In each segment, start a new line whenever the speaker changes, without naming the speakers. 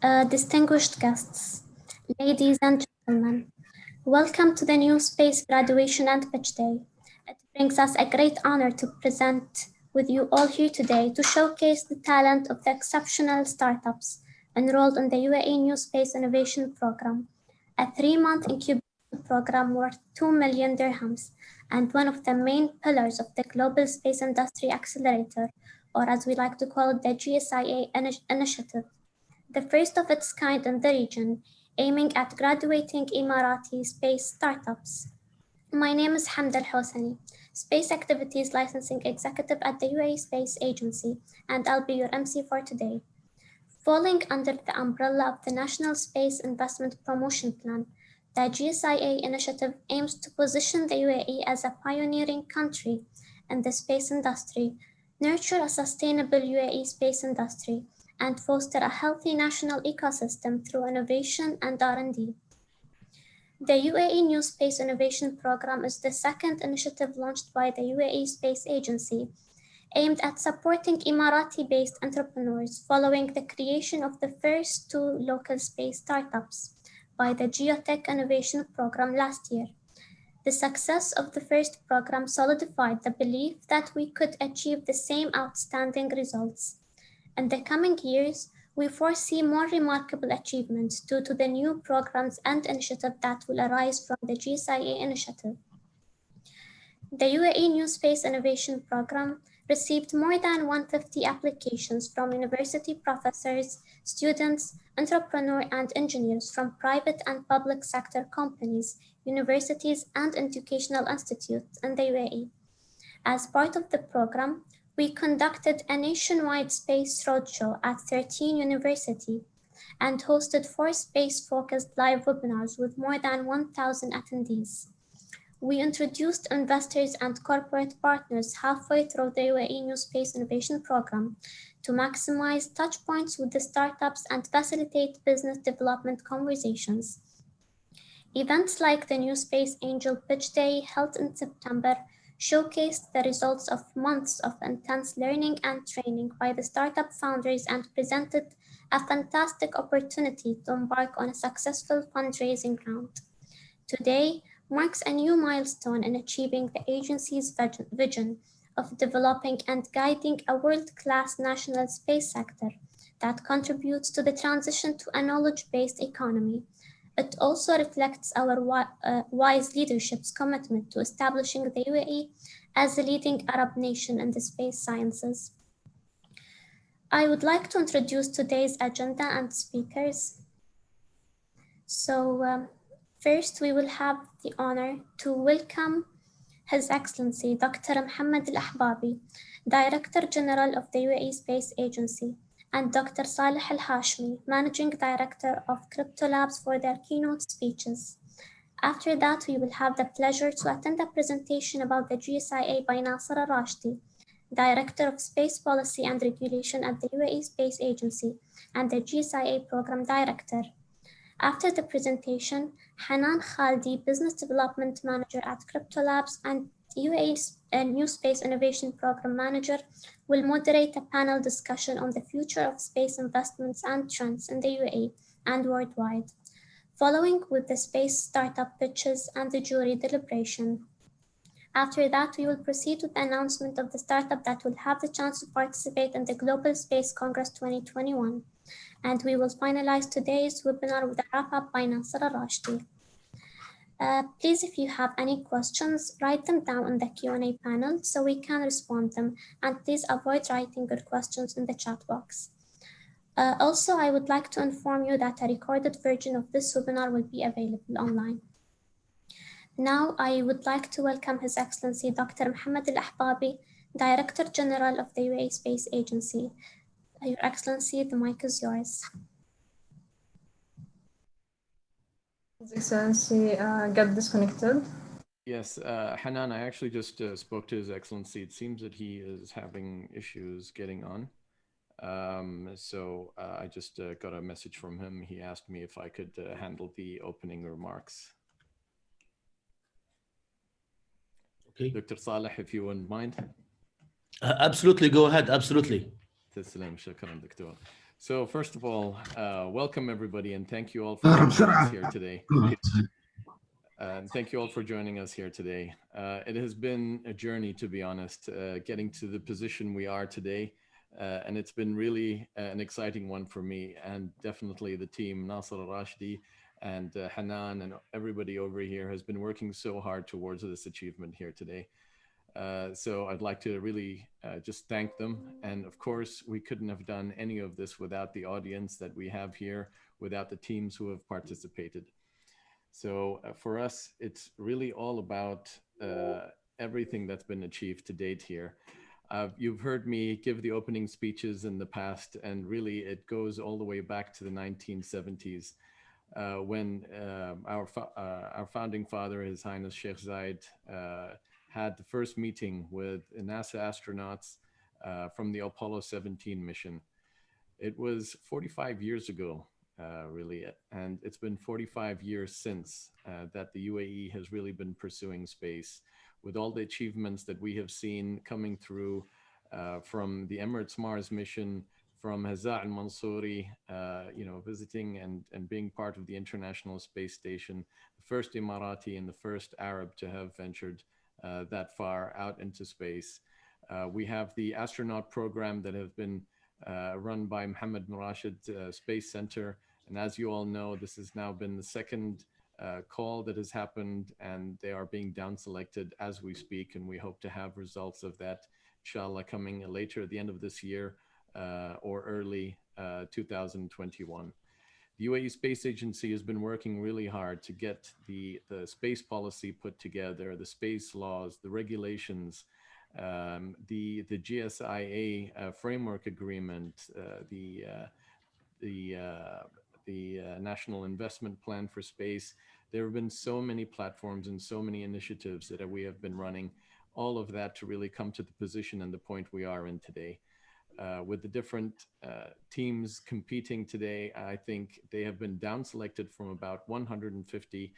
Distinguished guests, ladies and gentlemen, welcome to the NewSpace Graduation and Pitch Day. It brings us a great honor to present with you all here today to showcase the talent of the exceptional startups enrolled in the UAE NewSpace Innovation Program, a 3-month incubation program worth 2 million dirhams and one of the main pillars of the Global Space Industry Accelerator, or as we like to call it, the GSIA initiative, the first of its kind in the region, aiming at graduating Emirati space startups. My name is Hamd Al-Hosani, Space Activities Licensing Executive at the Uae Space Agency, and I'll be your MC for today. Falling under the umbrella of the National Space Investment Promotion Plan, the GSIA initiative aims to position the UAE as a pioneering country in the space industry, nurture a sustainable UAE space industry, and foster a healthy national ecosystem through innovation and R&D. The UAE NewSpace Innovation Program is the second initiative launched by the UAE Space Agency, aimed at supporting Emirati-based entrepreneurs following the creation of the first 2 local space startups by the Geotech Innovation Program last year. The success of the first program solidified the belief that we could achieve the same outstanding results. In the coming years, we foresee more remarkable achievements due to the new programs and initiatives that will arise from the GSIA initiative. The UAE NewSpace Innovation Program received more than 150 applications from university professors, students, entrepreneurs, and engineers from private and public sector companies, universities, and educational institutes in the UAE. As part of the program, we conducted a nationwide space roadshow at 13 universities and hosted 4 space-focused live webinars with more than 1,000 attendees. We introduced investors and corporate partners halfway through the UAE NewSpace Innovation Program to maximize touchpoints with the startups and facilitate business development conversations. Events like the NewSpace Angel Pitch Day held in September showcased the results of months of intense learning and training by the startup founders and presented a fantastic opportunity to embark on a successful fundraising round. Today marks a new milestone in achieving the agency's vision of developing and guiding a world-class national space sector that contributes to the transition to a knowledge-based economy. It also reflects our wise leadership's commitment to establishing the UAE as a leading Arab nation in the space sciences. I would like to introduce today's agenda and speakers. First, we will have the honor to welcome His Excellency Dr. Mohammed Al-Ahbabi, Director General of the UAE Space Agency, and Dr. Saleh Al-Hashmi, Managing Director of Krypto Labs, for their keynote speeches. After that, we will have the pleasure to attend a presentation about the GSIA by Nasser Al-Rashdi, Director of Space Policy and Regulation at the UAE Space Agency and the GSIA Program Director. After the presentation, Hanan Khaldi, Business Development Manager at Krypto Labs and UAE's NewSpace Innovation Program Manager, will moderate a panel discussion on the future of space investments and trends in the UAE and worldwide, following with the space startup pitches and the jury deliberation. After that, we will proceed with the announcement of the startup that will have the chance to participate in the Global Space Congress 2021. And we will finalize today's webinar with a wrap-up by Nasser Al-Rashdi. Please, if you have any questions, write them down in the Q&A panel so we can respond them, and please avoid writing your questions in the chat box. Also, I would like to inform you that a recorded version of this webinar will be available online. Now, I would like to welcome His Excellency Dr. Mohammed Al-Ahbabi, Director General of the UAE Space Agency. Your Excellency, the mic is yours.
His Excellency got disconnected.
Yes, Hanan, I actually just spoke to His Excellency. It seems that he is having issues getting on. I just got a message from him. He asked me if I could handle the opening remarks. Okay. Dr. Saleh, if you wouldn't mind.
Absolutely, go ahead, absolutely.
تسلم, شكرا دكتور. So first of all, welcome everybody, and thank you all for joining us here today. Thank you all for joining us here today. It has been a journey, to be honest, getting to the position we are today. And it's been really an exciting one for me, and definitely the team, Nasser Rashidi and Hanan and everybody over here has been working so hard towards this achievement here today. So I'd like to really just thank them. And of course, we couldn't have done any of this without the audience that we have here, without the teams who have participated. So for us, it's really all about everything that's been achieved to date here. You've heard me give the opening speeches in the past, and really it goes all the way back to the 1970s when our founding father, His Highness Sheikh Zayed, had the first meeting with NASA astronauts from the Apollo 17 mission. It was 45 years ago, really, and it's been 45 years since that the UAE has really been pursuing space, with all the achievements that we have seen coming through from the Emirates Mars mission, from Hazza al-Mansouri, visiting and being part of the International Space Station, the first Emirati and the first Arab to have ventured that far out into space. We have the astronaut program that have been run by Mohammed bin Rashid Space Center. And as you all know, this has now been the second call that has happened, and they are being down selected as we speak. And we hope to have results of that, inshallah, coming later at the end of this year or early 2021. The UAE Space Agency has been working really hard to get the space policy put together, the space laws, the regulations, the GSIA framework agreement, the National Investment Plan for Space. There have been so many platforms and so many initiatives that we have been running, all of that to really come to the position and the point we are in today. With the different teams competing today, I think they have been down selected from about 150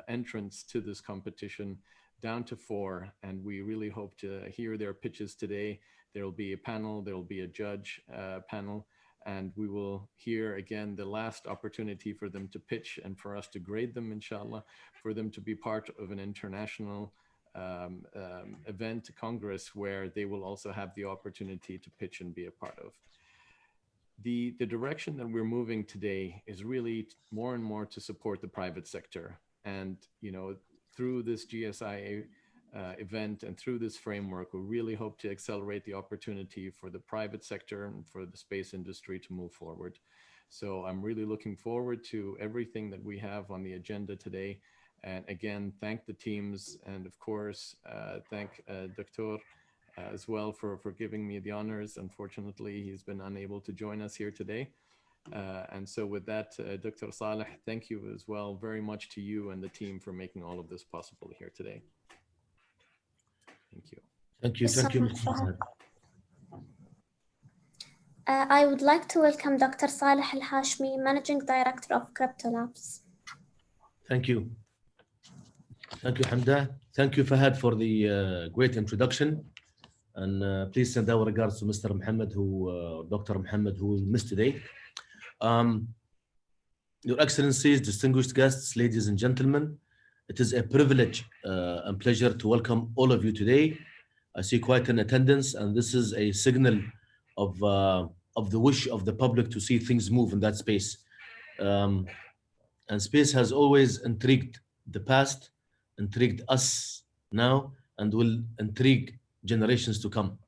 entrants to this competition down to 4. And we really hope to hear their pitches today. There will be a panel, there will be a judge panel, and we will hear again the last opportunity for them to pitch and for us to grade them, inshallah, for them to be part of an international event, Congress, where they will also have the opportunity to pitch and be a part of. The direction that we're moving today is really more and more to support the private sector. And, through this GSIA event and through this framework, we really hope to accelerate the opportunity for the private sector and for the space industry to move forward. So I'm really looking forward to everything that we have on the agenda today. And again, thank the teams, and of course, thank Dr. As well for giving me the honors. Unfortunately, he's been unable to join us here today. And so with that, Dr. Saleh, thank you as well very much to you and the team for making all of this possible here today. Thank you.
Thank you. Thank you, Mr. Fahad.
I would like to welcome Dr. Saleh Al-Hashmi, Managing Director of Krypto Labs.
Thank you. Thank you, Hamda. Thank you, Fahad, for the great introduction. And please send our regards to Mr. Muhammad, Dr. Muhammad, who we missed today. Your Excellencies, distinguished guests, ladies and gentlemen, it is a privilege and pleasure to welcome all of you today. I see quite an attendance, and this is a signal of the wish of the public to see things move in that space. And space has always intrigued the past, intrigued us now, and will intrigue generations to come.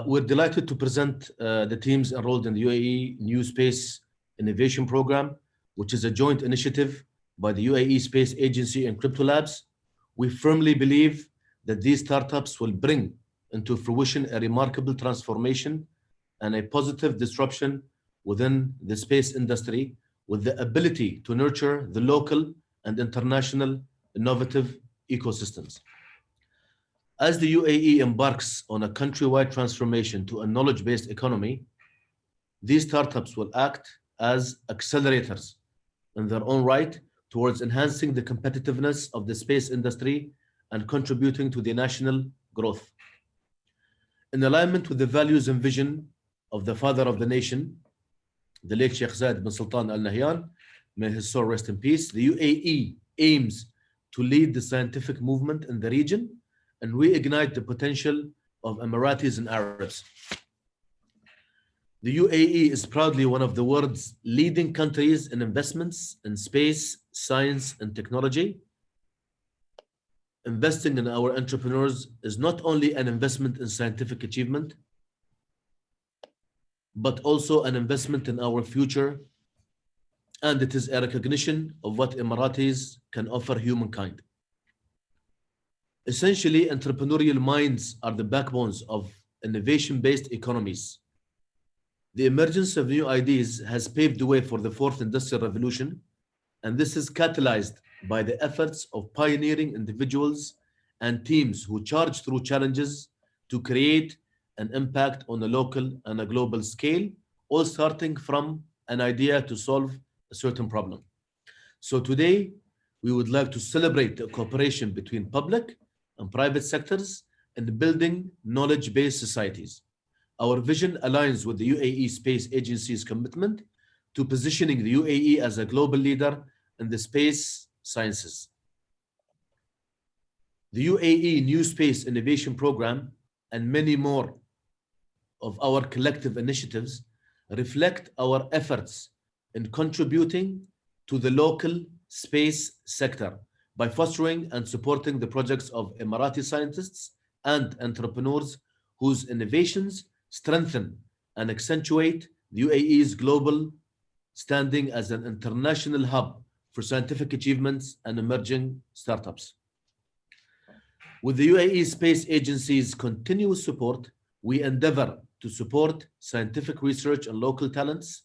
We're delighted to present the teams enrolled in the UAE NewSpace Innovation Program, which is a joint initiative by the UAE Space Agency and Krypto Labs. We firmly believe that these startups will bring into fruition a remarkable transformation and a positive disruption within the space industry, with the ability to nurture the local and international innovative ecosystems. As the UAE embarks on a countrywide transformation to a knowledge-based economy, these startups will act as accelerators in their own right towards enhancing the competitiveness of the space industry and contributing to the national growth. In alignment with the values and vision of the father of the nation, the late Sheikh Zayed bin Sultan Al Nahyan, may his soul rest in peace. The UAE aims to lead the scientific movement in the region and reignite the potential of Emiratis and Arabs. The UAE is proudly one of the world's leading countries in investments in space, science, and technology. Investing in our entrepreneurs is not only an investment in scientific achievement, but also an investment in our future, and it is a recognition of what Emiratis can offer humankind. Essentially, entrepreneurial minds are the backbones of innovation-based economies. The emergence of new ideas has paved the way for the fourth industrial revolution, and this is catalyzed by the efforts of pioneering individuals and teams who charge through challenges to create an impact on a local and a global scale, all starting from an idea to solve a certain problem. So today, we would like to celebrate the cooperation between public and private sectors in building knowledge-based societies. Our vision aligns with the UAE Space Agency's commitment to positioning the UAE as a global leader in the space sciences. The UAE NewSpace Innovation Program and many more of our collective initiatives reflect our efforts in contributing to the local space sector by fostering and supporting the projects of Emirati scientists and entrepreneurs whose innovations strengthen and accentuate the UAE's global standing as an international hub for scientific achievements and emerging startups. With the UAE Space Agency's continuous support, we endeavor to support scientific research and local talents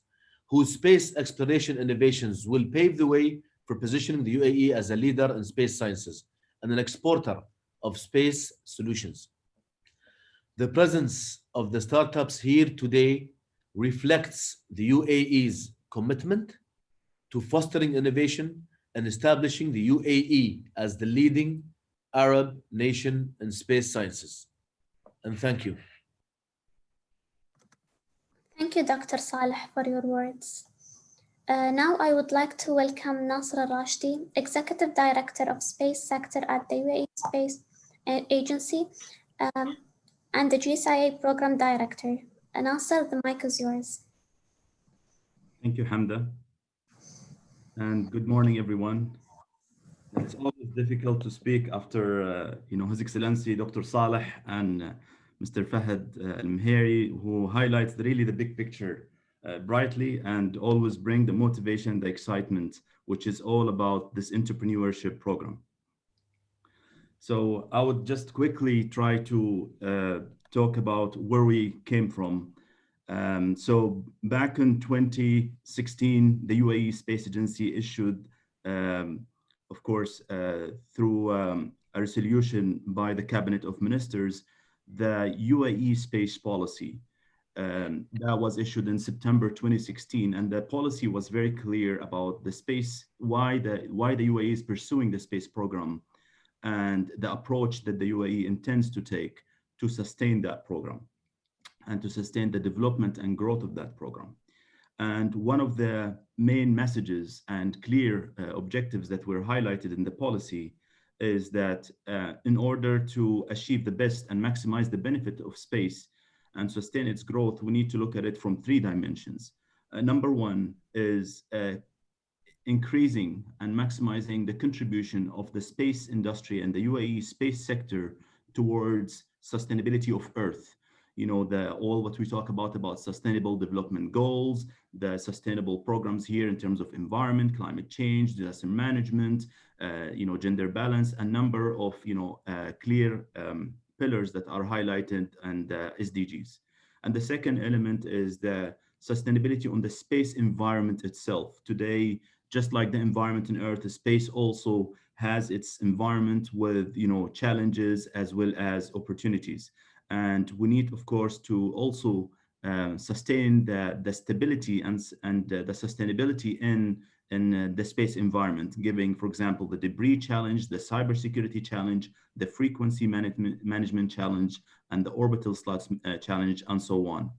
whose space exploration innovations will pave the way for positioning the UAE as a leader in space sciences and an exporter of space solutions. The presence of the startups here today reflects the UAE's commitment to fostering innovation and establishing the UAE as the leading Arab nation in space sciences. And thank you.
Thank you, Dr. Saleh, for your words. Now I would like to welcome Nasser Rashdi, Executive Director of Space Sector at the UAE Space Agency and the GSIA Program Director. Nasser, the mic is yours.
Thank you, Hamda. And good morning, everyone. It's always difficult to speak after, His Excellency Dr. Saleh and Mr. Fahad Al-Mheri, who highlights really the big picture brightly and always bring the motivation, the excitement, which is all about this entrepreneurship program. So I would just quickly try to talk about where we came from. So back in 2016, the UAE Space Agency issued, of course, through a resolution by the Cabinet of Ministers, the UAE Space Policy. That was issued in September 2016, and the policy was very clear about the space, why the UAE is pursuing the space program, and the approach that the UAE intends to take to sustain that program and to sustain the development and growth of that program. And one of the main messages and clear objectives that were highlighted in the policy is that in order to achieve the best and maximize the benefit of space and sustain its growth, we need to look at it from three dimensions. Number one is increasing and maximizing the contribution of the space industry and the UAE space sector towards sustainability of Earth. All what we talk about sustainable development goals, the sustainable programs here in terms of environment, climate change, disaster management, gender balance, a number of, clear pillars that are highlighted and SDGs. And the second element is the sustainability on the space environment itself. Today, just like the environment in Earth, the space also has its environment with, challenges as well as opportunities. And we need, of course, to also sustain the stability and the sustainability in the space environment, giving, for example, the debris challenge, the cybersecurity challenge, the frequency management challenge, and the orbital slots challenge, and so on.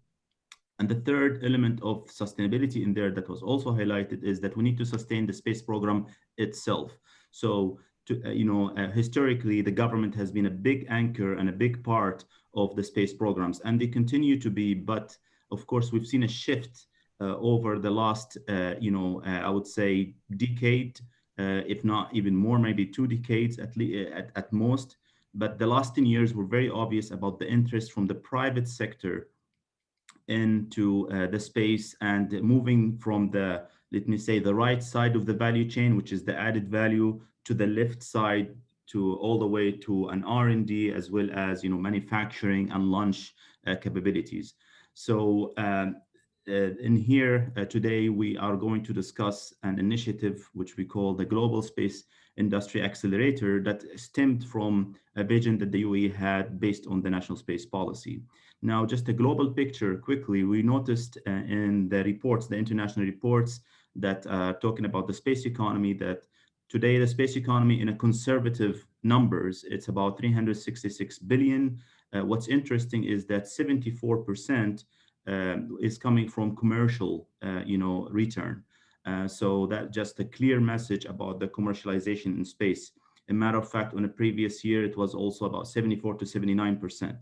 And the third element of sustainability in there that was also highlighted is that we need to sustain the space program itself. So, historically, the government has been a big anchor and a big part of the space programs, and they continue to be. But of course, we've seen a shift over the last, I would say, decade, if not even more, maybe 2 decades at most. But the last 10 years were very obvious about the interest from the private sector into the space, and moving from the, let me say, the right side of the value chain, which is the added value, to the left side, to all the way to an R&D, as well as manufacturing and launch capabilities. So in here today, we are going to discuss an initiative which we call the Global Space Industry Accelerator, that stemmed from a vision that the UAE had based on the National Space Policy. Now, just a global picture quickly, we noticed in the reports, the international reports that are talking about the space economy, that today the space economy in a conservative numbers, it's about 366 billion. What's interesting is that 74% is coming from commercial, return. So that just a clear message about the commercialization in space. A matter of fact, on a previous year, it was also about 74 to 79%.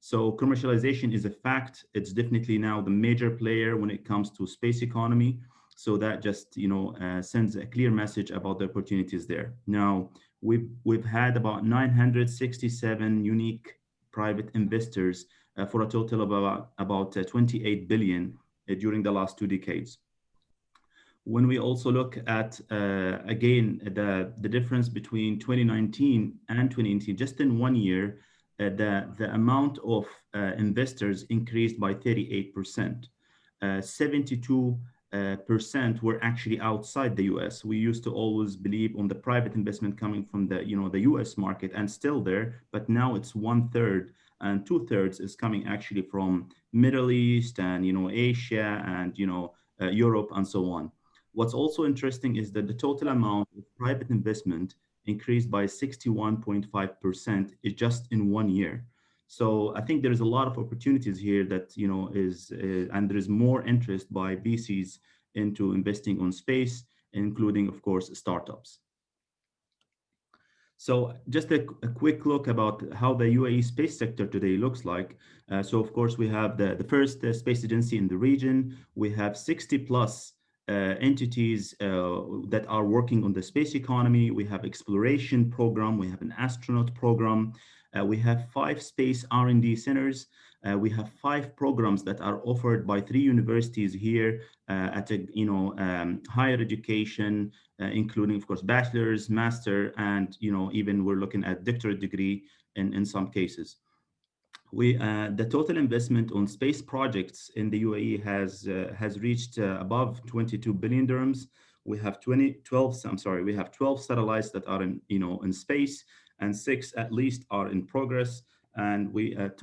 So commercialization is a fact. It's definitely now the major player when it comes to space economy. So that just sends a clear message about the opportunities there. Now we've had about 967 unique private investors for a total of about 28 billion during the last 2 decades. When we also look at again the difference between 2019 and 2018, just in 1 year, the amount of investors increased by 38%. 72% were actually outside the US. We used to always believe on the private investment coming from the the US market, and still there, but now it's 1/3, and 2/3 is coming actually from Middle East and Asia and Europe and so on. What's also interesting is that the total amount of private investment increased by 61.5% just in 1 year. So I think there is a lot of opportunities here that and there is more interest by VCs into investing on space, including, of course, startups. So just a quick look about how the UAE space sector today looks like. So of course we have the first space agency in the region. We have 60 plus entities that are working on the space economy. We have exploration program, we have an astronaut program, we have 5 space R&D centers, we have 5 programs that are offered by 3 universities here at higher education, including of course bachelor's, master, and even we're looking at doctorate degree in some cases. The total investment on space projects in the UAE has reached above 22 billion dirhams. We have 12 satellites that are in space, and 6 at least are in progress. And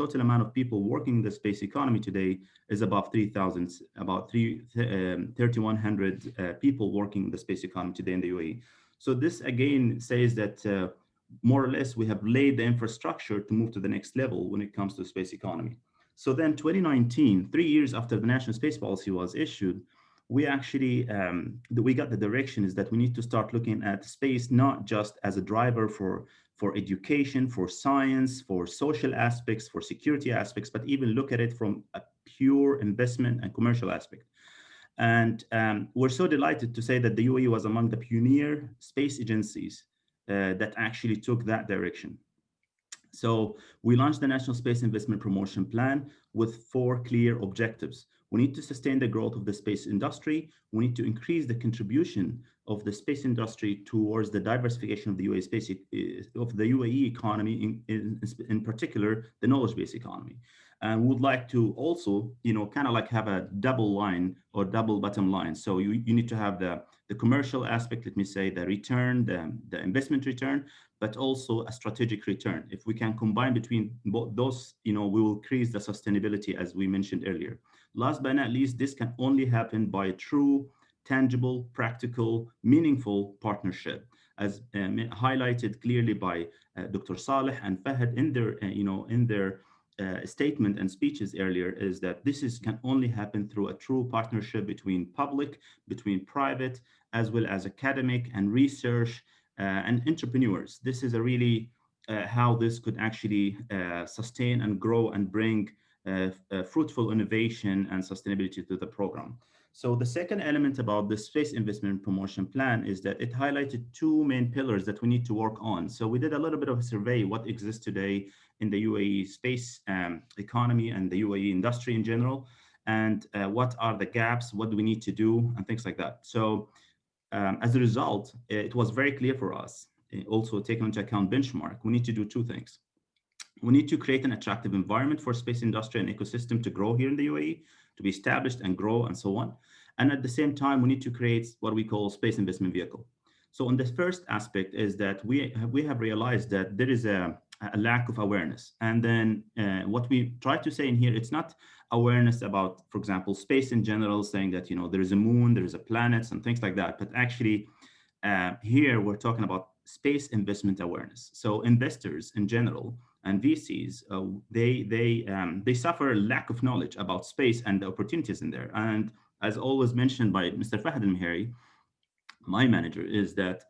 total amount of people working in the space economy today is above 3,000, about 3,100 people working in the space economy today in the UAE. So this again says that more or less we have laid the infrastructure to move to the next level when it comes to the space economy. So then 2019, 3 years after the National Space Policy was issued, we actually, we got the direction is that we need to start looking at space not just as a driver for education, for science, for social aspects, for security aspects, but even look at it from a pure investment and commercial aspect. And we're so delighted to say that the UAE was among the pioneer space agencies that actually took that direction. So we launched the National Space Investment Promotion Plan with 4 clear objectives. We need to sustain the growth of the space industry. We need to increase the contribution of the space industry towards the diversification of the UAE economy, in particular, the knowledge-based economy. And we would like to also, kind of like have a double line or double bottom line. So you need to have the commercial aspect, let me say, the return, the investment return, but also a strategic return. If we can combine between both those, we will increase the sustainability, as we mentioned earlier. Last but not least, this can only happen by a true, tangible, practical, meaningful partnership, as highlighted clearly by Dr. Saleh and Fahad in their statement and speeches earlier is that can only happen through a true partnership between public, between private, as well as academic and research and entrepreneurs. This is a really how this could actually sustain and grow and bring fruitful innovation and sustainability to the program. So the second element about the Space Investment Promotion Plan is that it highlighted two main pillars that we need to work on. So we did a little bit of a survey what exists today in the UAE space economy and the UAE industry in general, and what are the gaps, what do we need to do, and things like that. So as a result, it was very clear for us, also taking into account benchmark, we need to do two things. We need to create an attractive environment for space industry and ecosystem to grow here in the UAE, to be established and grow and so on. And at the same time, we need to create what we call space investment vehicle. So on the first aspect is that we have realized that there is a lack of awareness. And then what we try to say in here, it's not awareness about, for example, space in general, saying that, you know, there is a moon, there is a planets and things like that. But actually here we're talking about space investment awareness. So investors in general and VCs, they suffer a lack of knowledge about space and the opportunities in there. And as always mentioned by Mr. Fahad Al-Mihari, my manager, is that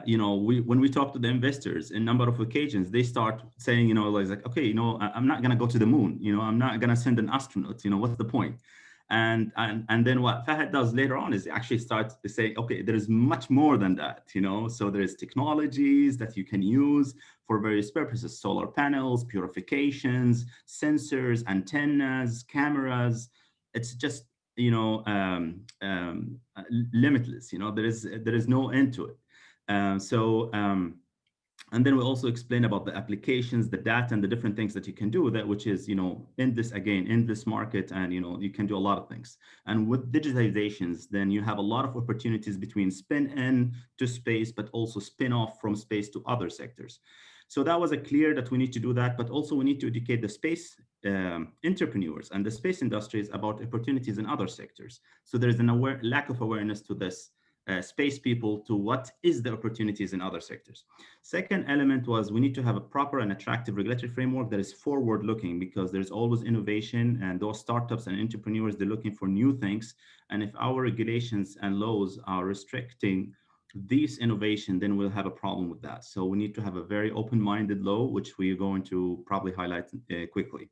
you know, when we talk to the investors in a number of occasions, they start saying, you know, like, okay, you know, I'm not going to go to the moon, you know, I'm not going to send an astronaut, you know, what's the point? And then what Fahad does later on is actually starts to say, okay, there is much more than that, you know. So there is technologies that you can use for various purposes: solar panels, purifications, sensors, antennas, cameras. It's just, you know, limitless. You know, there is no end to it. And then we also explain about the applications, the data, and the different things that you can do with that, which is, you know, in this market, and, you know, you can do a lot of things. And with digitizations, then you have a lot of opportunities between spin in to space, but also spin off from space to other sectors. So that was a clear that we need to do that, but also we need to educate the space entrepreneurs and the space industries about opportunities in other sectors. So there's an lack of awareness to this. Space people to what is the opportunities in other sectors. Second element was we need to have a proper and attractive regulatory framework that is forward looking, because there's always innovation, and those startups and entrepreneurs, they're looking for new things. And if our regulations and laws are restricting these innovation, then we'll have a problem with that. So we need to have a very open-minded law, which we're going to probably highlight quickly.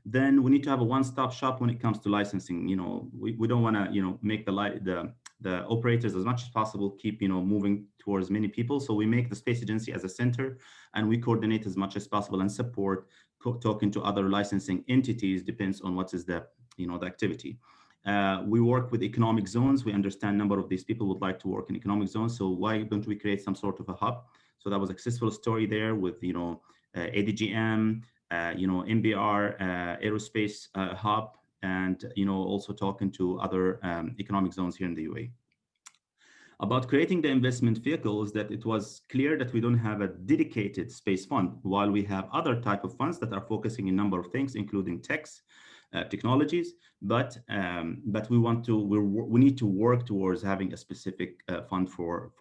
Then we need to have a one-stop shop when it comes to licensing. You know, we don't want to, you know, make the operators as much as possible keep, you know, moving towards many people. So we make the space agency as a center, and we coordinate as much as possible and support talking to other licensing entities, depends on what is the, you know, the activity. We work with economic zones. We understand a number of these people would like to work in economic zones. So why don't we create some sort of a hub? So that was a successful story there with, you know, Adjm, you know, MBR, aerospace hub, and, you know, also talking to other economic zones here in the UAE. About creating the investment vehicles, that it was clear that we don't have a dedicated space fund, while we have other type of funds that are focusing in a number of things, including technologies, but we need to work towards having a specific fund for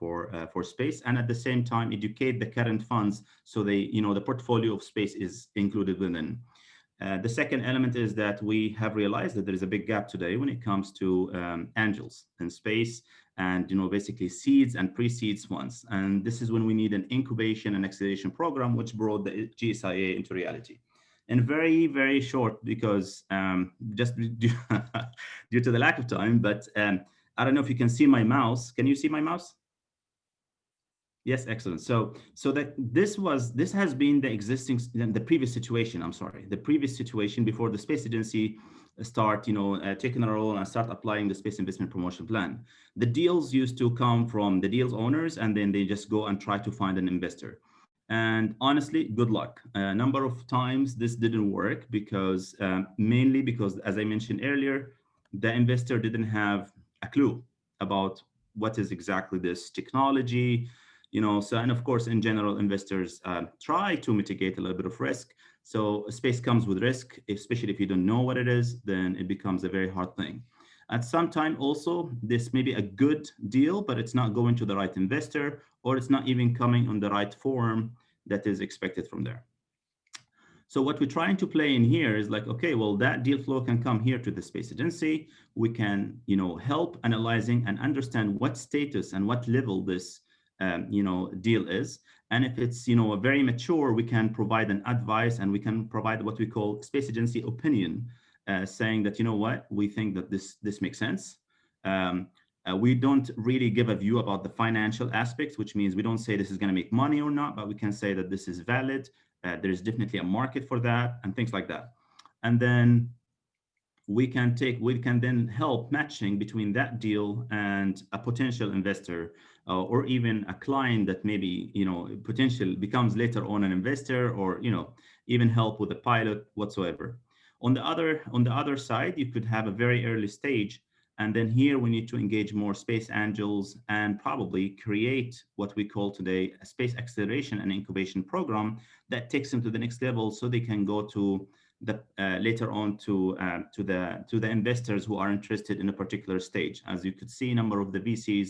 space, and at the same time educate the current funds so they, you know, the portfolio of space is included within. The second element is that we have realized that there is a big gap today when it comes to angels in space, and, you know, basically seeds and pre-seeds funds. And this is when we need an incubation and acceleration program, which brought the GSIA into reality. And very, very short, because just due to the lack of time, but I don't know if you can see my mouse. Can you see my mouse? Yes, excellent. So that this has been the previous situation. I'm sorry, the previous situation before the space agency start, you know, taking a role and start applying the space investment promotion plan. The deals used to come from the deals owners, and then they just go and try to find an investor. And honestly, good luck. A number of times this didn't work because mainly because, as I mentioned earlier, the investor didn't have a clue about what is exactly this technology, you know. So, and of course, in general, investors try to mitigate a little bit of risk. So space comes with risk, especially if you don't know what it is, then it becomes a very hard thing. At some time also, this may be a good deal, but it's not going to the right investor, or it's not even coming on the right form that is expected from there. So what we're trying to play in here is like, okay, well, that deal flow can come here to the space agency. We can, help analyzing and understand what status and what level this, deal is. And if it's, very mature, we can provide an advice and we can provide what we call space agency opinion, saying that, what, we think that this makes sense. We don't really give a view about the financial aspects, which means we don't say this is going to make money or not, but we can say that this is valid. There's definitely a market for that and things like that. And then we can then help matching between that deal and a potential investor, or even a client that maybe, potential becomes later on an investor, or, even help with a pilot whatsoever. On the other side, you could have a very early stage. And then here we need to engage more space angels and probably create what we call today a space acceleration and incubation program that takes them to the next level, so they can go to the later on to the investors who are interested in a particular stage. As you could see, a number of the VCs,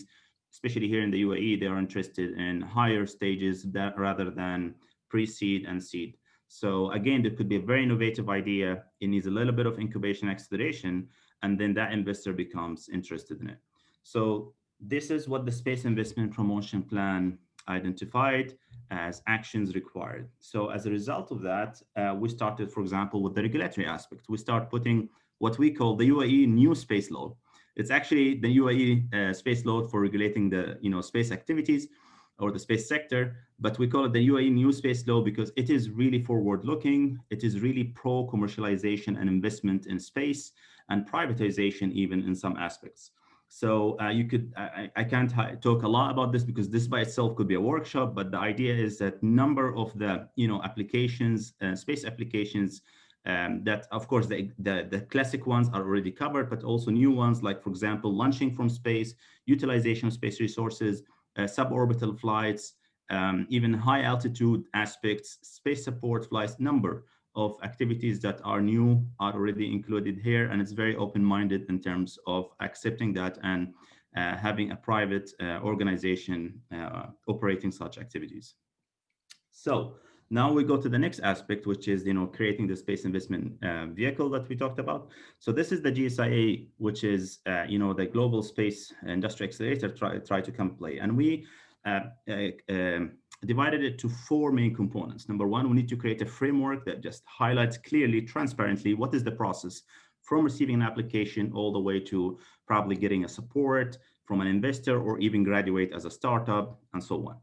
especially here in the UAE, they are interested in higher stages rather than pre-seed and seed. So again, there could be a very innovative idea. It needs a little bit of incubation acceleration, and then that investor becomes interested in it. So this is what the Space Investment Promotion Plan identified as actions required. So as a result of that, we started, for example, with the regulatory aspect. We start putting what we call the UAE NewSpace Law. It's actually the UAE Space Law for regulating the space activities or the space sector, but we call it the UAE NewSpace Law because it is really forward-looking. It is really pro-commercialization and investment in space, and privatization even in some aspects. So I can't talk a lot about this because this by itself could be a workshop, but the idea is that number of the applications, space applications, that of course the classic ones are already covered, but also new ones like, for example, launching from space, utilization of space resources, suborbital flights, even high altitude aspects, space support flights, number of activities that are new are already included here. And it's very open-minded in terms of accepting that and having a private organization operating such activities. So now we go to the next aspect, which is, creating the space investment vehicle that we talked about. So this is the GSIA, which is, the Global Space Industry Accelerator try to come play. And we divided it to 4 main components. Number one, we need to create a framework that just highlights clearly, transparently, what is the process from receiving an application all the way to probably getting a support from an investor or even graduate as a startup and so on.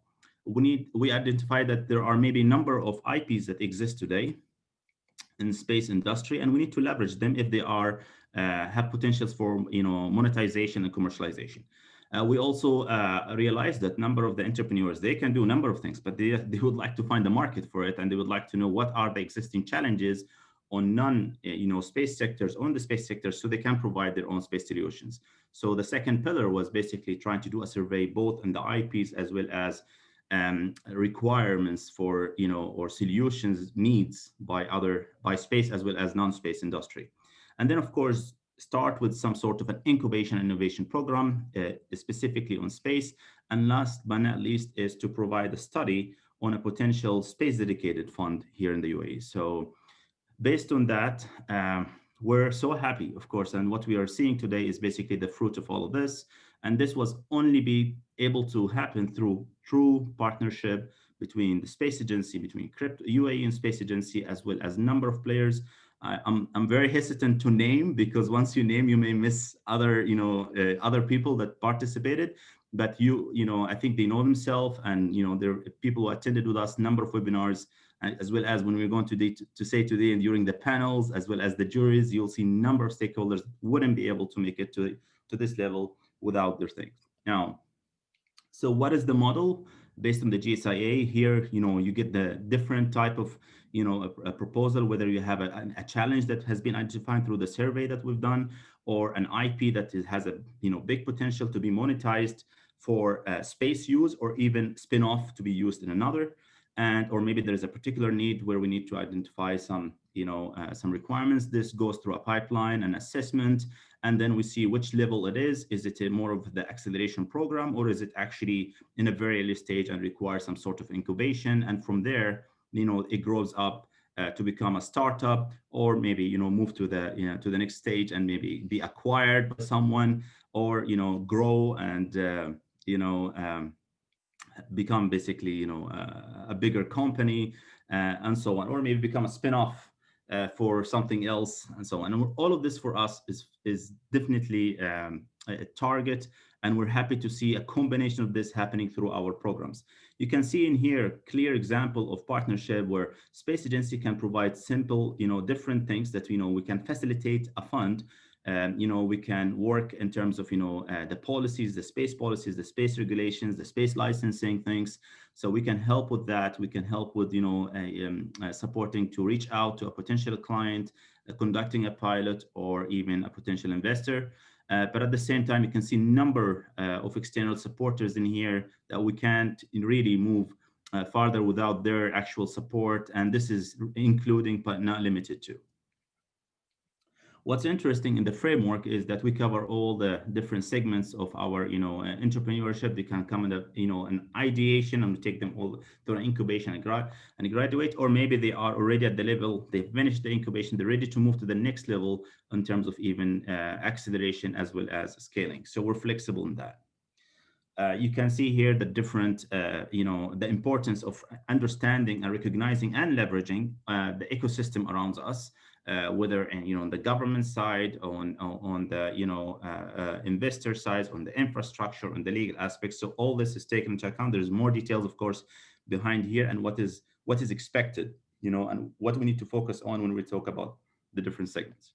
We identify that there are maybe a number of IPs that exist today in the space industry, and we need to leverage them if they are have potentials for monetization and commercialization. We also realized that number of the entrepreneurs, they can do a number of things, but they would like to find a market for it, and they would like to know what are the existing challenges on space sectors, on the space sector, so they can provide their own space solutions. So the second pillar was basically trying to do a survey both in the IPs as well as requirements for or solutions needs by space as well as non-space industry. And then of course start with some sort of an incubation and innovation program specifically on space. And last but not least is to provide a study on a potential space dedicated fund here in the UAE. So based on that, we're so happy, of course, and what we are seeing today is basically the fruit of all of this. And this was only be able to happen through true partnership between the space agency, between Krypto, UAE and Space Agency, as well as a number of players. I'm very hesitant to name because once you name, you may miss other people that participated. But I think they know themselves, and there are people who attended with us a number of webinars, as well as when we're going to say today and during the panels, as well as the juries, you'll see a number of stakeholders wouldn't be able to make it to this level without their things. Now, so what is the model based on the GSIA? Here, you get the different type of, a proposal, whether you have a challenge that has been identified through the survey that we've done, or an IP that has a big potential to be monetized for space use, or even spin-off to be used in another. Or maybe there's a particular need where we need to identify some requirements. This goes through a pipeline and assessment, and then we see which level it is. Is it more of the acceleration program, or is it actually in a very early stage and requires some sort of incubation? And from there, it grows up to become a startup, or maybe move to the next stage and maybe be acquired by someone, or grow and become basically a bigger company, and so on, or maybe become a spin-off for something else, and so on. And all of this for us is definitely a target, and we're happy to see a combination of this happening through our programs. You can see in here clear example of partnership where space agency can provide simple different things that we can facilitate a fund. We can work in terms of the policies, the space regulations, the space licensing things. So we can help with that. We can help with supporting to reach out to a potential client, conducting a pilot, or even a potential investor. But at the same time, you can see number of external supporters in here that we can't really move farther without their actual support, and this is including but not limited to. What's interesting in the framework is that we cover all the different segments of our, entrepreneurship. They can come in an ideation and take them all to an incubation and graduate, or maybe they are already at the level, they finished the incubation, they're ready to move to the next level in terms of even acceleration as well as scaling. So we're flexible in that. You can see here the different, the importance of understanding and recognizing and leveraging the ecosystem around us. Whether on the government side, on the investor side, on the infrastructure, on the legal aspects. So all this is taken into account. There's more details, of course, behind here, and what is expected, and what we need to focus on when we talk about the different segments.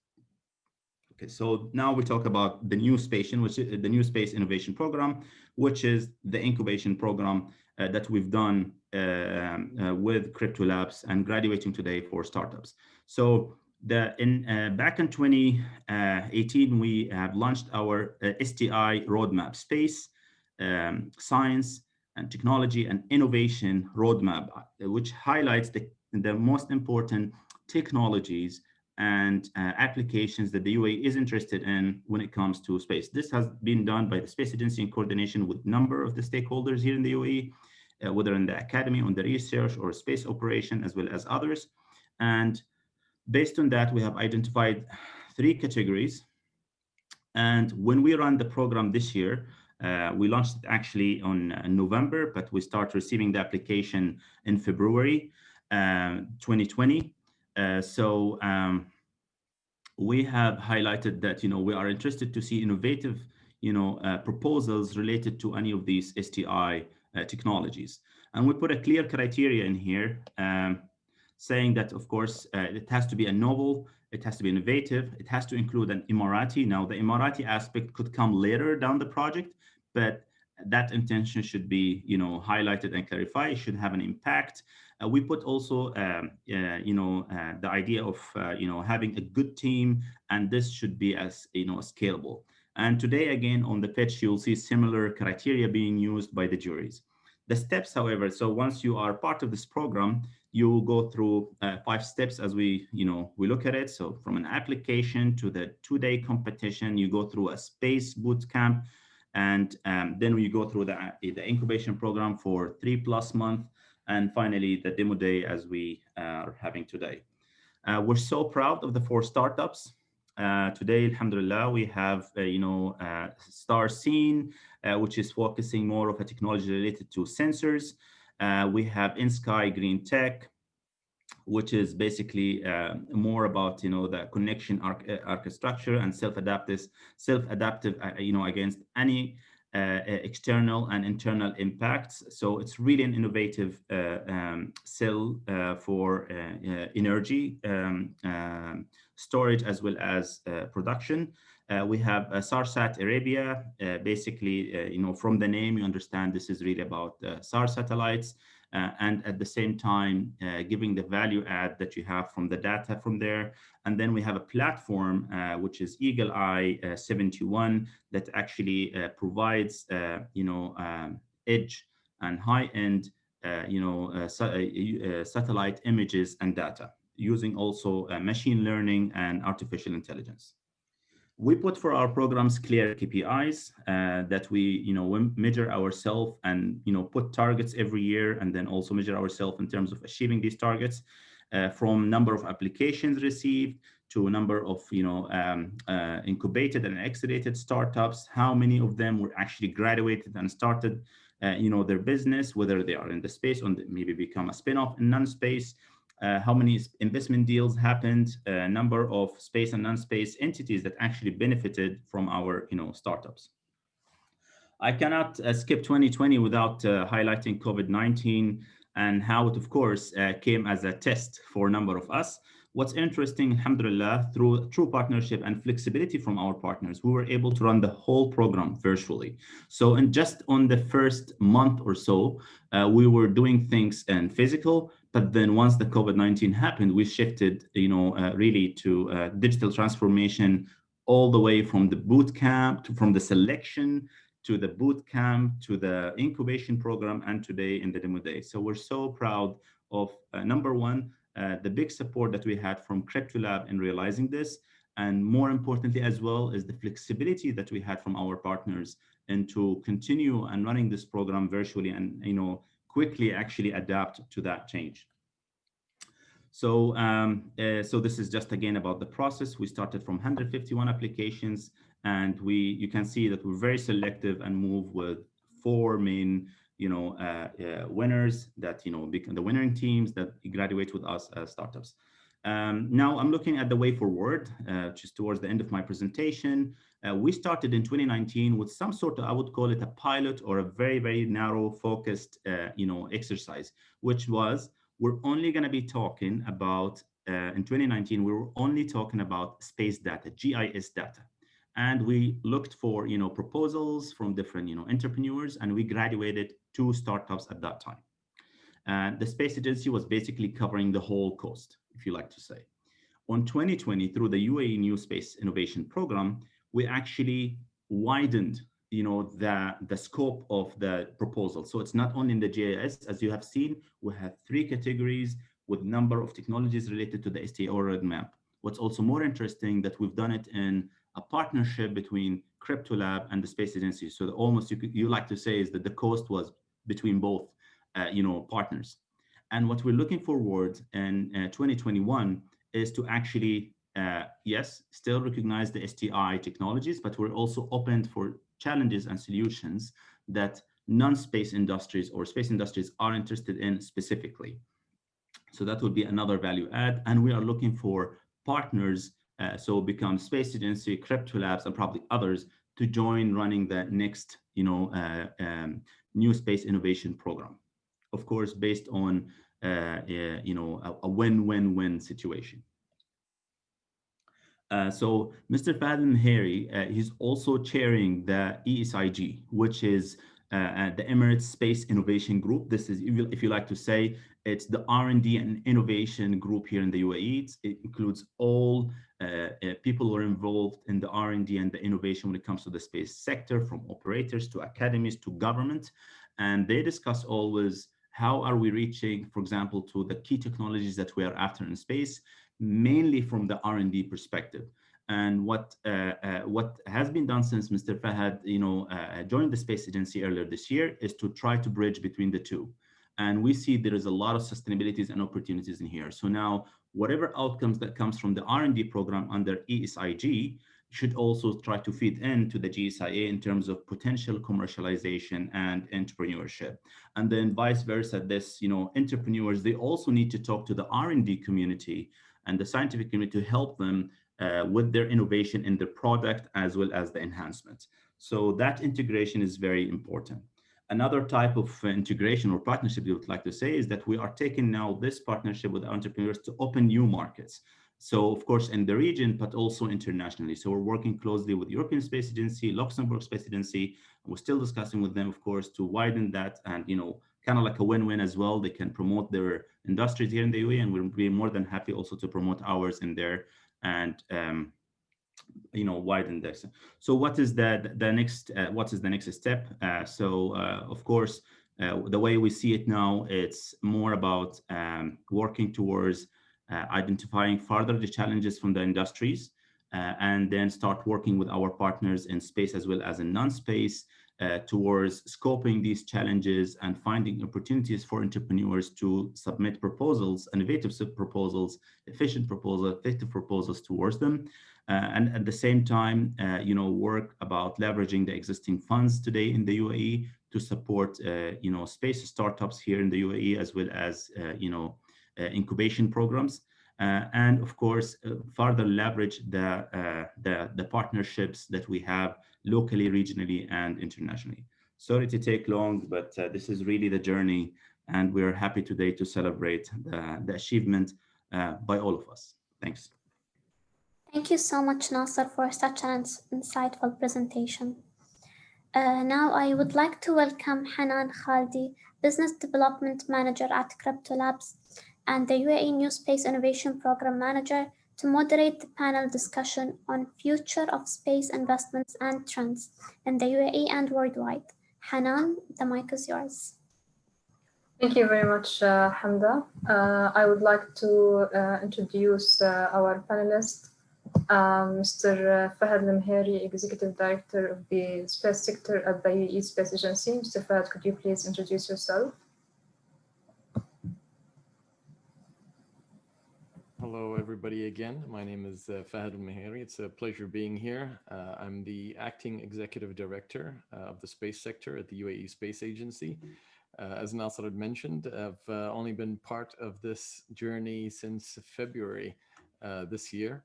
Okay, so now we talk about the NewSpace, which is the NewSpace Innovation Program, which is the incubation program that we've done with Krypto Labs and graduating today for startups. So back in 2018, we have launched our STI roadmap, space, science, and technology and innovation roadmap, which highlights the most important technologies and applications that the UAE is interested in when it comes to space. This has been done by the Space Agency in coordination with a number of the stakeholders here in the UAE, whether in the academy, on the research, or space operation, as well as others. And based on that, we have identified 3 categories. And when we run the program this year, we launched it actually on November, but we start receiving the application in February 2020. We have highlighted that we are interested to see innovative proposals related to any of these STI technologies, and we put a clear criteria in here, saying that of course it has to be a novel, it has to be innovative, it has to include an Emirati. Now the Emirati aspect could come later down the project, but that intention should be highlighted and clarified. It should have an impact. We put also the idea of having a good team, and this should be as scalable. And today again on the pitch you'll see similar criteria being used by the juries. The steps, however, so once you are part of this program, you will go through 5 steps as we look at it. So from an application to the 2-day competition, you go through a space boot camp, and then we go through the incubation program for 3+ months, and finally the demo day as we are having today. We're so proud of the 4 startups. Today, alhamdulillah, we have Star Scene, which is focusing more of a technology related to sensors. We have InSky Green Tech, which is basically more about the connection architecture and self-adaptive against any external and internal impacts. So it's really an innovative cell for energy storage as well as production. We have SARSat Arabia. Basically, from the name, you understand this is really about SAR satellites, and at the same time, giving the value add that you have from the data from there. And then we have a platform, which is Eagle Eye 71, that actually provides, edge and high-end, satellite images and data, using also machine learning and artificial intelligence. We put for our programs clear KPIs that we measure ourselves and put targets every year, and then also measure ourselves in terms of achieving these targets. from number of applications received to number of incubated and accelerated startups, how many of them were actually graduated and started their business, whether they are in the space or maybe become a spin-off in non-space, how many investment deals happened, number of space and non-space entities that actually benefited from our startups. I cannot skip 2020 without highlighting COVID-19 and how it, of course, came as a test for a number of us. What's interesting, alhamdulillah, through true partnership and flexibility from our partners, we were able to run the whole program virtually. So just on the first month or so, we were doing things in physical, but then once the COVID-19 happened, we shifted, really to digital transformation, all the way from the boot camp, from the selection, to the boot camp, to the incubation program, and today in the demo day. So we're so proud of, number one, the big support that we had from Krypto Lab in realizing this. And more importantly as well is the flexibility that we had from our partners and to continue and running this program virtually and quickly actually adapt to that change. So, so this is just again about the process. We started from 151 applications, and you can see that we're very selective and move with 4 main winners that become the winning teams that graduate with us as startups. Now I'm looking at the way forward, just towards the end of my presentation. We started in 2019 with some sort of, I would call it a pilot or a very, very narrow focused, exercise, which was, we're only going to be talking about, in 2019, we were only talking about space data, GIS data. And we looked for, proposals from different, entrepreneurs, and we graduated 2 startups at that time. The space agency was basically covering the whole coast, if you like to say. On 2020, through the UAE NewSpace Innovation Program, we actually widened, the scope of the proposal. So it's not only in the GIS, as you have seen, we have 3 categories with number of technologies related to the STO roadmap. What's also more interesting that we've done it in a partnership between Krypto Lab and the space agency. So almost you like to say is that the cost was between both, partners. And what we're looking forward in 2021 is to actually, yes, still recognize the STI technologies, but we're also open for challenges and solutions that non-space industries or space industries are interested in specifically. So that would be another value add. And we are looking for partners, so become space agency, Krypto Labs, and probably others to join running the next, new space innovation program. Of course, based on, a win-win-win situation. So Mr. Fahd Al-Meheri, he's also chairing the ESIG, which is the Emirati Space Innovation Group. This is, if you like to say, it's the R&D and innovation group here in the UAE. It includes all people who are involved in the R&D and the innovation when it comes to the space sector, from operators to academies to government. And they discuss always how are we reaching, for example, to the key technologies that we are after in space, mainly from the R&D perspective. And what has been done since Mr. Fahad, joined the space agency earlier this year is to try to bridge between the two. And we see there is a lot of sustainabilities and opportunities in here. So now, whatever outcomes that comes from the R&D program under ESIG should also try to feed into the GSIA in terms of potential commercialization and entrepreneurship. And then vice versa, this, entrepreneurs, they also need to talk to the R&D community and the scientific community to help them with their innovation in their product as well as the enhancement. So that integration is very important. Another type of integration or partnership we would like to say is that we are taking now this partnership with entrepreneurs to open new markets. So of course in the region, but also internationally. So we're working closely with European Space Agency, Luxembourg Space Agency, and we're still discussing with them, of course, to widen that and, kind of like a win-win as well. They can promote their industries here in the UAE, and we'll be more than happy also to promote ours in there and, widen this. So what is the next? What is the next step? Of course, the way we see it now, it's more about working towards identifying further the challenges from the industries, and then start working with our partners in space as well as in non-space, towards scoping these challenges and finding opportunities for entrepreneurs to submit proposals, innovative proposals, efficient proposals, effective proposals towards them. And at the same time, work about leveraging the existing funds today in the UAE to support, space startups here in the UAE, as well as, incubation programs. And of course, further leverage the partnerships that we have locally, regionally, and internationally. Sorry to take long, but this is really the journey, and we're happy today to celebrate the achievement by all of us. Thanks.
Thank you so much, Nasser, for such an insightful presentation. Now I would like to welcome Hanan Khaldi, Business Development Manager at Krypto Labs and the UAE NewSpace Innovation Program Manager, to moderate the panel discussion on future of space investments and trends in the UAE and worldwide. Hanan, the mic is yours.
Thank you very much, Hamda. I would like to introduce our panelist, Mr. Fahad Lemheri, Executive Director of the Space Sector at the UAE Space Agency. Mr. Fahad, could you please introduce yourself?
Hello, everybody again. My name is Fahad Lemheri. It's a pleasure being here. I'm the Acting Executive Director of the Space Sector at the UAE Space Agency. As Nasser had mentioned, I've only been part of this journey since February this year.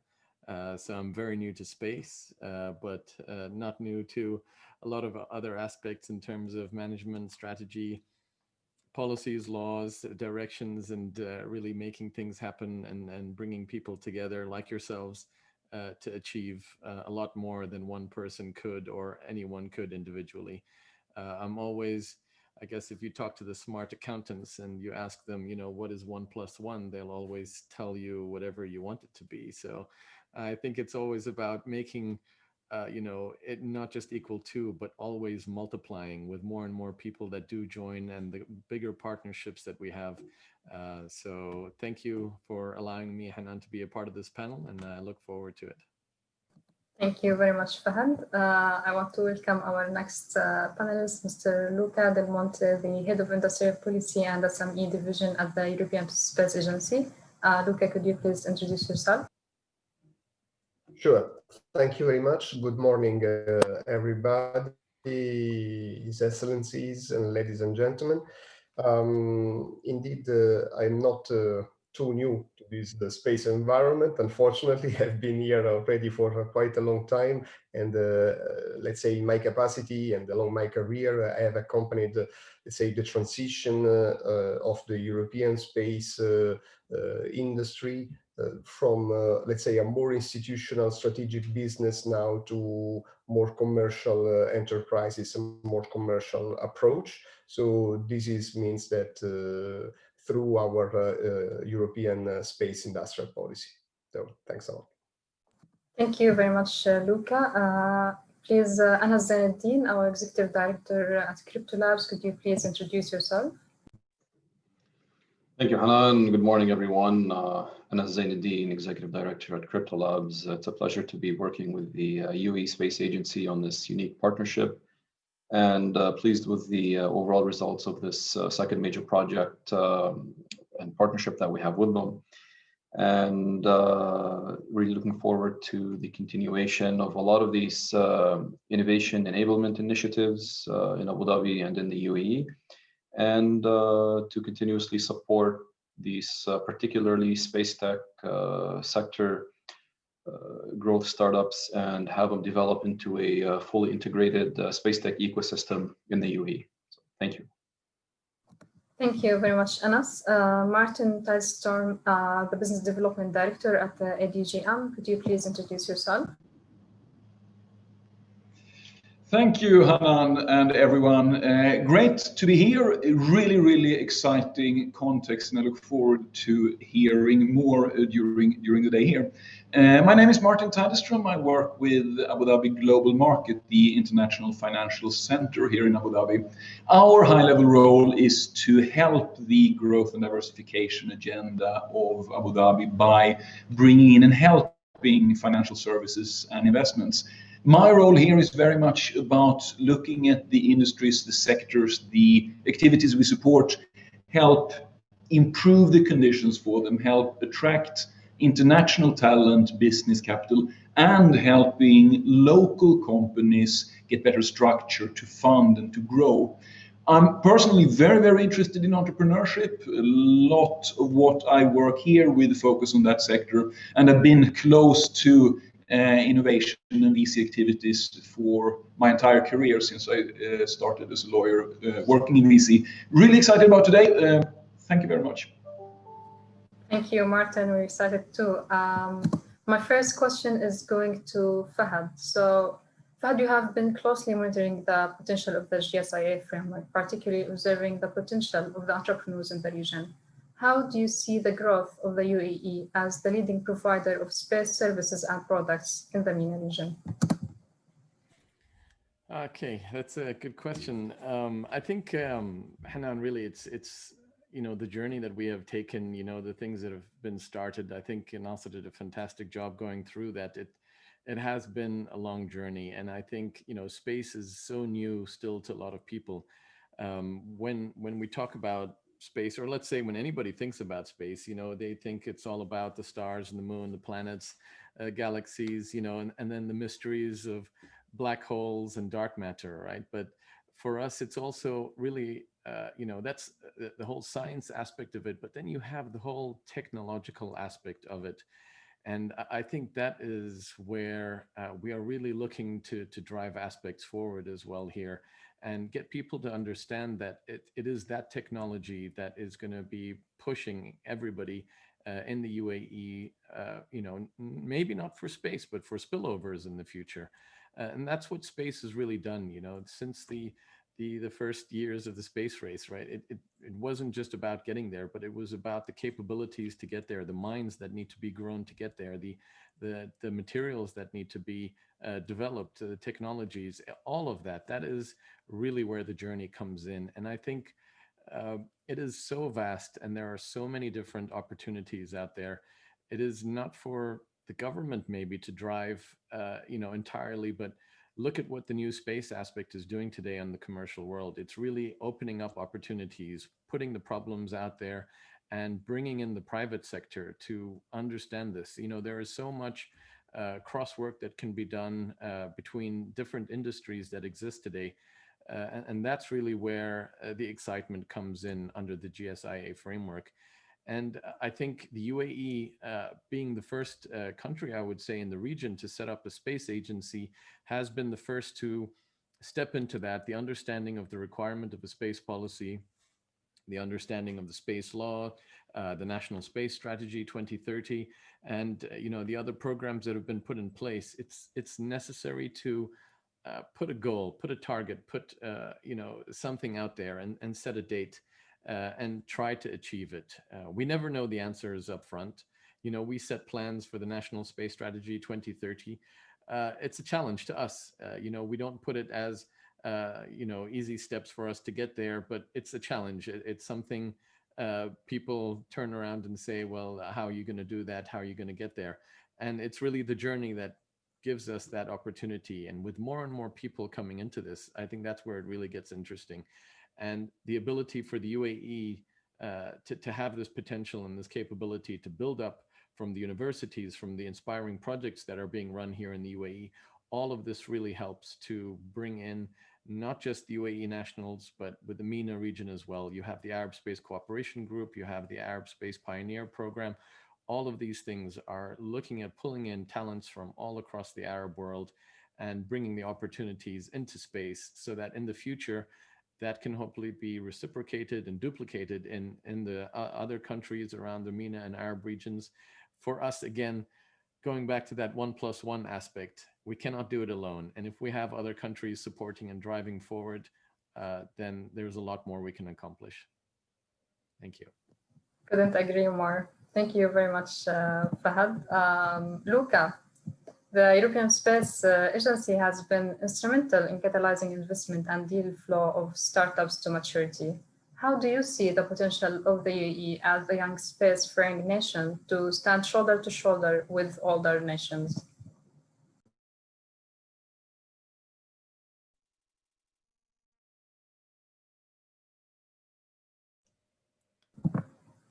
So I'm very new to space, but not new to a lot of other aspects in terms of management, strategy, policies, laws, directions, and really making things happen and bringing people together like yourselves to achieve a lot more than one person could or anyone could individually. I'm always, I guess, if you talk to the smart accountants and you ask them, what is 1 + 1, they'll always tell you whatever you want it to be. So I think it's always about making it not just equal to, but always multiplying with more and more people that do join and the bigger partnerships that we have. So thank you for allowing me, Hanan, to be a part of this panel, and I look forward to it.
Thank you very much, Fahad. I want to welcome our next panelist, Mr. Luca Del Monte, the Head of Industrial Policy and SME Division at the European Space Agency. Luca, could you please introduce yourself?
Sure. Thank you very much. Good morning, everybody, His Excellencies and ladies and gentlemen. Indeed, I'm not too new to this space environment. Unfortunately, I've been here already for quite a long time. And let's say in my capacity and along my career, I have accompanied, let's say, the transition of the European space industry from, let's say, a more institutional strategic business now to more commercial enterprises, a more commercial approach. So this means that through our European space industrial policy. So thanks a lot.
Thank you very much, Luca. Please, Anas Zainuddin, our Executive Director at Krypto Labs, could you please introduce yourself?
Thank you, Hanan. Good morning, everyone. Anas Zainuddin, Executive Director at Krypto Labs. It's a pleasure to be working with the UAE Space Agency on this unique partnership, and pleased with the overall results of this second major project and partnership that we have with them. And really looking forward to the continuation of a lot of these innovation enablement initiatives in Abu Dhabi and in the UAE, and to continuously support these particularly space tech sector growth startups and have them develop into a fully integrated space tech ecosystem in the UAE. So, thank you.
Thank you very much, Anas. Martin Titustrom, the Business Development Director at the Adjm, could you please introduce yourself?
Thank you, Hanan, and everyone. Great to be here. Really, really exciting context, and I look forward to hearing more during the day here. My name is Martin Titustrom. I work with Abu Dhabi Global Market, the international financial center here in Abu Dhabi. Our high-level role is to help the growth and diversification agenda of Abu Dhabi by bringing in and helping financial services and investments. My role here is very much about looking at the industries, the sectors, the activities we support, help improve the conditions for them, help attract international talent, business capital, and helping local companies get better structure to fund and to grow. I'm personally very, very interested in entrepreneurship. A lot of what I work here with focus on that sector, and I've been close to innovation and VC activities for my entire career since I started as a lawyer working in VC. Really excited about today. Thank you very much.
Thank you, Martin. We're excited too. My first question is going to Fahad. So, Fahad, you have been closely monitoring the potential of the GSIA framework, particularly observing the potential of the entrepreneurs in the region. How do you see the growth of the UAE as the leading provider of space services and products in the MENA region?
Okay, that's a good question. I think, Hanan, really, it's the journey that we have taken, the things that have been started. I think Nasser did a fantastic job going through that. It has been a long journey, and I think space is so new still to a lot of people. When we talk about space, or let's say when anybody thinks about space, they think it's all about the stars and the moon, the planets, galaxies, and then the mysteries of black holes and dark matter, right? But for us, it's also really, that's the whole science aspect of it, but then you have the whole technological aspect of it. And I think that is where we are really looking to drive aspects forward as well here, and get people to understand that it is that technology that is going to be pushing everybody in the UAE, maybe not for space, but for spillovers in the future. And that's what space has really done, since the first years of the space race, right? It wasn't just about getting there, but it was about the capabilities to get there, the minds that need to be grown to get there, the materials that need to be developed, the technologies, all of that. That is really where the journey comes in. And I think it is so vast, and there are so many different opportunities out there. It is not for the government maybe to drive, entirely, but look at what the new space aspect is doing today on the commercial world. It's really opening up opportunities, putting the problems out there, and bringing in the private sector to understand this. There is so much cross work that can be done between different industries that exist today. And that's really where the excitement comes in under the GSIA framework. And I think the UAE, being the first country, I would say, in the region to set up a space agency, has been the first to step into that, the understanding of the requirement of a space policy, the understanding of the space law, the National Space Strategy 2030, and the other programs that have been put in place. It's necessary to put a goal, put a target, put something out there, and set a date. And try to achieve it. We never know the answers up front. We set plans for the National Space Strategy 2030. It's a challenge to us. We don't put it as, easy steps for us to get there, but it's a challenge. It's something people turn around and say, well, how are you going to do that? How are you going to get there? And it's really the journey that gives us that opportunity. And with more and more people coming into this, I think that's where it really gets interesting. And the ability for the UAE to have this potential and this capability to build up from the universities, from the inspiring projects that are being run here in the UAE, all of this really helps to bring in not just the UAE nationals, but with the MENA region as well. You have the Arab Space Cooperation Group, you have the Arab Space Pioneer Program. All of these things are looking at pulling in talents from all across the Arab world and bringing the opportunities into space, so that in the future, that can hopefully be reciprocated and duplicated in the other countries around the MENA and Arab regions. For us, again, going back to that 1+1 aspect, we cannot do it alone. And if we have other countries supporting and driving forward, then there's a lot more we can accomplish. Thank you.
Couldn't agree more. Thank you very much, Fahad. Luca, the European Space Agency has been instrumental in catalyzing investment and deal flow of startups to maturity. How do you see the potential of the UAE as a young space-faring nation to stand shoulder to shoulder with older nations?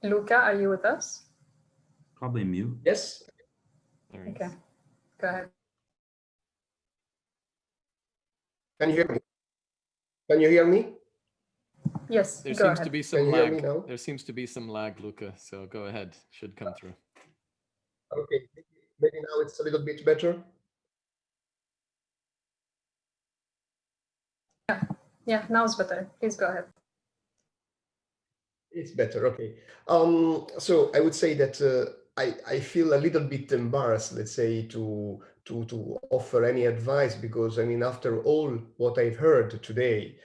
Luca, are you with us?
Probably mute.
Yes.
Okay, go ahead.
Can you hear me? Can you hear me?
Yes,
There
go
seems
ahead.
to be
Can
some
you hear me
lag.
now?
There seems to be some lag, Luca. So go ahead. Should come through.
Okay, maybe now it's a little bit better.
Yeah, now it's better. Please go ahead.
It's better, okay. So I would say that I feel a little bit embarrassed, let's say, to offer any advice, because I mean, after all what I've heard today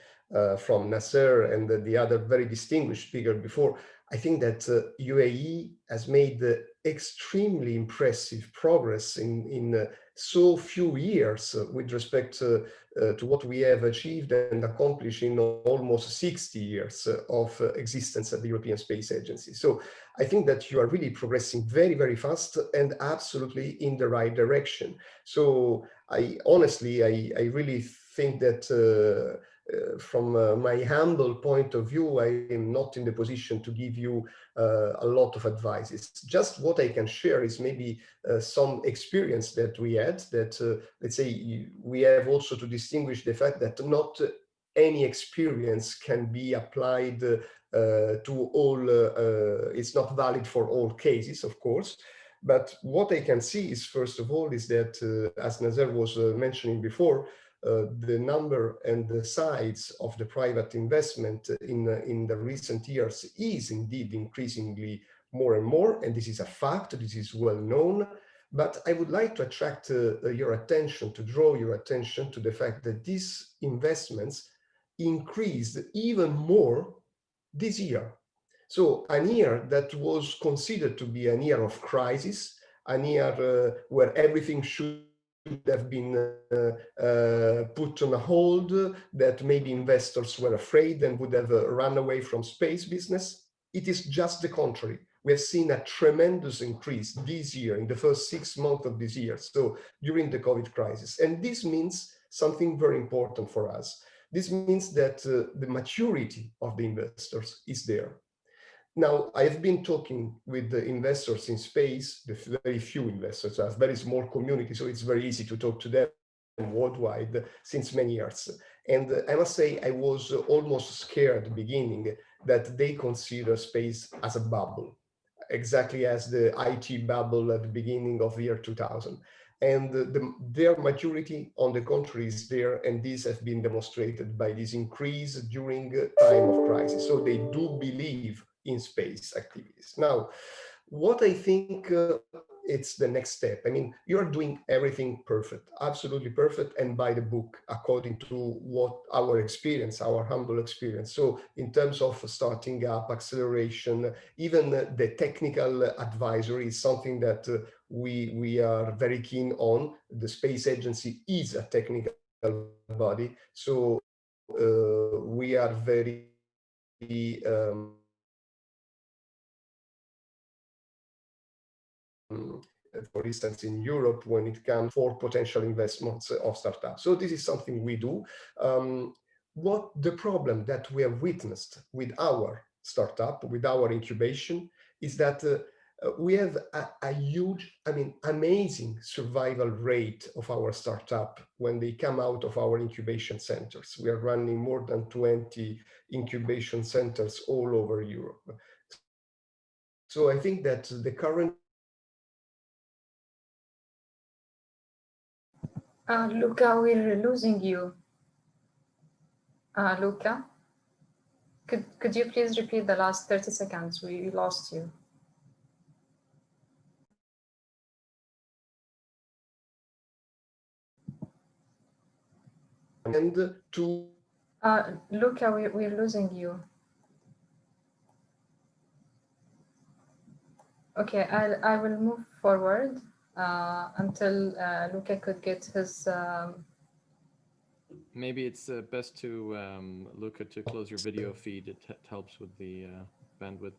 from Nasser and the other very distinguished speaker before, I think that UAE has made extremely impressive progress in so few years with respect to what we have achieved and accomplished in almost 60 years of existence at the European Space Agency. So I think that you are really progressing very, very fast and absolutely in the right direction. So I honestly, I really think that from my humble point of view, I am not in the position to give you a lot of advice. It's just what I can share is maybe some experience that we had that, let's say, we have also to distinguish the fact that not any experience can be applied to all, it's not valid for all cases, of course. But what I can see is, first of all, is that, as Nazer was mentioning before, the number and the size of the private investment in the recent years is indeed increasingly more and more, and this is a fact, this is well known. But I would like to attract your attention, to draw your attention to the fact that these investments increased even more this year. So a year that was considered to be a year of crisis, a year where everything should have been put on a hold, that maybe investors were afraid and would have run away from space business. It is just the contrary. We have seen a tremendous increase this year, in the first 6 months of this year, so during the COVID crisis. And this means something very important for us. This means that the maturity of the investors is there. Now, I've been talking with the investors in space, the very few investors, a very small community, so it's very easy to talk to them worldwide since many years. And I must say, I was almost scared at the beginning that they consider space as a bubble, exactly as the IT bubble at the beginning of the year 2000. And their maturity, on the contrary, is there, and this has been demonstrated by this increase during time of crisis. So they do believe in space activities. Now, what I think it's the next step. I mean, you're doing everything perfect, absolutely perfect, and by the book, according to what our experience, our humble experience. So in terms of starting up, acceleration, even the technical advisory is something that we are very keen on. The space agency is a technical body, so we are very for instance, in Europe, when it comes for potential investments of startups. So this is something we do. What the problem that we have witnessed with our startup, with our incubation, is that we have a huge, I mean, amazing survival rate of our startup when they come out of our incubation centers. We are running more than 20 incubation centers all over Europe. So I think that the current
Luca, we're losing you. Luca, could you please repeat the last 30 seconds? We lost you.
And to
Luca, we're losing you. Okay, I will move forward until Luca could get his.
Maybe it's best to Luca, to close your video feed. It helps with the bandwidth.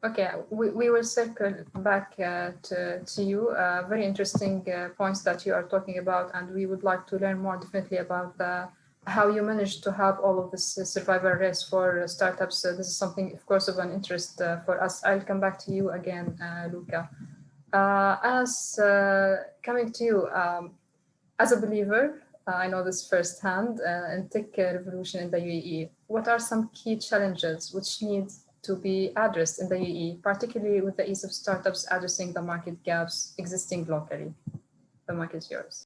Okay, we will circle back to you. Very interesting points that you are talking about, and we would like to learn more definitely about how you managed to have all of this survival race for startups. This is something, of course, of an interest for us. I'll come back to you again, Luca. As coming to you, as a believer, I know this firsthand in tech revolution in the UAE. What are some key challenges which need to be addressed in the UAE, particularly with the ease of startups addressing the market gaps existing locally? The mic is yours.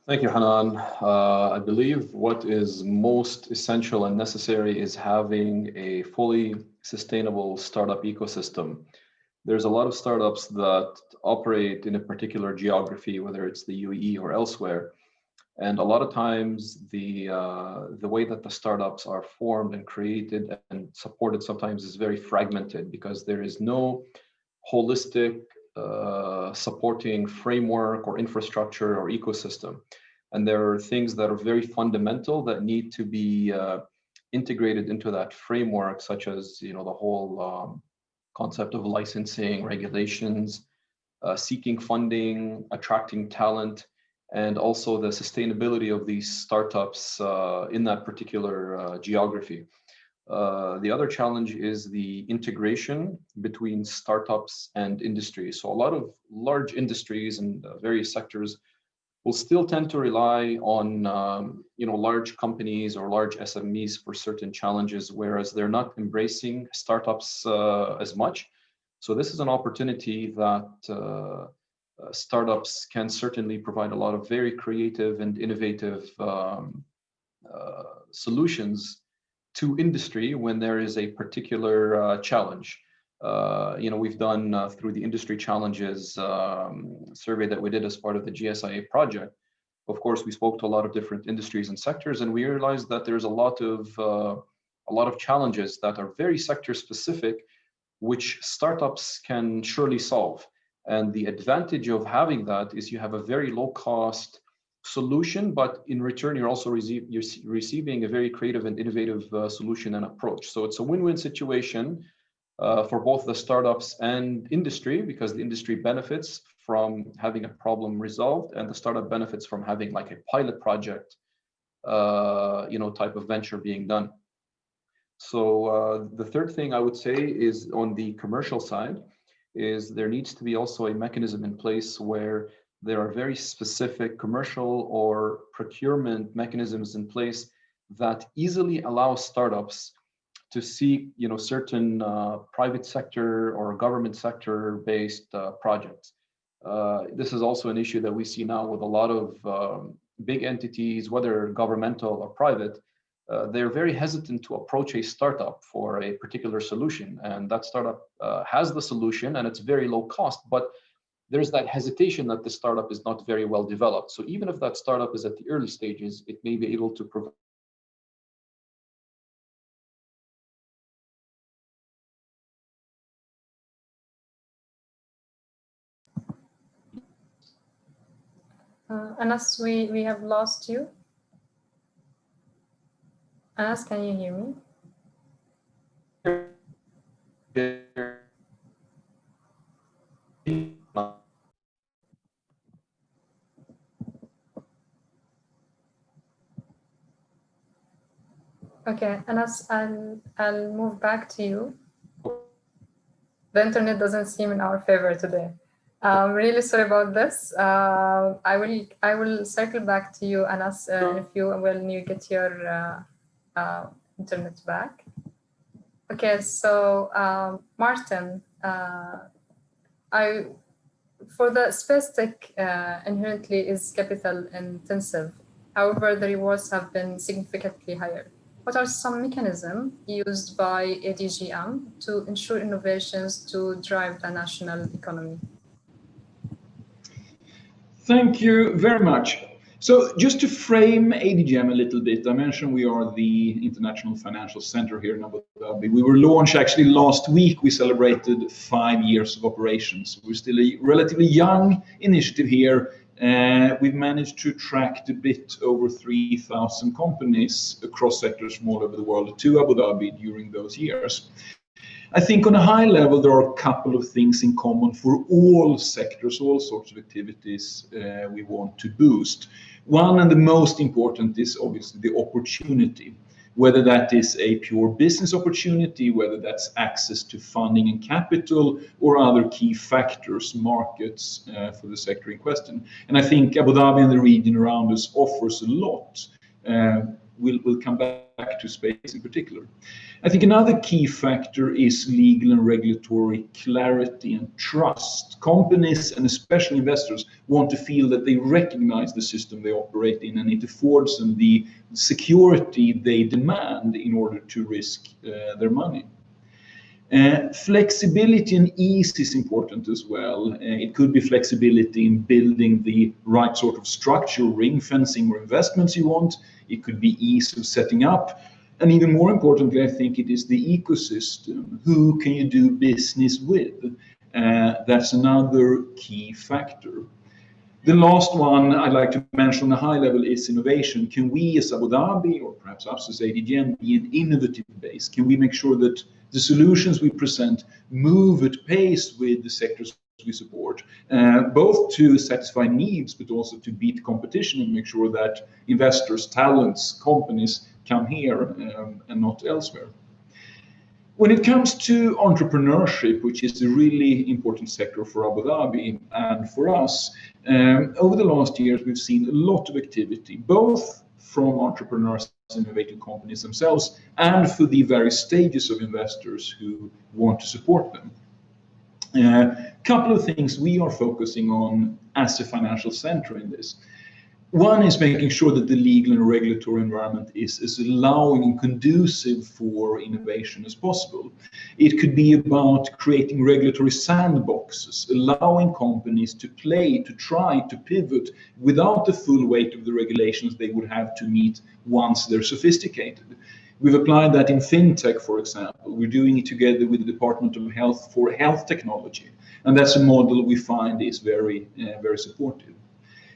Thank you, Hanan. I believe what is most essential and necessary is having a fully sustainable startup ecosystem. There's a lot of startups that operate in a particular geography, whether it's the UAE or elsewhere. And a lot of times the way that the startups are formed and created and supported sometimes is very fragmented because there is no holistic supporting framework or infrastructure or ecosystem. And there are things that are very fundamental that need to be integrated into that framework, such as the whole concept of licensing, regulations, seeking funding, attracting talent, and also the sustainability of these startups in that particular geography. The other challenge is the integration between startups and industry. So a lot of large industries and various sectors will still tend to rely on large companies or large SMEs for certain challenges, whereas they're not embracing startups as much. So this is an opportunity that startups can certainly provide a lot of very creative and innovative solutions to industry when there is a particular challenge. We've done through the industry challenges survey that we did as part of the GSIA project. Of course, we spoke to a lot of different industries and sectors, and we realized that there's a lot of challenges that are very sector specific, which startups can surely solve. And the advantage of having that is you have a very low cost solution, but in return, you're also receiving a very creative and innovative solution and approach. So it's a win-win situation for both the startups and industry, because the industry benefits from having a problem resolved, and the startup benefits from having like a pilot project, type of venture being done. So the third thing I would say is on the commercial side, is there needs to be also a mechanism in place where there are very specific commercial or procurement mechanisms in place that easily allow startups to seek, certain private sector or government sector based projects. This is also an issue that we see now with a lot of big entities, whether governmental or private. They're very hesitant to approach a startup for a particular solution, and that startup has the solution and it's very low cost, but there's that hesitation that the startup is not very well developed. So even if that startup is at the early stages, it may be able to provide
Anas, we have lost you. Anas, can you hear me? Okay, Anas, I'll move back to you. The internet doesn't seem in our favor today. I'm really sorry about this. I will circle back to you, Anas, if you when you get your internet back. Okay, so Martin, for the space tech inherently is capital intensive. However, the rewards have been significantly higher. What are some mechanisms used by ADGM to ensure innovations to drive the national economy?
Thank you very much. So just to frame ADGM a little bit, I mentioned we are the International Financial Center here in Abu Dhabi. We were launched actually last week. We celebrated 5 years of operations. We're still a relatively young initiative here. We've managed to attract a bit over 3,000 companies across sectors from all over the world to Abu Dhabi during those years. I think on a high level, there are a couple of things in common for all sectors, all sorts of activities we want to boost. One and the most important is obviously the opportunity, whether that is a pure business opportunity, whether that's access to funding and capital, or other key factors, markets for the sector in question. And I think Abu Dhabi and the region around us offers a lot. We'll come back to space in particular. I think another key factor is legal and regulatory clarity and trust. Companies and especially investors want to feel that they recognize the system they operate in, and it affords them the security they demand in order to risk their money. Flexibility and ease is important as well. It could be flexibility in building the right sort of structure, ring fencing or investments you want. It could be ease of setting up. And even more importantly, I think it is the ecosystem. Who can you do business with? That's another key factor. The last one I'd like to mention on a high level is innovation. Can we as Abu Dhabi, or perhaps us as Adjm, be an innovative base? Can we make sure that the solutions we present move at pace with the sectors we support, both to satisfy needs, but also to beat competition and make sure that investors, talents, companies come here and not elsewhere. When it comes to entrepreneurship, which is a really important sector for Abu Dhabi and for us, over the last years, we've seen a lot of activity, both from entrepreneurs and innovative companies themselves, and for the various stages of investors who want to support them. Couple of things we are focusing on as a financial center in this. One is making sure that the legal and regulatory environment is as allowing and conducive for innovation as possible. It could be about creating regulatory sandboxes, allowing companies to play, to try, to pivot without the full weight of the regulations they would have to meet once they're sophisticated. We've applied that in fintech, for example. We're doing it together with the Department of Health for health technology. And that's a model we find is very, very supportive.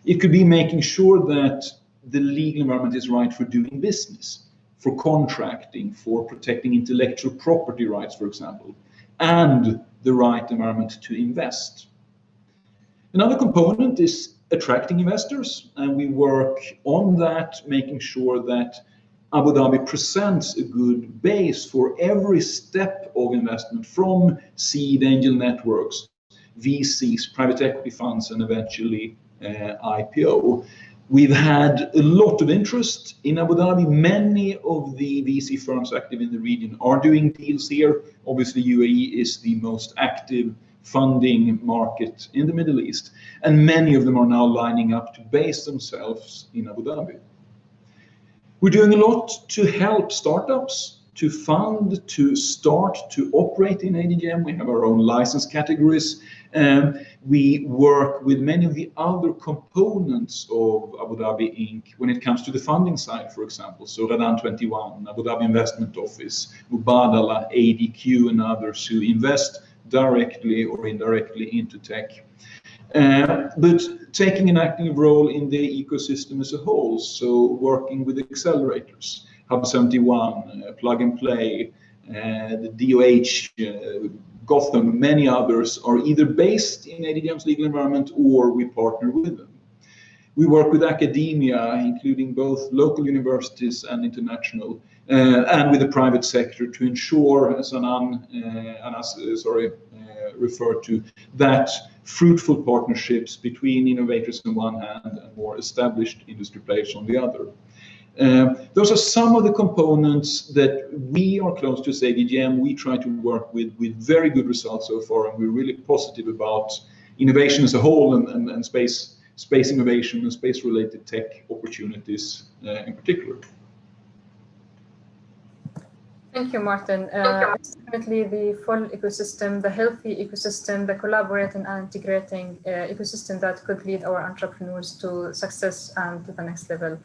It could be making sure that the legal environment is right for doing business, for contracting, for protecting intellectual property rights, for example, and the right environment to invest. Another component is attracting investors, and we work on that, making sure that Abu Dhabi presents a good base for every step of investment, from seed angel networks, VCs, private equity funds, and eventually IPO. We've had a lot of interest in Abu Dhabi. Many of the VC firms active in the region are doing deals here. Obviously, UAE is the most active funding market in the Middle East, and many of them are now lining up to base themselves in Abu Dhabi. We're doing a lot to help startups, to fund, to start, to operate in Adjm. We have our own license categories. We work with many of the other components of Abu Dhabi Inc. when it comes to the funding side, for example. So Radan 21, Abu Dhabi Investment Office, Mubadala, ADQ, and others who invest directly or indirectly into tech. But taking an active role in the ecosystem as a whole, so working with accelerators, Hub 71, Plug and Play, the DOH, Gotham, many others are either based in Adjm's legal environment or we partner with them. We work with academia, including both local universities and international, and with the private sector to ensure, as Anas referred to, that fruitful partnerships between innovators on one hand and more established industry players on the other. Those are some of the components that we are close to as Adjm. We try to work with very good results so far, and we're really positive about innovation as a whole and space innovation and space-related tech opportunities in particular.
Thank you, Martin. It's definitely the full ecosystem, the healthy ecosystem, the collaborating and integrating ecosystem that could lead our entrepreneurs to success and to the next level.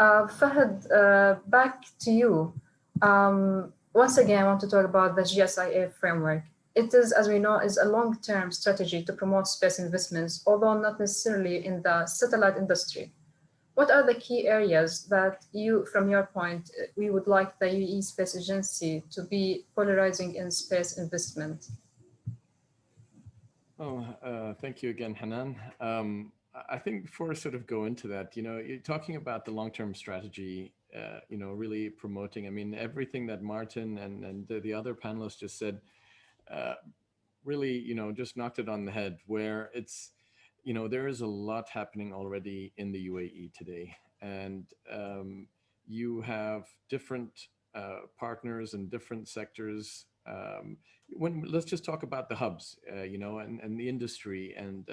Fahad, back to you. Once again, I want to talk about the GSIA framework. It is, as we know, is a long-term strategy to promote space investments, although not necessarily in the satellite industry. What are the key areas that you, from your point, we would like the UAE Space Agency to be polarizing in space investment?
Oh, thank you again, Hanan. I think before I sort of go into that, you're talking about the long-term strategy, really promoting, I mean, everything that Martin and the other panelists just said, uh, really, just knocked it on the head, where it's, there is a lot happening already in the UAE today. And you have different partners in different sectors. When let's just talk about the hubs, and the industry, and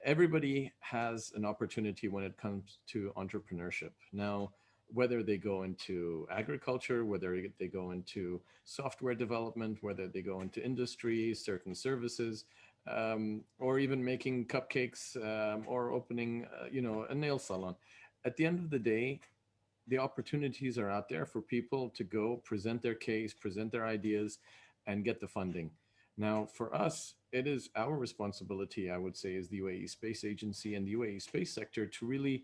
everybody has an opportunity when it comes to entrepreneurship. Now, whether they go into agriculture, whether they go into software development, whether they go into industry, certain services, or even making cupcakes, or opening, a nail salon. At the end of the day, the opportunities are out there for people to go present their case, present their ideas, and get the funding. Now, for us, it is our responsibility, I would say, as the UAE Space Agency and the UAE Space Sector to really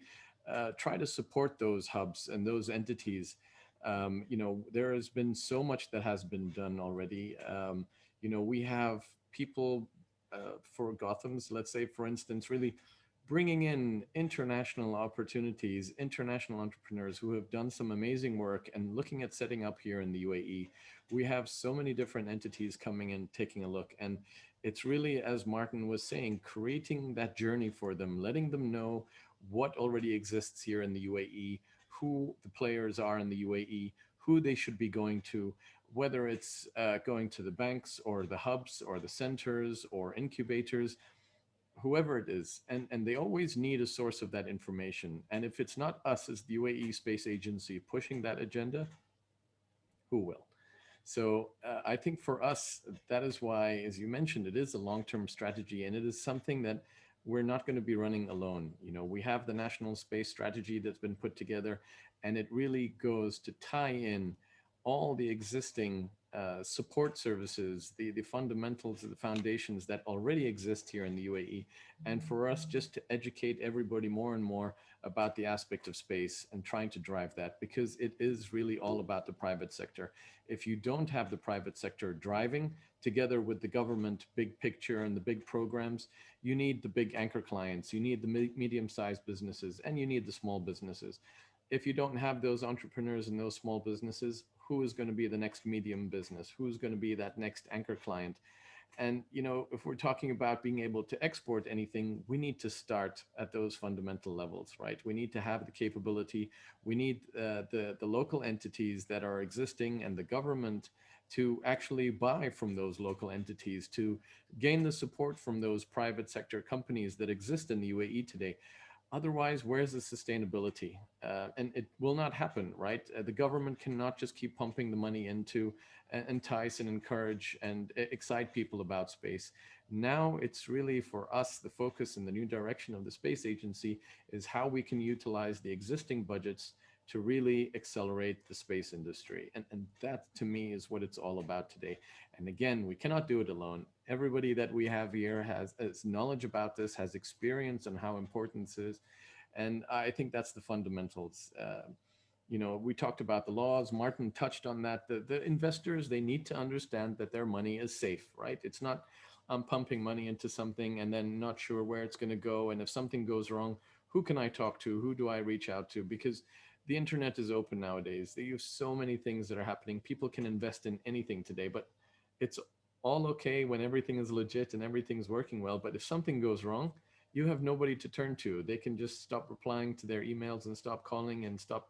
try to support those hubs and those entities. There has been so much that has been done already. We have people for Gotham's, let's say, for instance, really bringing in international opportunities, international entrepreneurs who have done some amazing work and looking at setting up here in the UAE. We have so many different entities coming in, taking a look. And it's really, as Martin was saying, creating that journey for them, letting them know what already exists here in the UAE, who the players are in the UAE, who they should be going to, whether it's going to the banks or the hubs or the centers or incubators, whoever it is, and they always need a source of that information. And if it's not us as the UAE Space Agency pushing that agenda, who will? So I think for us, that is why, as you mentioned, it is a long-term strategy, and it is something that we're not going to be running alone. We have the national space strategy that's been put together, and it really goes to tie in all the existing support services, the fundamentals, the foundations that already exist here in the UAE, and for us just to educate everybody more and more about the aspect of space and trying to drive that, because it is really all about the private sector. If you don't have the private sector driving together with the government big picture and the big programs, you need the big anchor clients, you need the medium-sized businesses, and you need the small businesses. If you don't have those entrepreneurs and those small businesses, who is going to be the next medium business? Who's going to be that next anchor client? And if we're talking about being able to export anything, we need to start at those fundamental levels, right? We need to have the capability. We need the local entities that are existing and the government to actually buy from those local entities, to gain the support from those private sector companies that exist in the UAE today. Otherwise, where's the sustainability? And it will not happen, right? The government cannot just keep pumping the money into entice and encourage and excite people about space. Now it's really for us, the focus and the new direction of the space agency is how we can utilize the existing budgets to really accelerate the space industry. And that, to me, is what it's all about today. And again, we cannot do it alone. Everybody that we have here has knowledge about this, has experience on how important this is. And I think that's the fundamentals. We talked about the laws. Martin touched on that. The investors, they need to understand that their money is safe, right? It's not pumping money into something and then not sure where it's going to go. And if something goes wrong, who can I talk to? Who do I reach out to? Because the internet is open nowadays. They use so many things that are happening. People can invest in anything today, but it's all okay when everything is legit and everything's working well. But if something goes wrong, you have nobody to turn to. They can just stop replying to their emails and stop calling and stop.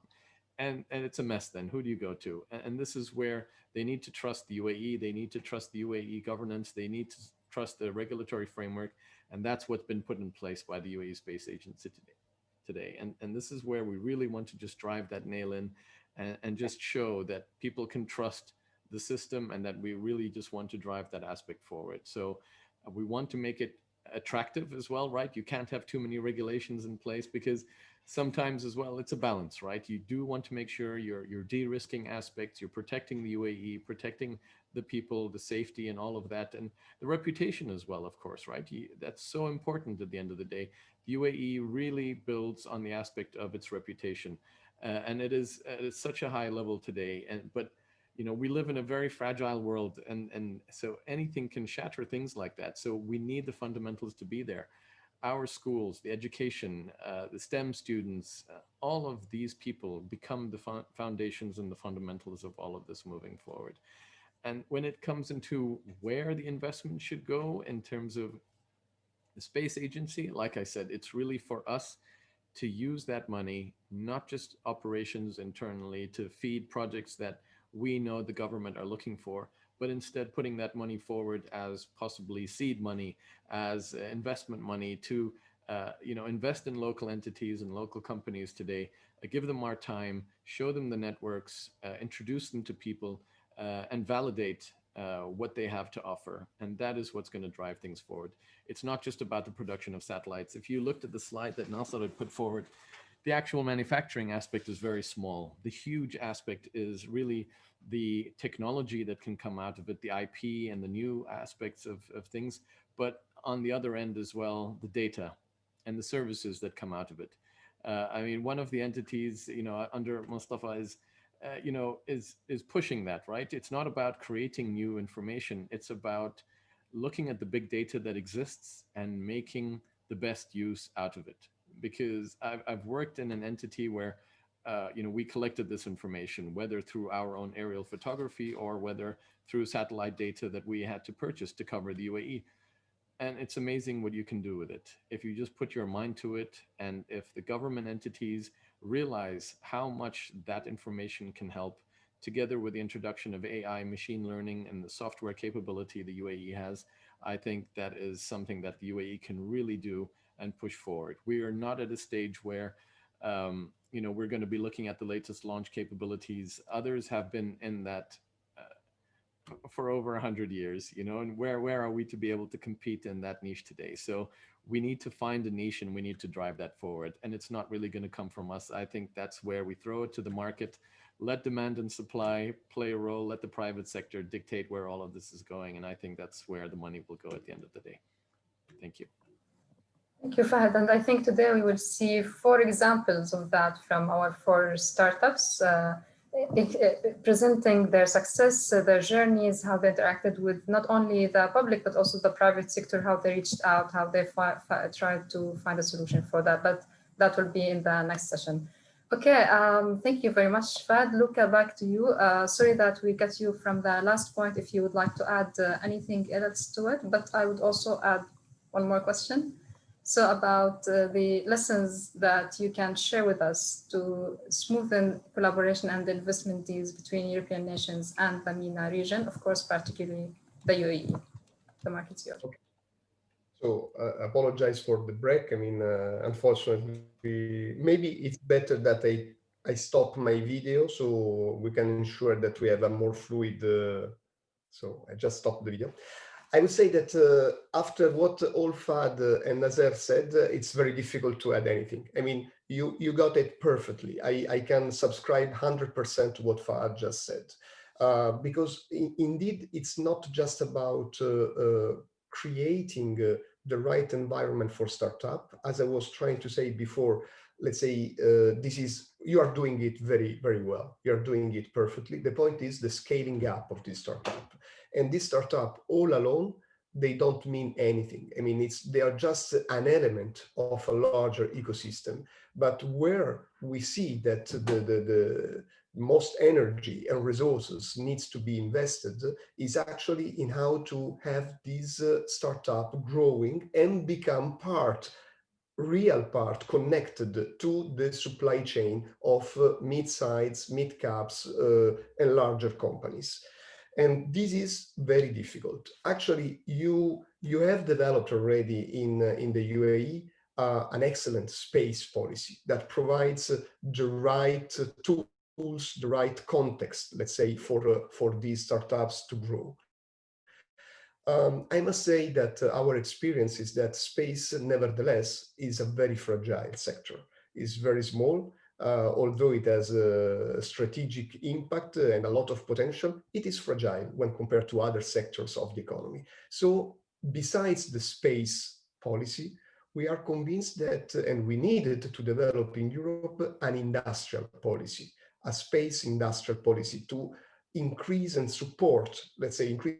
And it's a mess then. Who do you go to? And this is where they need to trust the UAE. They need to trust the UAE governance. They need to trust the regulatory framework. And that's what's been put in place by the UAE Space Agency today. And this is where we really want to just drive that nail in and just show that people can trust the system and that we really just want to drive that aspect forward. So we want to make it attractive as well, right? You can't have too many regulations in place because sometimes as well, it's a balance, right? You do want to make sure you're de-risking aspects, you're protecting the UAE, protecting the people, the safety and all of that, and the reputation as well, of course, right? That's so important at the end of the day. The UAE really builds on the aspect of its reputation. And it is at such a high level today. But we live in a very fragile world, and so anything can shatter things like that. So we need the fundamentals to be there. Our schools, the education, the STEM students, all of these people become the foundations and the fundamentals of all of this moving forward. And when it comes into where the investment should go in terms of the space agency, like I said, it's really for us to use that money, not just operations internally to feed projects that we know the government are looking for, but instead putting that money forward as possibly seed money, as investment money to invest in local entities and local companies today, give them our time, show them the networks, introduce them to people, and validate what they have to offer. And that is what's going to drive things forward. It's not just about the production of satellites. If you looked at the slide that Nasser had put forward, the actual manufacturing aspect is very small. The huge aspect is really the technology that can come out of it, the IP and the new aspects of things, but on the other end as well, the data and the services that come out of it. I mean, one of the entities, under Mustafa is pushing that, right? It's not about creating new information. It's about looking at the big data that exists and making the best use out of it. Because I've worked in an entity where, we collected this information, whether through our own aerial photography or whether through satellite data that we had to purchase to cover the UAE. And it's amazing what you can do with it if you just put your mind to it, and if the government entities realize how much that information can help, together with the introduction of AI, machine learning, and the software capability the UAE has. I think that is something that the UAE can really do and push forward. We are not at a stage where we're going to be looking at the latest launch capabilities. Others have been in that for over 100 years, and where are we to be able to compete in that niche today? So we need to find a niche and we need to drive that forward. And it's not really going to come from us. I think that's where we throw it to the market, let demand and supply play a role, let the private sector dictate where all of this is going. And I think that's where the money will go at the end of the day. Thank you.
Thank you, Fahad. And I think today we will see 4 examples of that from our 4 startups, presenting their success, their journeys, how they interacted with not only the public, but also the private sector, how they reached out, how they tried to find a solution for that. But that will be in the next session. Okay, thank you very much, Fahad. Luca, back to you. Sorry that we got you from the last point, if you would like to add anything else to it, but I would also add one more question. So about the lessons that you can share with us to smoothen collaboration and investment deals between European nations and the MENA region, of course, particularly the UAE. The market's yours.
Okay. So apologize for the break. I mean, unfortunately, maybe it's better that I stop my video so we can ensure that we have a more fluid. So I just stopped the video. I would say that after what all Fahad and Nazer said, it's very difficult to add anything. I mean, you got it perfectly. I can subscribe 100% to what Fahad just said. Because indeed, it's not just about creating the right environment for startup. As I was trying to say before, let's say you are doing it very, very well. You're doing it perfectly. The point is the scaling up of this startup. And this startup all alone, they don't mean anything. I mean, they are just an element of a larger ecosystem. But where we see that the most energy and resources needs to be invested is actually in how to have this startup growing and become real part connected to the supply chain of mid-size, mid-caps, and larger companies. And this is very difficult. Actually, you have developed already in the UAE an excellent space policy that provides the right tools, the right context, let's say, for these startups to grow. I must say that our experience is that space, nevertheless, is a very fragile sector. is very small. Although it has a strategic impact and a lot of potential, it is fragile when compared to other sectors of the economy. So besides the space policy, we are convinced that, and we needed to develop in Europe an industrial policy, a space industrial policy to increase and support, let's say, increase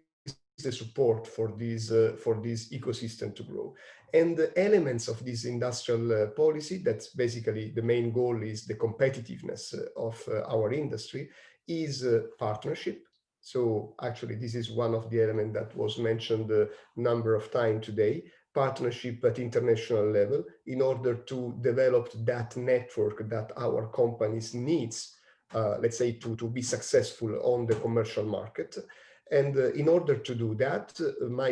the support for this ecosystem to grow. And the elements of this industrial policy, that's basically the main goal, is the competitiveness of our industry, is partnership. So actually, this is one of the elements that was mentioned a number of times today, partnership at international level, in order to develop that network that our companies needs, let's say, to be successful on the commercial market. And in order to do that, my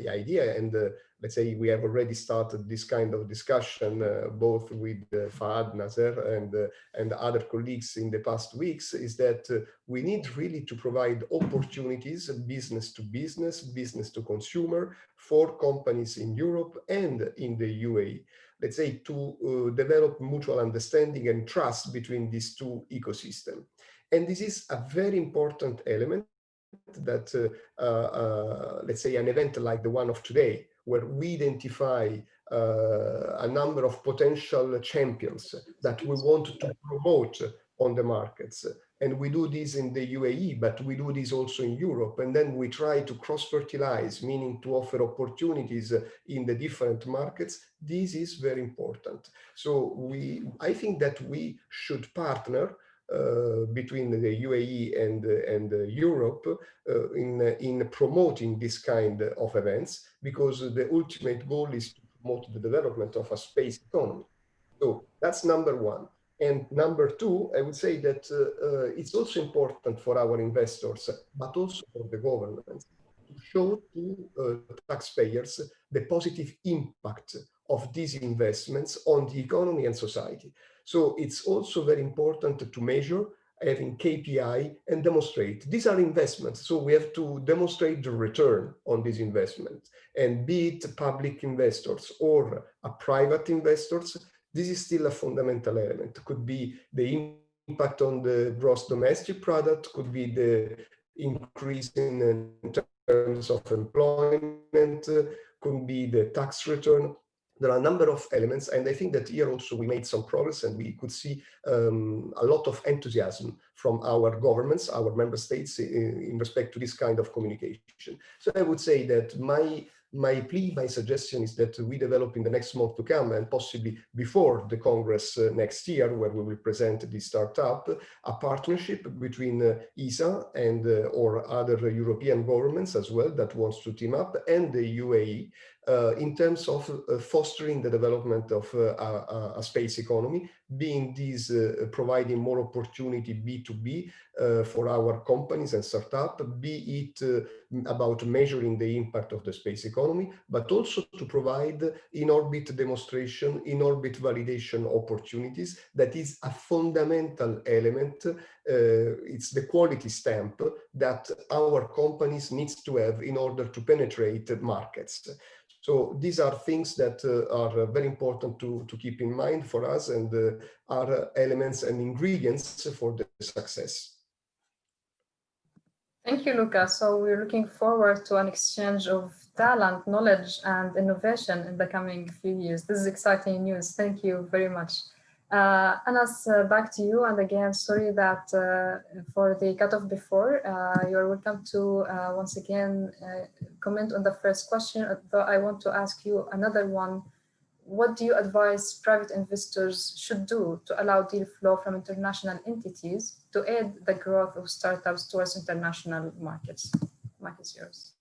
idea, and let's say we have already started this kind of discussion, both with Fahad, Nazer, and other colleagues in the past weeks, is that we need really to provide opportunities, business to business, business to consumer, for companies in Europe and in the UAE. Let's say, to develop mutual understanding and trust between these two ecosystems. And this is a very important element that, let's say, an event like the one of today, where we identify a number of potential champions that we want to promote on the markets. And we do this in the UAE, but we do this also in Europe. And then we try to cross-fertilize, meaning to offer opportunities in the different markets. This is very important. So I think that we should partner between the UAE and Europe in promoting this kind of events, because the ultimate goal is to promote the development of a space economy. So that's number one. And number two, I would say that it's also important for our investors, but also for the government, to show to taxpayers the positive impact of these investments on the economy and society. So it's also very important to measure, having KPI, and demonstrate. These are investments, so we have to demonstrate the return on these investments. And be it public investors or a private investors, this is still a fundamental element. It could be the impact on the gross domestic product, could be the increase in terms of employment, could be the tax return. There are a number of elements, and I think that here also we made some progress, and we could see a lot of enthusiasm from our governments, our member states, in respect to this kind of communication. So I would say that my plea, my suggestion is that we develop in the next month to come, and possibly before the Congress next year, where we will present the startup, a partnership between ESA and or other European governments as well that wants to team up, and the UAE, in terms of fostering the development of a space economy, being these providing more opportunity B2B for our companies and startups, be it about measuring the impact of the space economy, but also to provide in-orbit demonstration, in-orbit validation opportunities. That is a fundamental element. It's the quality stamp that our companies need to have in order to penetrate markets. So these are things that are very important to keep in mind for us, and are elements and ingredients for the success.
Thank you, Luca. So we're looking forward to an exchange of talent, knowledge, and innovation in the coming few years. This is exciting news. Thank you very much. Anas, back to you. And again, sorry that for the cutoff before, you're welcome to once again comment on the first question. Though I want to ask you another one. What do you advise private investors should do to allow deal flow from international entities to aid the growth of startups towards international markets? Mike is yours.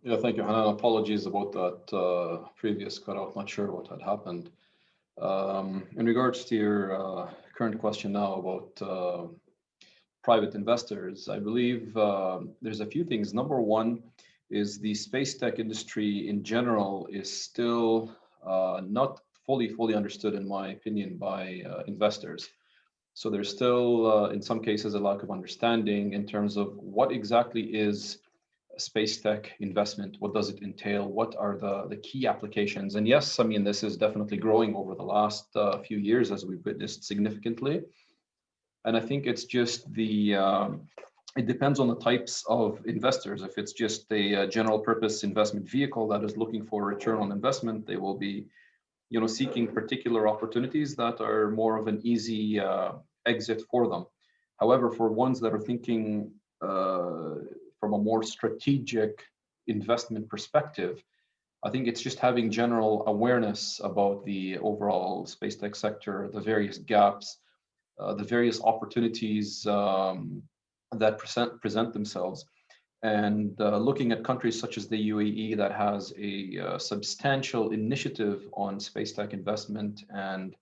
Yeah, thank you, Hanan. Apologies about that previous cutoff. Not sure what had happened. In regards to your current question now about private investors, I believe there's a few things. Number one is the space tech industry in general is still not fully understood, in my opinion, by investors. So there's still, in some cases, a lack of understanding in terms of what exactly is space tech investment? What does it entail? What are the key applications? And yes, I mean, this is definitely growing over the last few years, as we've witnessed significantly. And I think it's just it depends on the types of investors. If it's just a general purpose investment vehicle that is looking for a return on investment, they will be, seeking particular opportunities that are more of an easy exit for them. However, for ones that are thinking from a more strategic investment perspective, I think it's just having general awareness about the overall space tech sector, the various gaps, the various opportunities that present themselves, and looking at countries such as the UAE that has a substantial initiative on space tech investment. And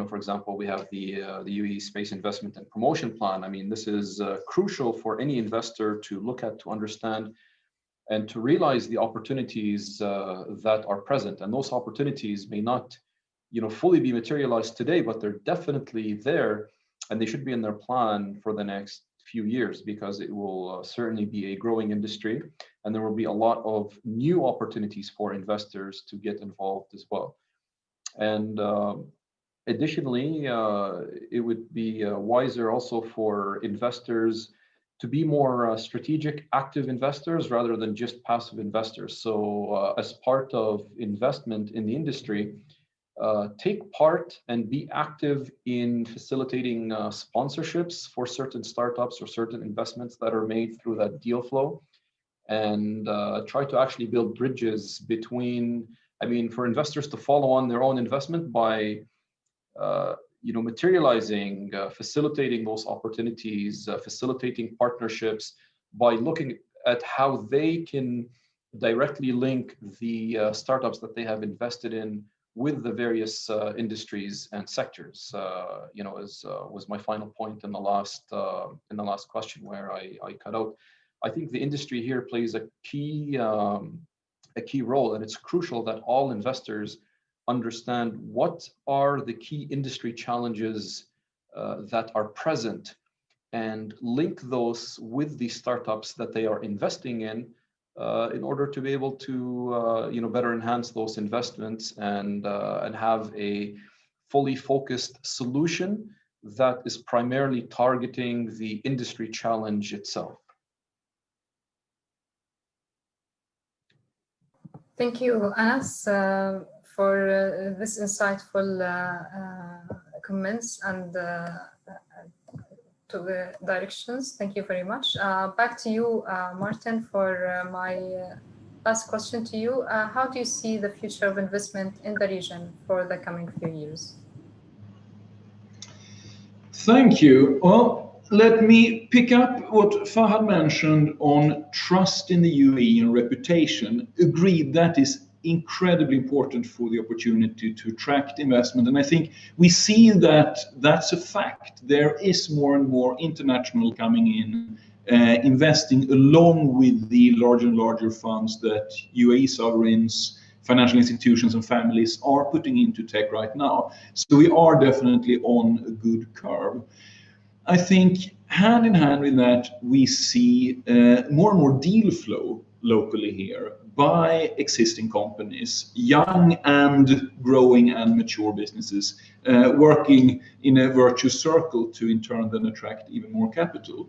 for example, we have the UAE Space Investment and Promotion Plan. I mean, this is crucial for any investor to look at, to understand, and to realize the opportunities that are present. And those opportunities may not, fully be materialized today, but they're definitely there, and they should be in their plan for the next few years, because it will certainly be a growing industry, and there will be a lot of new opportunities for investors to get involved as well. And additionally, it would be wiser also for investors to be more strategic, active investors rather than just passive investors. So as part of investment in the industry, take part and be active in facilitating sponsorships for certain startups or certain investments that are made through that deal flow, and try to actually build bridges between, for investors to follow on their own investment by materializing, facilitating those opportunities, facilitating partnerships by looking at how they can directly link the startups that they have invested in with the various industries and sectors. As was my final point in the last question where I cut out. I think the industry here plays a key role, and it's crucial that all investors understand what are the key industry challenges that are present, and link those with the startups that they are investing in order to be able to better enhance those investments and have a fully focused solution that is primarily targeting the industry challenge itself.
Thank you, Anas, for this insightful comments and to the directions. Thank you very much. Back to you, Martin, for my last question to you. How do you see the future of investment in the region for the coming few years?
Thank you. Well, let me pick up what Fahad mentioned on trust in the UAE and reputation. Agreed, that is incredibly important for the opportunity to attract investment. And I think we see that that's a fact. There is more and more international coming in, investing along with the larger and larger funds that UAE sovereigns, financial institutions and families are putting into tech right now. So we are definitely on a good curve. I think hand in hand with that, we see more and more deal flow locally here by existing companies, young and growing and mature businesses, working in a virtuous circle to in turn then attract even more capital.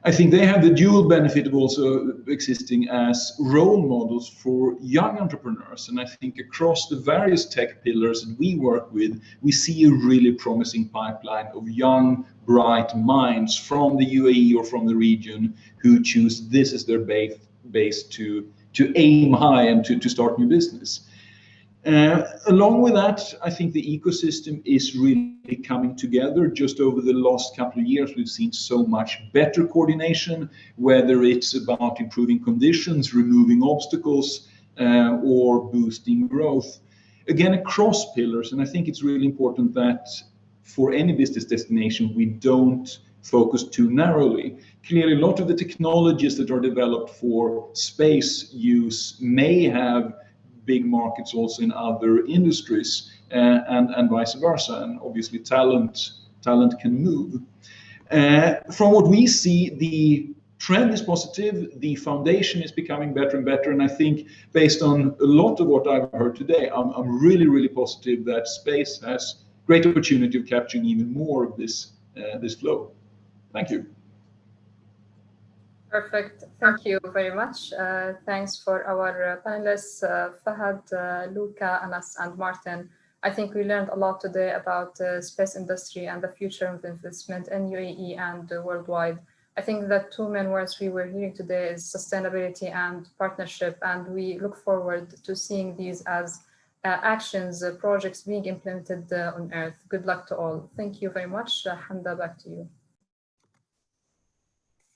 I think they have the dual benefit of also existing as role models for young entrepreneurs. And I think across the various tech pillars that we work with, we see a really promising pipeline of young, bright minds from the UAE or from the region who choose this as their base to aim high and to start new business. Along with that, I think the ecosystem is really coming together. Just over the last couple of years, we've seen so much better coordination, whether it's about improving conditions, removing obstacles, or boosting growth. Again, across pillars, and I think it's really important that for any business destination, we don't focus too narrowly. Clearly, a lot of the technologies that are developed for space use may have big markets also in other industries, and vice versa. And obviously, talent can move. From what we see, the trend is positive, the foundation is becoming better and better, and I think based on a lot of what I've heard today, I'm really, really positive that space has great opportunity of capturing even more of this flow. Thank you.
Perfect. Thank you very much. Thanks for our panelists, Fahad, Luca, Anas, and Martin. I think we learned a lot today about the space industry and the future of investment in UAE and worldwide. I think that two main words we were hearing today is sustainability and partnership, and we look forward to seeing these as actions, projects being implemented on Earth. Good luck to all. Thank you very much. Hamda, back to you.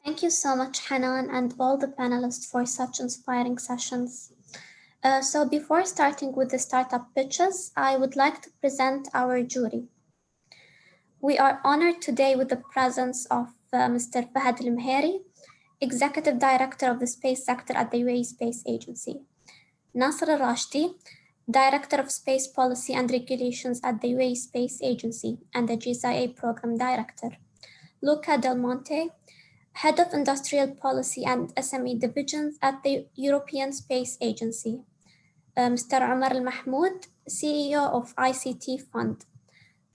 Thank you so much, Hanan, and all the panelists for such inspiring sessions. So before starting with the startup pitches, I would like to present our jury. We are honored today with the presence of Mr. Fahad Al-Meheri, Executive Director of the Space Sector at the Uae Space Agency, Nasser Al-Rashdi, Director of Space Policy and Regulations at the Uae Space Agency and the GSIA Program Director, Luca Del Monte, Head of Industrial Policy and SME Divisions at the European Space Agency, Mr. Omar Al-Mahmoud, CEO of ICT Fund,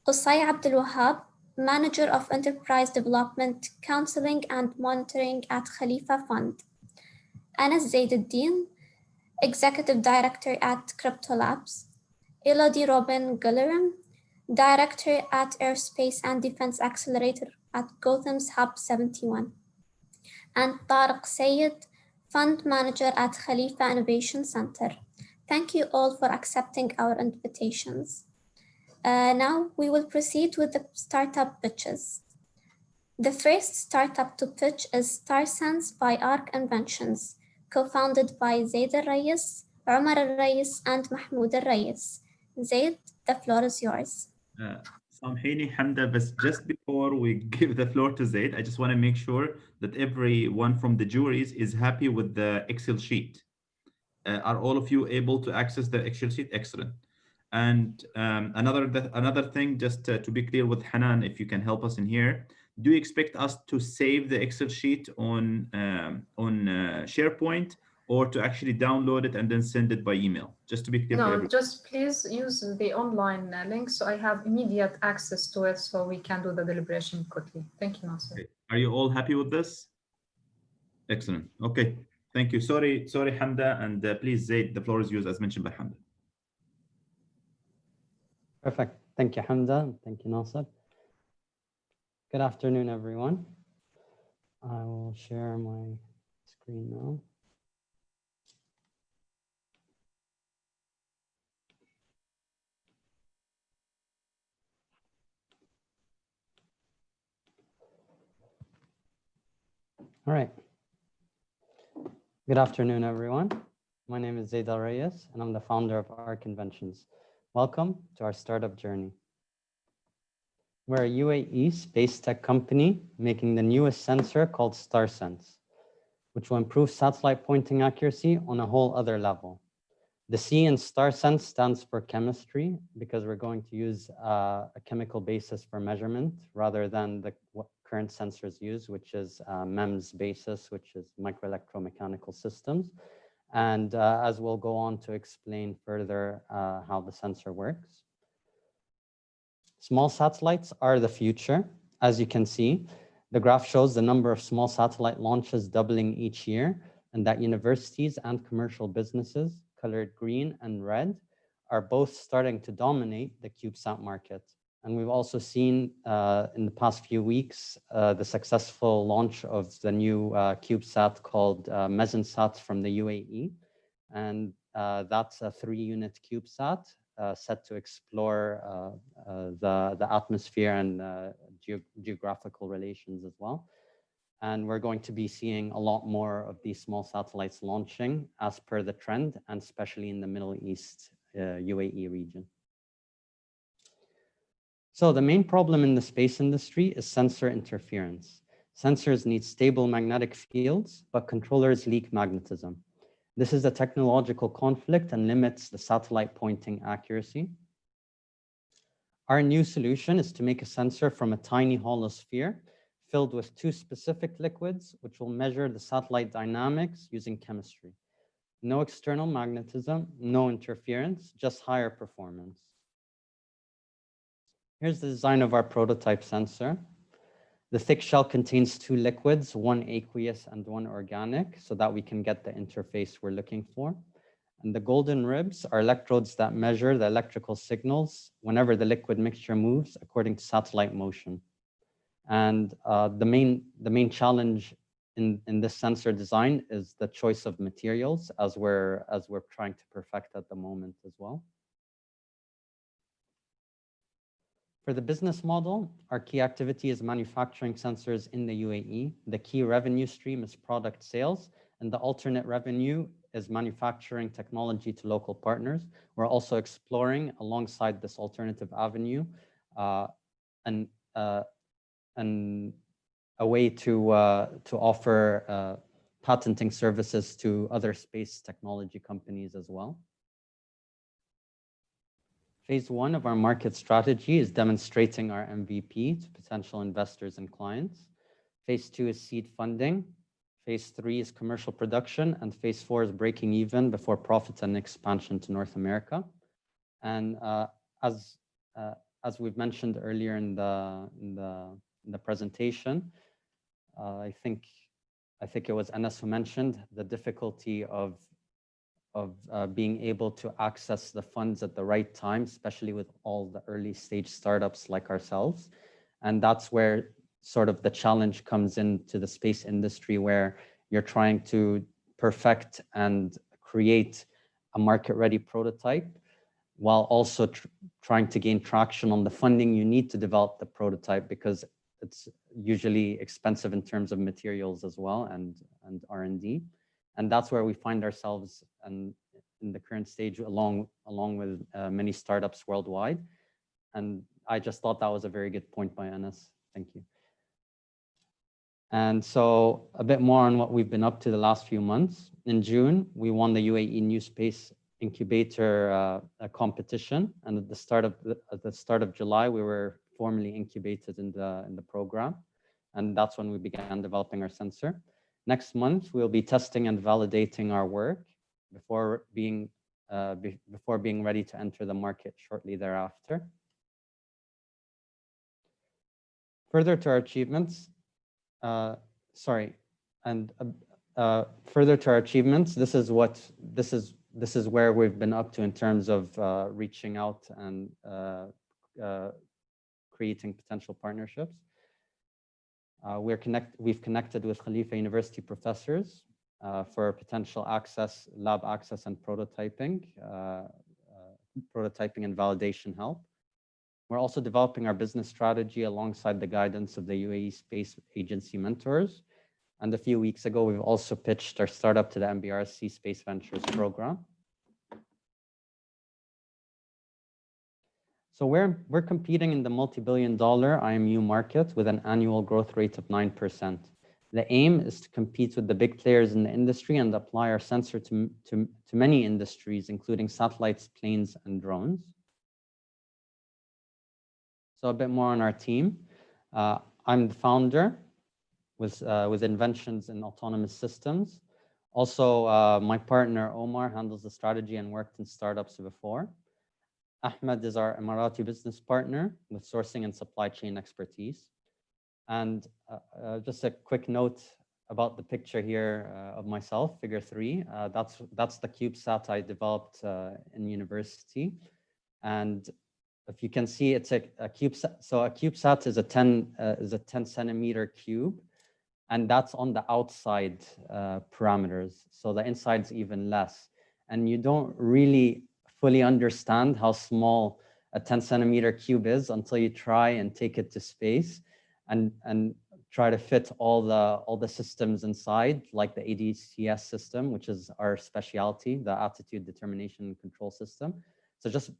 Qusay Abdul Wahab, Manager of Enterprise Development, Counseling and Monitoring at Khalifa Fund, Anas Zaiduddin, Executive Director at Krypto Labs, Elodie Robin Gullerim, Director at Aerospace and Defense Accelerator at Gotham's Hub 71, and Tariq Sayed, Fund Manager at Khalifa Innovation Center. Thank you all for accepting our invitations. Now we will proceed with the startup pitches. The first startup to pitch is StarSense by ARC Inventions, co-founded by Zaid Al-Rayes, Omar Al-Rayes, and Mahmoud Al-Rayes. Zaid, the floor is yours.
Samhini Hamda, but just before we give the floor to Zaid, I just want to make sure that everyone from the juries is happy with the Excel sheet. Are all of you able to access the Excel sheet? Excellent. And another thing, just to be clear with Hanan, if you can help us in here, do you expect us to save the Excel sheet on SharePoint, or to actually download it and then send it by email? Just to be clear.
No, just please use the online link so I have immediate access to it so we can do the deliberation quickly. Thank you, Nasser.
Okay. Are you all happy with this? Excellent. Okay. Thank you. Sorry, Hamda, and please, Zaid, the floor is yours as mentioned by Hamda.
Perfect. Thank you, Hamda. Thank you, Nasser. Good afternoon, everyone. I will share my screen now. All right. Good afternoon, everyone. My name is Zaid Al-Rayes, and I'm the founder of ARC Inventions. Welcome to our startup journey. We're a UAE space tech company making the newest sensor called StarSense, which will improve satellite pointing accuracy on a whole other level. The C in StarSense stands for chemistry, because we're going to use a chemical basis for measurement rather than what current sensors use, which is MEMS basis, which is microelectromechanical systems. And as we'll go on to explain further how the sensor works. Small satellites are the future. As you can see, the graph shows the number of small satellite launches doubling each year, and that universities and commercial businesses, colored green and red, are both starting to dominate the CubeSat market. And we've also seen in the past few weeks the successful launch of the new CubeSat called Mezinsat from the UAE. And that's a 3-unit CubeSat set to explore the atmosphere and geographical relations as well. And we're going to be seeing a lot more of these small satellites launching as per the trend, and especially in the Middle East UAE region. So the main problem in the space industry is sensor interference. Sensors need stable magnetic fields, but controllers leak magnetism. This is a technological conflict and limits the satellite pointing accuracy. Our new solution is to make a sensor from a tiny hollow sphere filled with 2 specific liquids, which will measure the satellite dynamics using chemistry. No external magnetism, no interference, just higher performance. Here's the design of our prototype sensor. The thick shell contains 2 liquids, one aqueous and one organic, so that we can get the interface we're looking for. And the golden ribs are electrodes that measure the electrical signals whenever the liquid mixture moves according to satellite motion. And the main challenge in this sensor design is the choice of materials, as we're trying to perfect at the moment as well. For the business model, our key activity is manufacturing sensors in the UAE. The key revenue stream is product sales, and the alternate revenue is manufacturing technology to local partners. We're also exploring, alongside this alternative avenue, and a way to offer patenting services to other space technology companies as well. Phase 1 of our market strategy is demonstrating our MVP to potential investors and clients. Phase 2 is seed funding. Phase 3 is commercial production, and phase 4 is breaking even before profit and expansion to North America. And as we've mentioned earlier in the presentation, I think it was Anas who mentioned the difficulty of being able to access the funds at the right time, especially with all the early stage startups like ourselves. And that's where sort of the challenge comes into the space industry, where you're trying to perfect and create a market-ready prototype while also trying to gain traction on the funding you need to develop the prototype, because it's usually expensive in terms of materials as well and R&D. And that's where we find ourselves in the current stage, along with many startups worldwide. And I just thought that was a very good point by Anas. Thank you. And so a bit more on what we've been up to the last few months. In June, we won the UAE NewSpace Incubator competition, and at the start of July, we were formally incubated in the program, and that's when we began developing our sensor. Next month, we'll be testing and validating our work before being ready to enter the market shortly thereafter. Further to our achievements, this is where we've been up to in terms of reaching out and creating potential partnerships. We've connected with Khalifa University professors for potential access, lab access and prototyping and validation help. We're also developing our business strategy alongside the guidance of the UAE Space Agency mentors. And a few weeks ago, we've also pitched our startup to the MBRC Space Ventures program. So we're competing in the multi-billion-dollar IMU market with an annual growth rate of 9%. The aim is to compete with the big players in the industry and apply our sensor to many industries, including satellites, planes, and drones. So a bit more on our team. I'm the founder with inventions in autonomous systems. Also, my partner Omar handles the strategy and worked in startups before. Ahmed is our Emirati business partner with sourcing and supply chain expertise. And just a quick note about the picture here of myself, figure 3. That's the CubeSat I developed in university. And if you can see, it's a CubeSat. So a CubeSat is a 10 centimeter cube, and that's on the outside parameters. So the inside's even less. And you don't really fully understand how small a 10 centimeter cube is until you try and take it to space and try to fit all the systems inside, like the ADCS system, which is our specialty, the attitude determination and control system. So just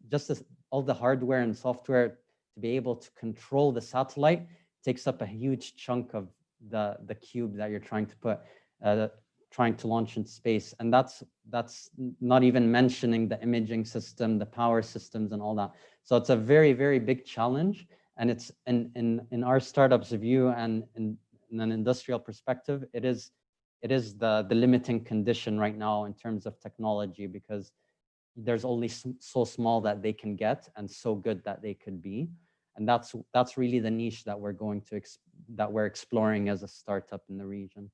all the hardware and software to be able to control the satellite takes up a huge chunk of the cube that you're trying to launch in space. And that's not even mentioning the imaging system, the power systems and all that. So it's a very, very big challenge. And it's in our startup's view and in an industrial perspective, it is the limiting condition right now in terms of technology, because there's only so small that they can get and so good that they could be. And that's really the niche that we're going to that we're exploring as a startup in the region.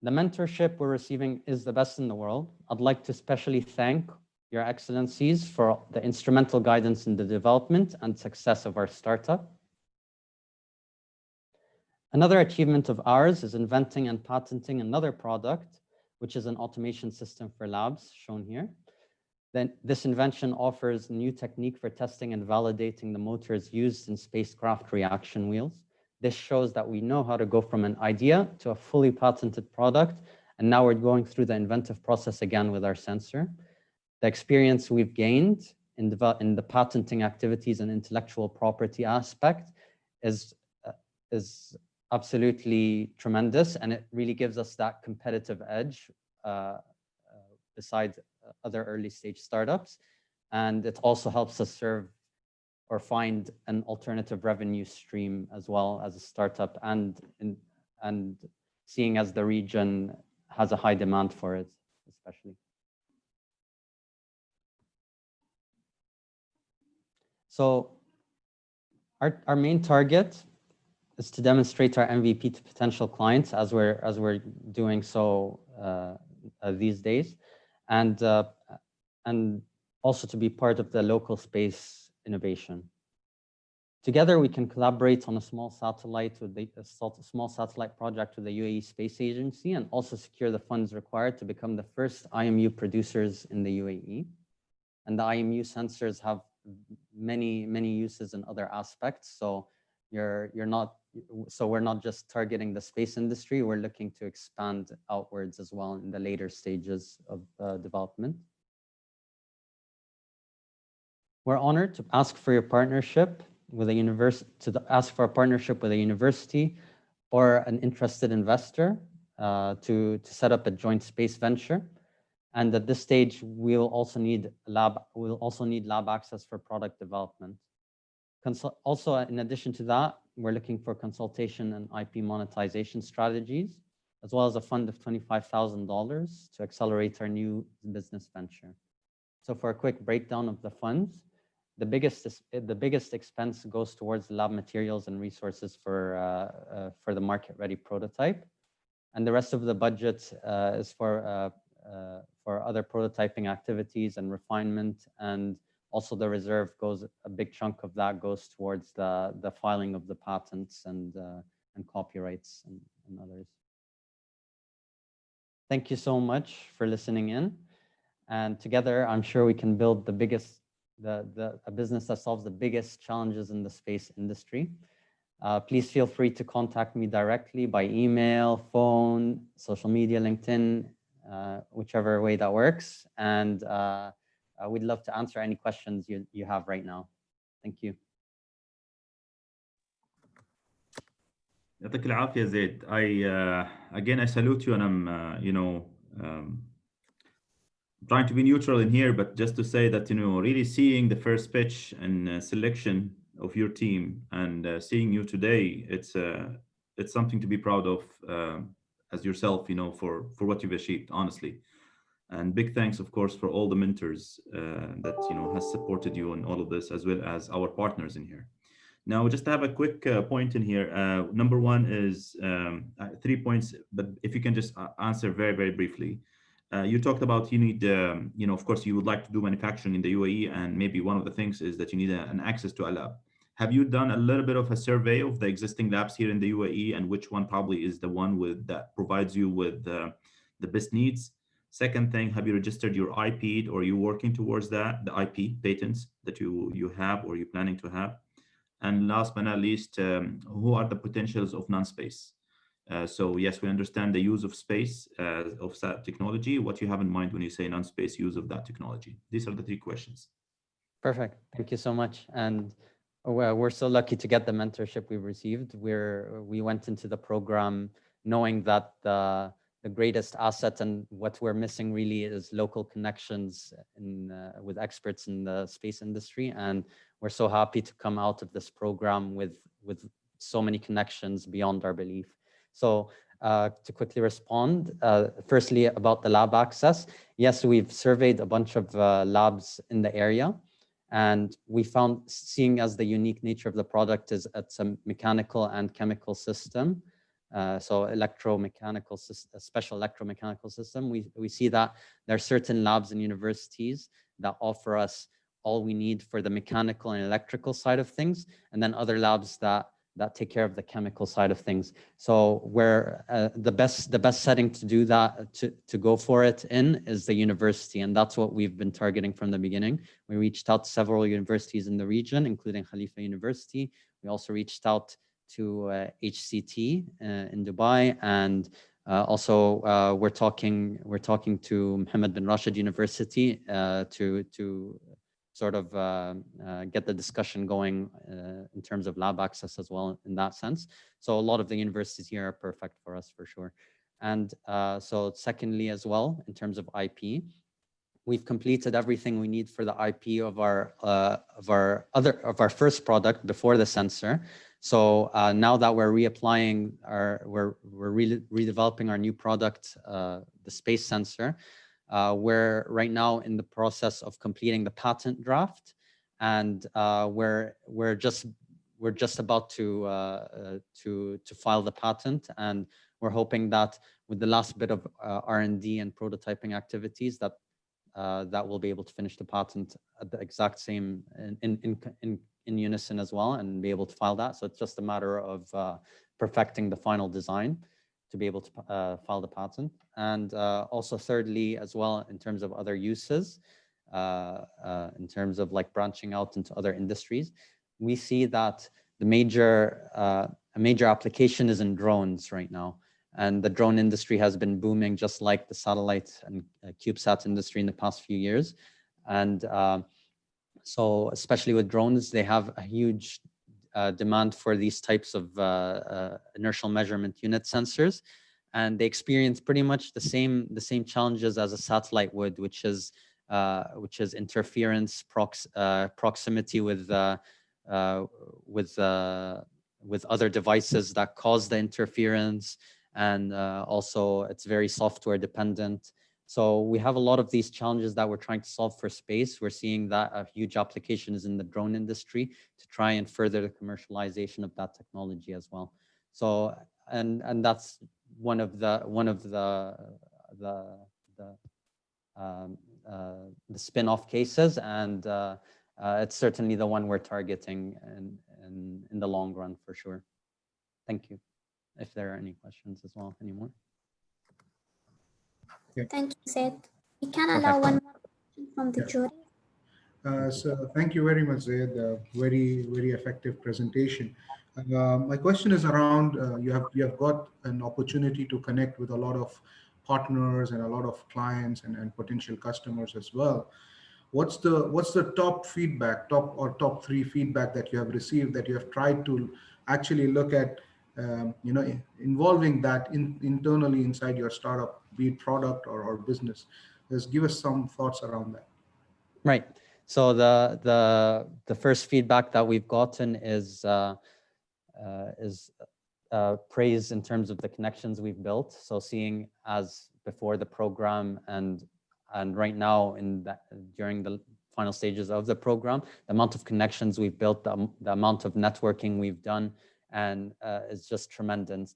The mentorship we're receiving is the best in the world. I'd like to especially thank Your Excellencies for the instrumental guidance in the development and success of our startup. Another achievement of ours is inventing and patenting another product, which is an automation system for labs, shown here. Then this invention offers a new technique for testing and validating the motors used in spacecraft reaction wheels. This shows that we know how to go from an idea to a fully patented product, and now we're going through the inventive process again with our sensor. The experience we've gained in the patenting activities and intellectual property aspect is absolutely tremendous, and it really gives us that competitive edge besides other early stage startups. And it also helps us serve or find an alternative revenue stream as well as a startup, and seeing as the region has a high demand for it, especially. So our main target is to demonstrate our MVP to potential clients, as we're doing so these days, and also to be part of the local space innovation. Together, we can collaborate on a small satellite project with the UAE Space Agency, and also secure the funds required to become the first IMU producers in the UAE. And the IMU sensors have many uses in other aspects. So we're not just targeting the space industry. We're looking to expand outwards as well in the later stages of development. We're honored to ask for your partnership with a university or an interested investor to set up a joint space venture. And at this stage, we'll also need lab access for product development. Also, in addition to that, we're looking for consultation and IP monetization strategies, as well as a fund of $25,000 to accelerate our new business venture. So for a quick breakdown of the funds, the biggest expense goes towards lab materials and resources for the market-ready prototype, and the rest of the budget is for other prototyping activities and refinement, and also the reserve a big chunk of that goes towards the filing of the patents and copyrights and others. Thank you so much for listening in, and together I'm sure we can build a business that solves the biggest challenges in the space industry. Please feel free to contact me directly by email, phone, social media, LinkedIn, whichever way that works. And we'd love to answer any questions you have right now. Thank you.
يعطيك العافية زيد. Again, I salute you, and I'm trying to be neutral in here, but just to say that, really seeing the first pitch and selection of your team and seeing you today, it's something to be proud of as yourself, for what you've achieved, honestly. And big thanks, of course, for all the mentors that, has supported you in all of this, as well as our partners in here. Now, just to have a quick point in here. Number one is 3 points, but if you can just answer very, very briefly. You talked about you need, of course, you would like to do manufacturing in the UAE, and maybe one of the things is that you need an access to a lab. Have you done a little bit of a survey of the existing labs here in the UAE, and which one probably is the one that provides you with the best needs? Second thing, have you registered your IP, or are you working towards that, the IP patents that you have or you're planning to have? And last but not least, who are the potentials of non-space? So yes, we understand the use of space, of that technology. What you have in mind when you say non-space use of that technology? These are the 3 questions.
Perfect. Thank you so much. And we're so lucky to get the mentorship we've received. We went into the program knowing that the greatest asset, and what we're missing really is local connections with experts in the space industry. And we're so happy to come out of this program with so many connections beyond our belief. So to quickly respond, firstly about the lab access. Yes, we've surveyed a bunch of labs in the area, and we found, seeing as the unique nature of the product is it's a mechanical and chemical system, so electromechanical, a special electromechanical system. We see that there are certain labs and universities that offer us all we need for the mechanical and electrical side of things, and then other labs that take care of the chemical side of things. So where the best setting to do that, to go for it in, is the university, and that's what we've been targeting from the beginning. We reached out to several universities in the region, including Khalifa University. We also reached out to HCT in Dubai, and also we're talking to Mohammed bin Rashid University to sort of get the discussion going in terms of lab access as well in that sense. So a lot of the universities here are perfect for us for sure. And so secondly as well, in terms of IP, we've completed everything we need for the IP of our first product before the sensor. So now that we're reapplying we're redeveloping our new product, the space sensor. We're right now in the process of completing the patent draft, and we're just about to file the patent, and we're hoping that with the last bit of R&D and prototyping activities that we'll be able to finish the patent at the exact same in unison as well, and be able to file that. So it's just a matter of perfecting the final design to be able to file the patent. And also thirdly as well, in terms of other uses, in terms of like branching out into other industries, we see that a major application is in drones right now. And the drone industry has been booming, just like the satellite and CubeSat industry in the past few years. And so especially with drones, they have a huge demand for these types of inertial measurement unit sensors, and they experience pretty much the same challenges as a satellite would, which is interference, proximity with other devices that cause the interference, and also it's very software dependent. So we have a lot of these challenges that we're trying to solve for space. We're seeing that a huge application is in the drone industry to try and further the commercialization of that technology as well. So and that's one of the spin-off cases, and it's certainly the one we're targeting in the long run for sure. Thank you. If there are any questions as well, anymore.
Yeah. Thank you, Zaid. We can allow one more question from the jury.
So thank you very much, Zaid. Very, very effective presentation. My question is around, you have got an opportunity to connect with a lot of partners and a lot of clients and potential customers as well. What's the top feedback, top three feedback that you have received, that you have tried to actually look at, involving that internally inside your startup, be it product or business? Just give us some thoughts around that.
Right. So the first feedback that we've gotten is praise in terms of the connections we've built. So seeing as before the program and right now during the final stages of the program, the amount of connections we've built, the amount of networking we've done, and it's just tremendous.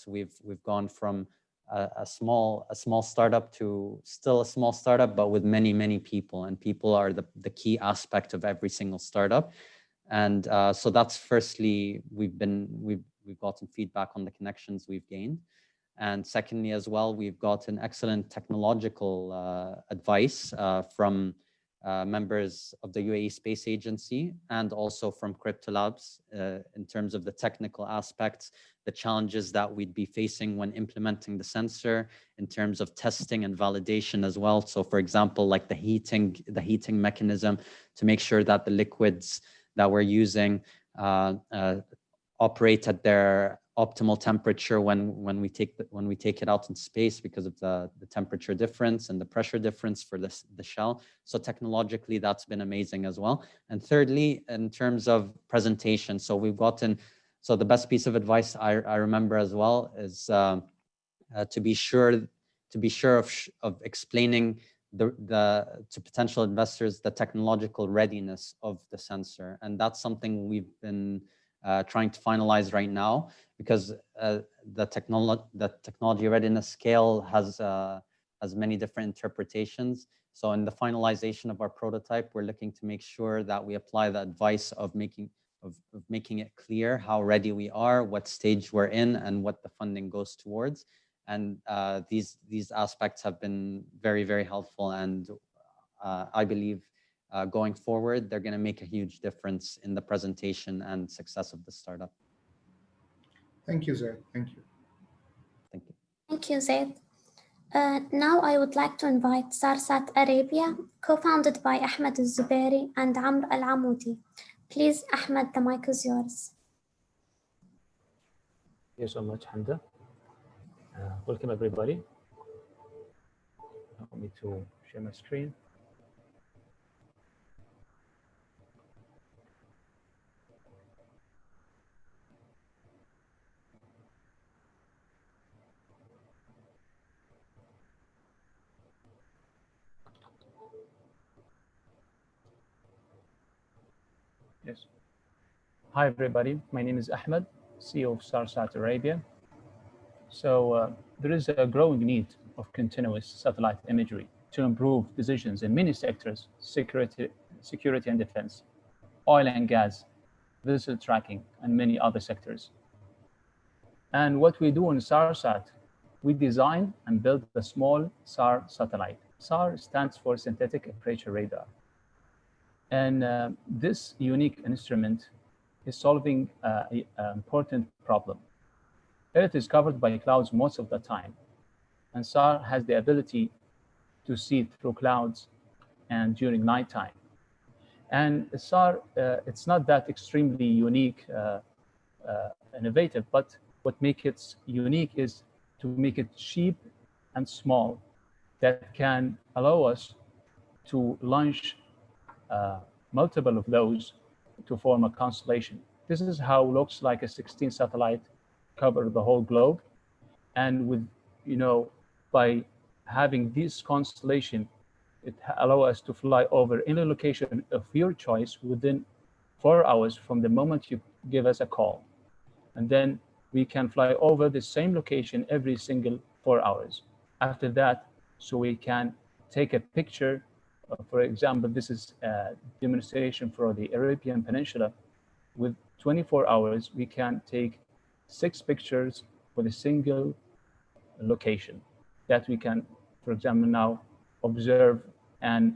We've gone from a small startup to still a small startup, but with many people, and people are the key aspect of every single startup. And so that's firstly, we've gotten feedback on the connections we've gained. And secondly as well, we've gotten excellent technological advice from members of the UAE Space Agency and also from Krypto Labs in terms of the technical aspects, the challenges that we'd be facing when implementing the sensor in terms of testing and validation as well. So for example, like the heating mechanism to make sure that the liquids that we're using operate at their optimal temperature when we take it out in space because of the temperature difference and the pressure difference for the shell. So technologically, that's been amazing as well. And thirdly, in terms of presentation, so we've gotten, so the best piece of advice I remember as well is to be sure of explaining to potential investors the technological readiness of the sensor, and that's something we've been trying to finalize right now, because the technology readiness scale has many different interpretations. So in the finalization of our prototype, we're looking to make sure that we apply the advice of making it clear how ready we are, what stage we're in, and what the funding goes towards. And these aspects have been very, very helpful. And I believe going forward, they're going to make a huge difference in the presentation and success of the startup.
Thank you, Zaid. Thank you.
Thank you.
Thank you, Zaid. Now I would like to invite Sarsat Arabia, co-founded by Ahmed Al-Zubairi and Amr Al-Amoudi. Please, Ahmed, the mic is yours.
Thank you so much, Hamda. Welcome, everybody. Allow me to share my screen. Yes. Hi, everybody. My name is Ahmed, CEO of Sarsat Arabia. So there is a growing need of continuous satellite imagery to improve decisions in many sectors: security and defense, oil and gas, vessel tracking, and many other sectors. And what we do in Sarsat, we design and build a small SAR satellite. SAR stands for Synthetic Aperture Radar. And this unique instrument is solving an important problem. Earth is covered by clouds most of the time, and SAR has the ability to see through clouds and during nighttime. And SAR, it's not that extremely unique, innovative, but what makes it unique is to make it cheap and small, that can allow us to launch multiple of those to form a constellation. This is how it looks like a 16 satellite cover the whole globe. And with, by having this constellation, it allows us to fly over any location of your choice within 4 hours from the moment you give us a call. And then we can fly over the same location every single 4 hours. After that, so we can take a picture. For example, this is a demonstration for the Arabian Peninsula. With 24 hours, we can take 6 pictures for a single location that we can, for example, now observe and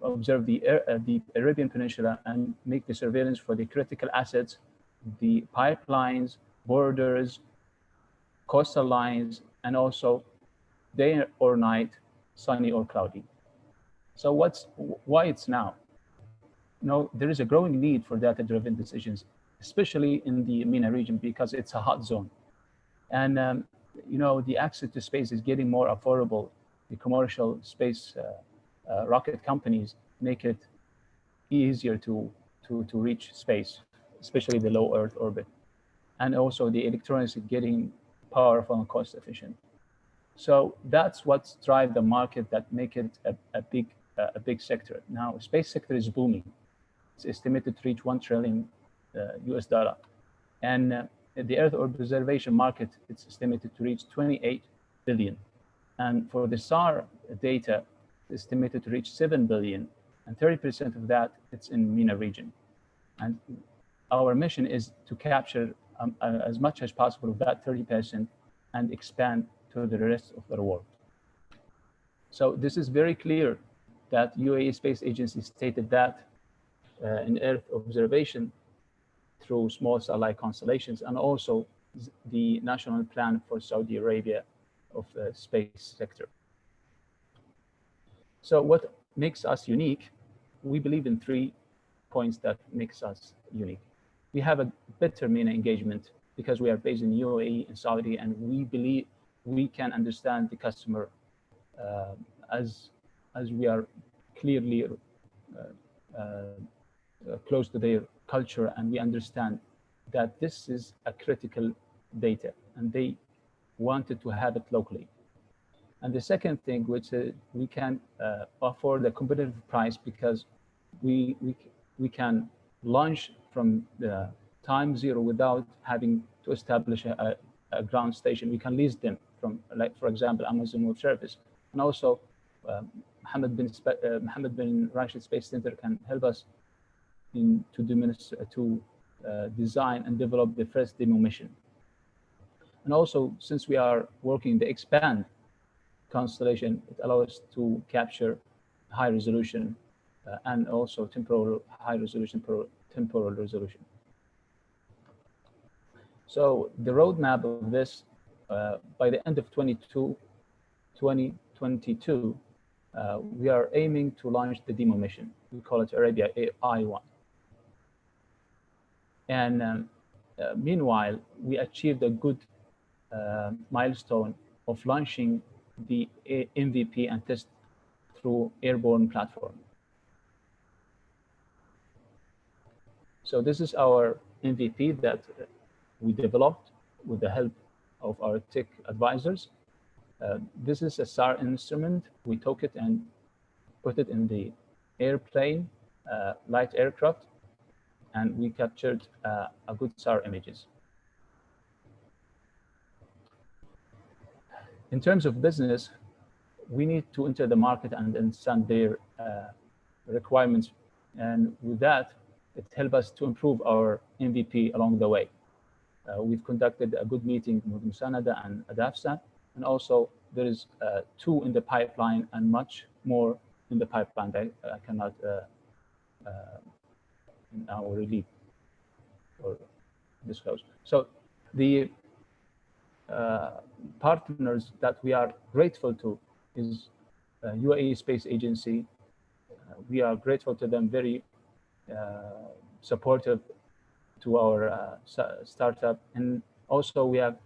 observe the Arabian Peninsula and make the surveillance for the critical assets, the pipelines, borders, coastal lines, and also day or night, sunny or cloudy. So why it's now? There is a growing need for data-driven decisions, especially in the MENA region, because it's a hot zone. And the access to space is getting more affordable. The commercial space rocket companies make it easier to reach space, especially the low Earth orbit. And also the electronics are getting powerful and cost efficient. So that's what drives the market, that make it a big sector. Now, space sector is booming. It's estimated to reach $1 trillion US dollar. And the Earth observation market, it's estimated to reach 28 billion. And for the SAR data, it's estimated to reach 7 billion. And 30% of that, it's in MENA region. And our mission is to capture as much as possible of that 30% and expand to the rest of the world. So this is very clear that UAE Space Agency stated that in Earth observation through small satellite constellations, and also the national plan for Saudi Arabia of the space sector. So what makes us unique? We believe in 3 points that makes us unique. We have a better MENA engagement because we are based in UAE and Saudi, and we believe we can understand the customer as we are clearly close to their culture, and we understand that this is a critical data and they wanted to have it locally. And the second thing, which we can offer the competitive price because we can launch from the time zero without having to establish a ground station. We can lease them from, like, for example, Amazon Web Service. And also Mohammed bin Rashid Space Center can help us to design and develop the first demo mission. And also, since we are working the expand constellation, it allows us to capture high resolution and also temporal high resolution, temporal resolution. So the roadmap of this, by the end of 2022, we are aiming to launch the demo mission. We call it Arabia I1. And meanwhile, we achieved a good milestone of launching the MVP and test through airborne platform. So this is our MVP that we developed with the help of our tech advisors. This is a SAR instrument. We took it and put it in the airplane, light aircraft, and we captured a good SAR images. In terms of business, we need to enter the market and understand their requirements. And with that, it helps us to improve our MVP along the way. We've conducted a good meeting with Musanada and Adafsa, and also there is 2 in the pipeline and much more in the pipeline that I cannot now reveal or disclose. So the partners that we are grateful to is UAE Space Agency. We are grateful to them, very supportive to our startup. And also we have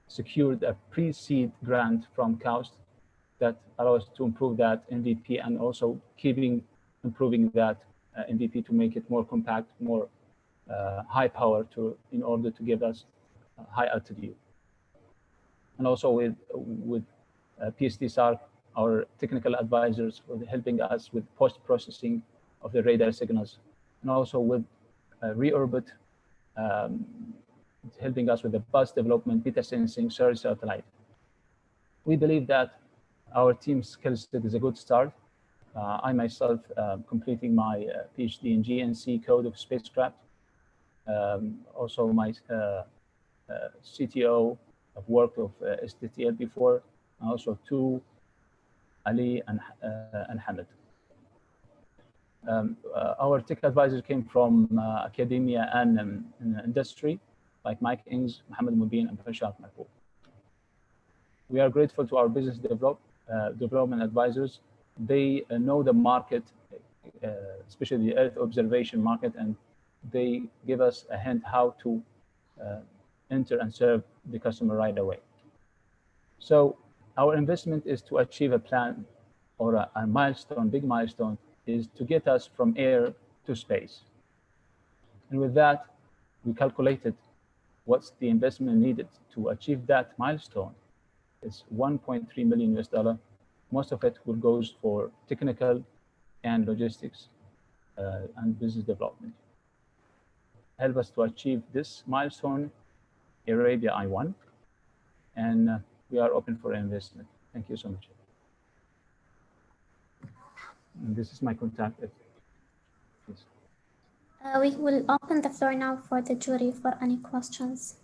secured a pre-seed grant from KAUST that allows us to improve that MVP and also improving that MVP to make it more compact, more high power in order to give us high altitude. And also with PST-SARC, our technical advisors for helping us with post-processing of the radar signals, and also with Reorbit, helping us with the bus development, beta sensing, surge satellite. We believe that our team's skill set is a good start. I myself completing my PhD in GNC code of spacecraft. Also my CTO of work of STTL before, and also 2 Ali and Hamid. Our tech advisors came from academia and industry, like Mike Ings, Mohammed Mubin, and Bashar Mahfouz. We are grateful to our business development advisors. They know the market, especially the Earth observation market, and they give us a hint how to enter and serve the customer right away. So our investment is to achieve a plan or a milestone, big milestone, is to get us from air to space. And with that, we calculated what's the investment needed to achieve that milestone. It's $1.3 million. Most of it will goes for technical and logistics and business development. Help us to achieve this milestone, Arabia I1, and we are open for investment. Thank you so much. And this is my contact. Please.
We will open the floor now for the jury for any questions.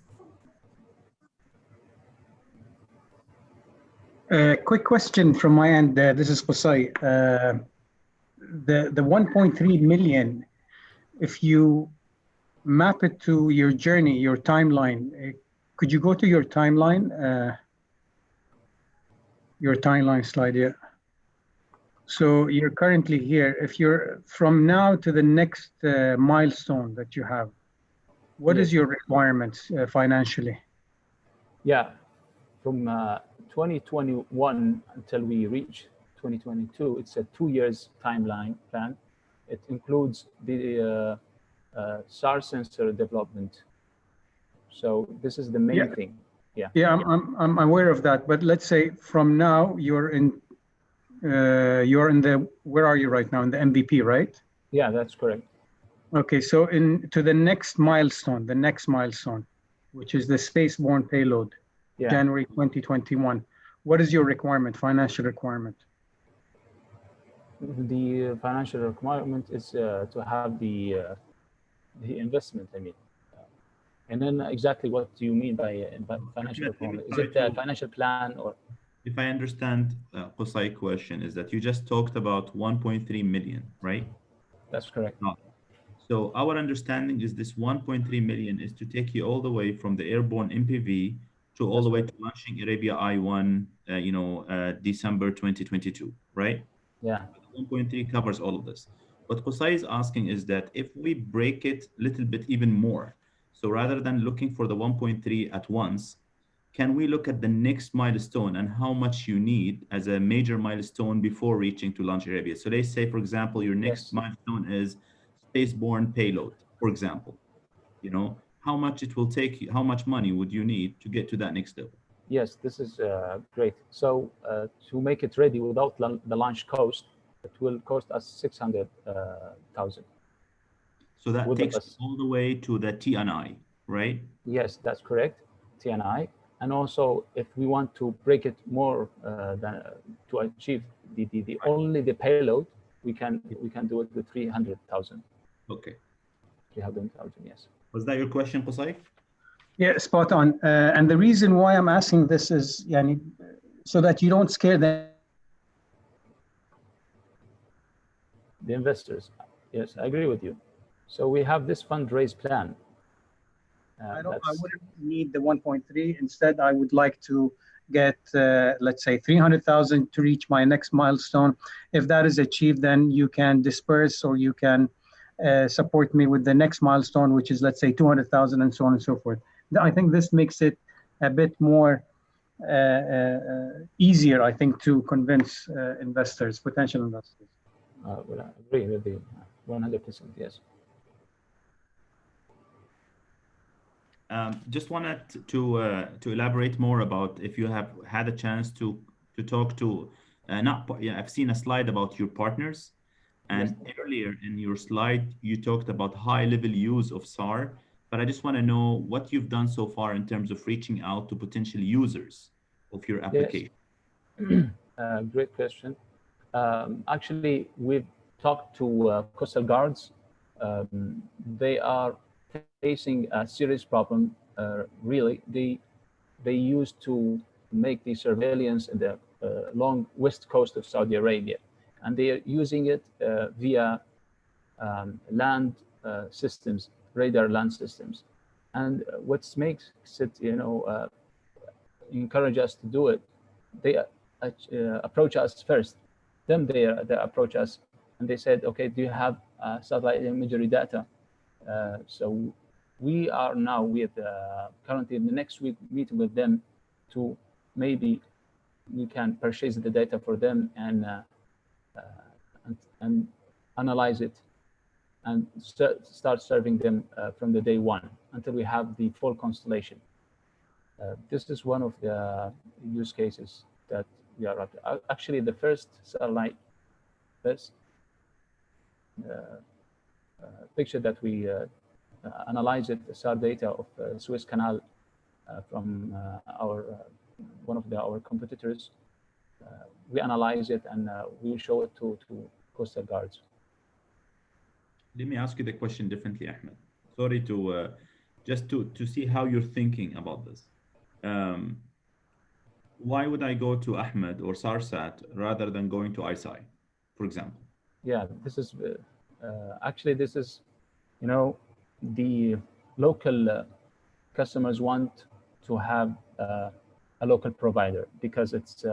Quick question from my end. This is Qusay. The 1.3 million, if you map it to your journey, your timeline, could you go to your timeline slide here? So you're currently here. If you're from now to the next milestone that you have, What is
Yes.
your requirements financially?
Yeah, from 2021 until we reach 2022, it's a 2 years timeline plan. It includes the SAR sensor development. So this is the main thing. Yeah.
Yeah, I'm aware of that. But let's say from now you're in the, where are you right now? In the MVP, right?
Yeah, that's correct.
Okay, so to the next milestone, which is the spaceborne payload,
Yeah.
January 2021. What is your requirement, financial requirement?
The financial requirement is to have the investment, I mean. And then exactly what do you mean by financial requirement? Is it a financial plan or?
If I understand Qusay's question, is that you just talked about 1.3 million, right?
That's correct.
So our understanding is this 1.3 million is to take you all the way from the airborne MPV to all the way to launching Arabia I-1, December 2022, right?
Yeah.
1.3 covers all of this. What Qusay is asking is that if we break it a little bit even more, so rather than looking for the 1.3 at once, can we look at the next milestone and how much you need as a major milestone before reaching to launch Arabia? So let's say, for example, your next milestone is spaceborne payload, for example. How much it will take you, how much money would you need to get to that next level?
Yes, this is great. So to make it ready without the launch cost, it will cost us 600,000.
So that takes us all the way to the TNI, right?
Yes, that's correct, TNI. And also, if we want to break it more to achieve only the payload, we can do it with 300,000.
Okay.
300,000, yes.
Was that your question, Qusay?
Yeah, spot on. And the reason why I'm asking this is, so that you don't scare the
investors. Yes, I agree with you. So we have this fundraise plan.
I wouldn't need the 1.3. Instead, I would like to get, let's say, 300,000 to reach my next milestone. If that is achieved, then you can disperse or you can support me with the next milestone, which is, let's say, 200,000 and so on and so forth. I think this makes it a bit more easier, I think, to convince investors, potential investors.
Well, I agree with you 100%, yes.
Just wanted to elaborate more about if you have had a chance to talk to, I've seen a slide about your partners, and earlier in your slide, you talked about high-level use of SAR, but I just want to know what you've done so far in terms of reaching out to potential users of your application.
Yes. Great question. Actually, we've talked to coastal guards. They are facing a serious problem. Really, they used to make the surveillance in the long west coast of Saudi Arabia, and they are using it via land systems, radar land systems. And what makes it, encourage us to do it, they approach us first. Then they approach us and they said, okay, do you have satellite imagery data? So we are now currently in the next week meeting with them to maybe we can purchase the data for them and analyze it and start serving them from the day one until we have the full constellation. This is one of the use cases that we are after. Actually, the first satellite, picture that we analyzed it, SAR data of Suez Canal from one of our competitors. We analyze it and we will show it to coastal guards.
Let me ask you the question differently, Ahmed. Sorry to just to see how you're thinking about this. Why would I go to Ahmed or SARSAT rather than going to ISI, for example?
Yeah, this is actually this is, the local customers want to have a local provider because it's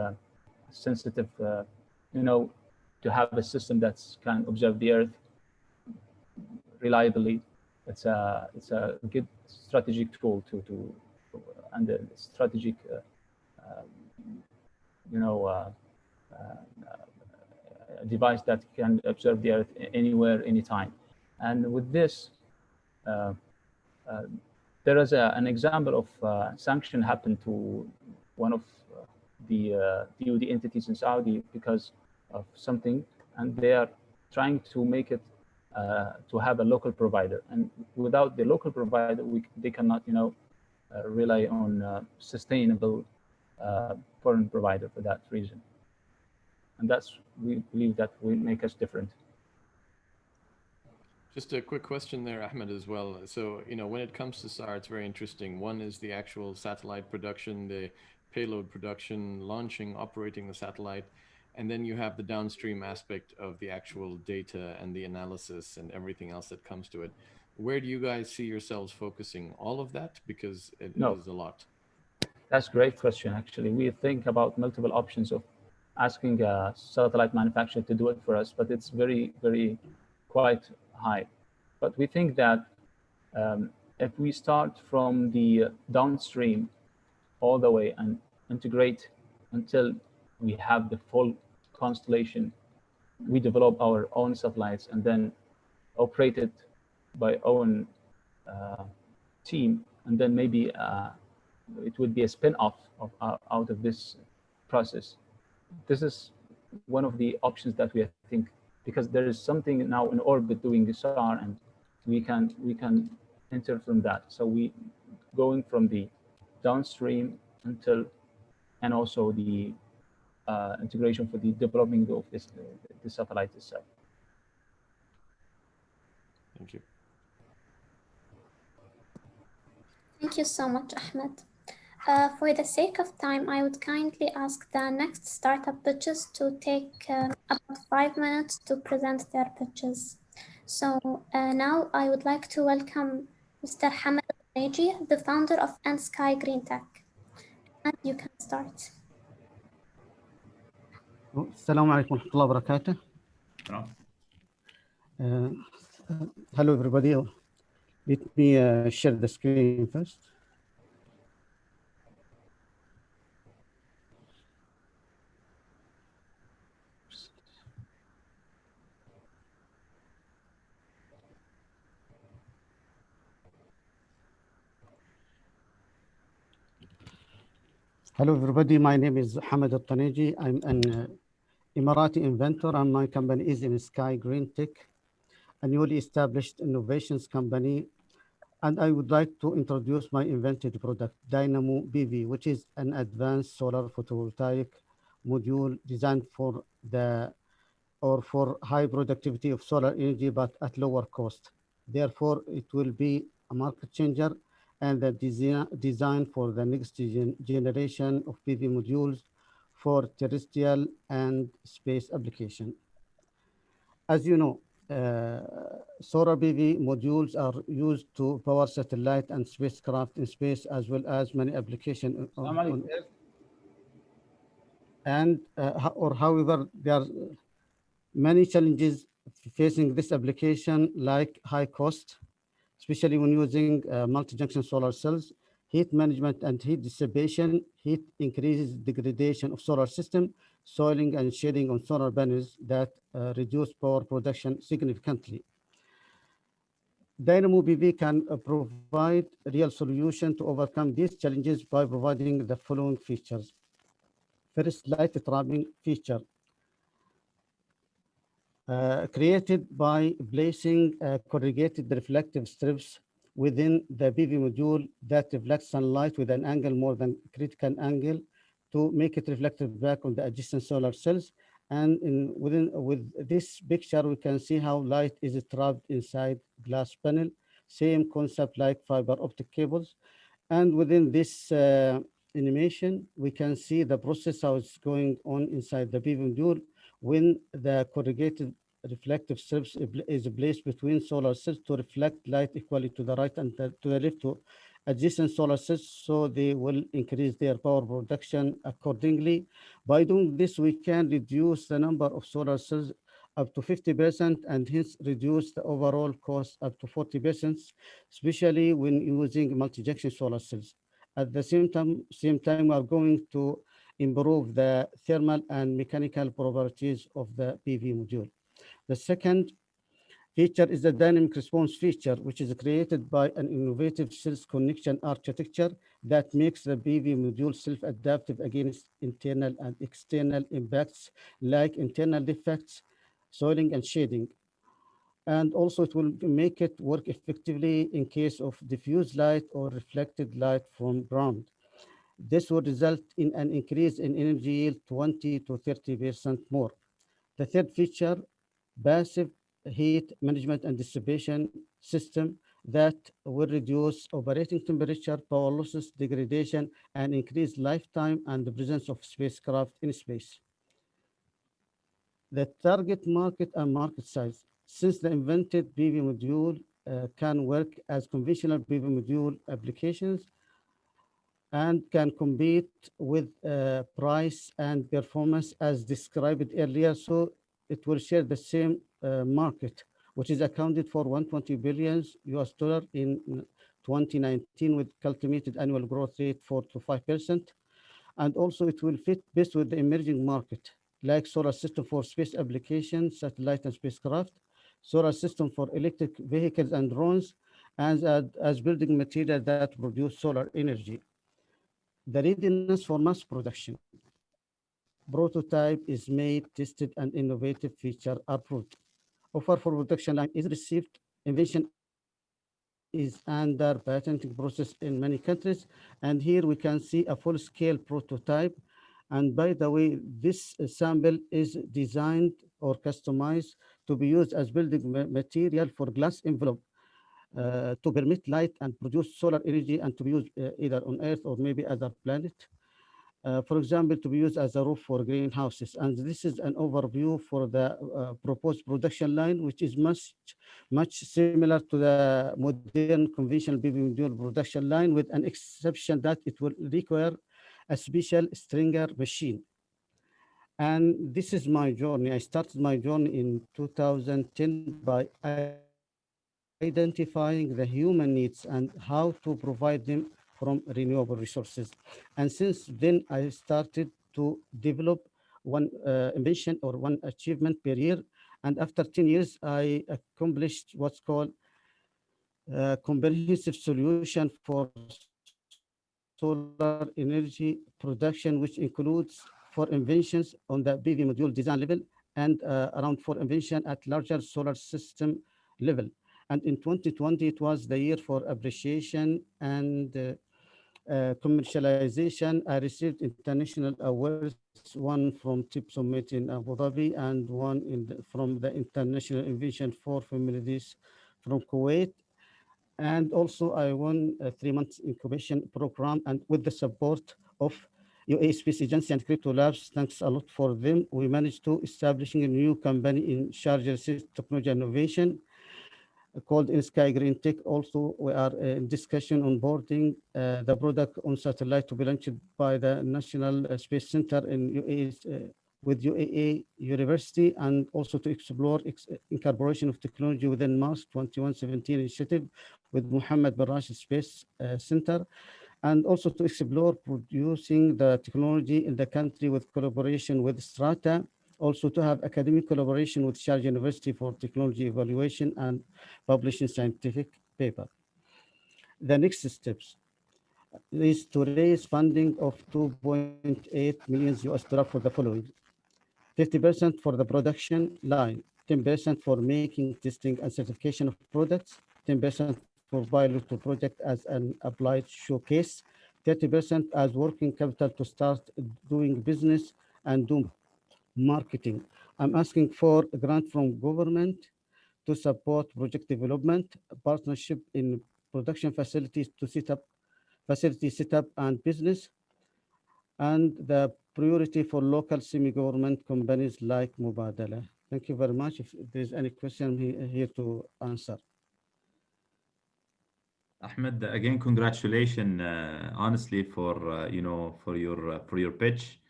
sensitive, to have a system that can observe the Earth reliably it's a good strategic tool and a strategic device that can observe the Earth anywhere, anytime. And with this, there is an example of sanction happened to one of the DoD entities in Saudi because of something, and they are trying to make it to have a local provider. And without the local provider, they cannot, rely on sustainable foreign provider for that reason. And we believe that will make us different.
Just a quick question there, Ahmed, as well. So, when it comes to SAR, it's very interesting. One is the actual satellite production, the payload production, launching, operating the satellite. And then you have the downstream aspect of the actual data and the analysis and everything else that comes to it. Where do you guys see yourselves focusing? All of that? Because it is a lot.
That's a great question, actually. We think about multiple options of asking a satellite manufacturer to do it for us, but it's very, very quite high. But we think that if we start from the downstream all the way and integrate until we have the full constellation, we develop our own satellites and then operate it by own team, and then maybe it would be a spin-off out of this process. This is one of the options that we think, because there is something now in orbit doing the SAR, and we can enter from that. So we going from the downstream until, and also the integration for the development of the satellite itself.
Thank you.
Thank you so much, Ahmed. For the sake of time, I would kindly ask the next startup pitches to take about 5 minutes to present their pitches. So now I would like to welcome Mr. Hamad Al-Taneji, the founder of N-Sky Green Tech. And you can start.
Assalamu alaikum wa rahmatullahi wa barakatuh. Hello, everybody. Let me share the screen first. Hello, everybody. My name is Hamad Al-Taneji. I'm an Emirati inventor, and my company is N-Sky Green Tech, a newly established innovations company. And I would like to introduce my invented product, Dynamo PV, which is an advanced solar photovoltaic module designed for high productivity of solar energy, but at lower cost. Therefore, it will be a market changer and the design for the next generation of PV modules for terrestrial and space application. As you know, solar PV modules are used to power satellite and spacecraft in space, as well as many applications on Earth. And however, there are many challenges facing this application, like high cost, especially when using multi-junction solar cells, heat management and heat dissipation. Heat increases degradation of solar system, soiling and shading on solar panels that reduce power production significantly. Dynamo PV can provide a real solution to overcome these challenges by providing the following features. First, light trapping feature. Created by placing corrugated reflective strips within the PV module that reflects sunlight with an angle more than critical angle to make it reflective back on the adjacent solar cells. And with this picture, we can see how light is trapped inside glass panel. Same concept like fiber optic cables. And within this animation, we can see the process how it's going on inside the PV module when the corrugated reflective strips is placed between solar cells to reflect light equally to the right and to the left to adjacent solar cells, so they will increase their power production accordingly. By doing this, we can reduce the number of solar cells up to 50% and hence reduce the overall cost up to 40%, especially when using multi-junction solar cells. At the same time, we are going to improve the thermal and mechanical properties of the PV module. The second feature is the dynamic response feature, which is created by an innovative cells connection architecture that makes the PV module self-adaptive against internal and external impacts like internal defects, soiling and shading. And also it will make it work effectively in case of diffuse light or reflected light from ground. This would result in an increase in energy yield 20 to 30% more. The third feature, passive heat management and dissipation system that will reduce operating temperature, power losses, degradation, and increase lifetime and the presence of spacecraft in space. The target market and market size. Since the invented PV module can work as conventional PV module applications and can compete with price and performance as described earlier, so it will share the same market, which is accounted for 120 billion US dollar in 2019 with cultivated annual growth rate 4 to 5%. And also it will fit best with the emerging market, like solar system for space applications, satellite and spacecraft, solar system for electric vehicles and drones, and as building material that produce solar energy. The readiness for mass production. Prototype is made, tested, and innovative feature approved. Offer for production line is received. Invention is under patenting process in many countries. And here we can see a full-scale prototype. And by the way, this sample is designed or customized to be used as building material for glass envelope to permit light and produce solar energy and to be used either on Earth or maybe other planet. For example, to be used as a roof for greenhouses. And this is an overview for the proposed production line, which is much similar to the modern conventional PV module production line, with an exception that it will require a special stringer machine. And this is my journey. I started my journey in 2010 by identifying the human needs and how to provide them from renewable resources. And since then, I started to develop one invention or one achievement per year. And after 10 years, I accomplished what's called comprehensive solution for solar energy production, which includes 4 inventions on the PV module design level and around 4 inventions at larger solar system level. And in 2020, it was the year for appreciation and commercialization. I received international awards, one from TIP Summit in Abu Dhabi and one from the International Innovation for Families from Kuwait. And also I won a 3-month incubation program, and with the support of Uae Space Agency and Krypto Labs, thanks a lot for them, we managed to establishing a new company in Sharjah Technology Innovation called In Sky Green Tech. Also, we are in discussion on boarding the product on satellite to be launched by the National Space Center in UAE with UAE University, and also to explore incorporation of technology within Mars 2117 initiative with Mohammed bin Rashid Space Center, and also to explore producing the technology in the country with collaboration with Strata, also to have academic collaboration with Sharjah University for technology evaluation and publishing scientific paper. The next steps is to raise funding of 2.8 million US dollar for the following: 50% for the production line, 10% for making, testing, and certification of products, 10% for pilot to project as an applied showcase, 30% as working capital to start doing business and do marketing. I'm asking for a grant from government to support project development, partnership in production facilities to set up facility setup and business, and the priority for local semi-government companies like Mubadala. Thank you very much. If there's any question, I'm here to answer.
Ahmed, again, congratulations, honestly, for for your pitch.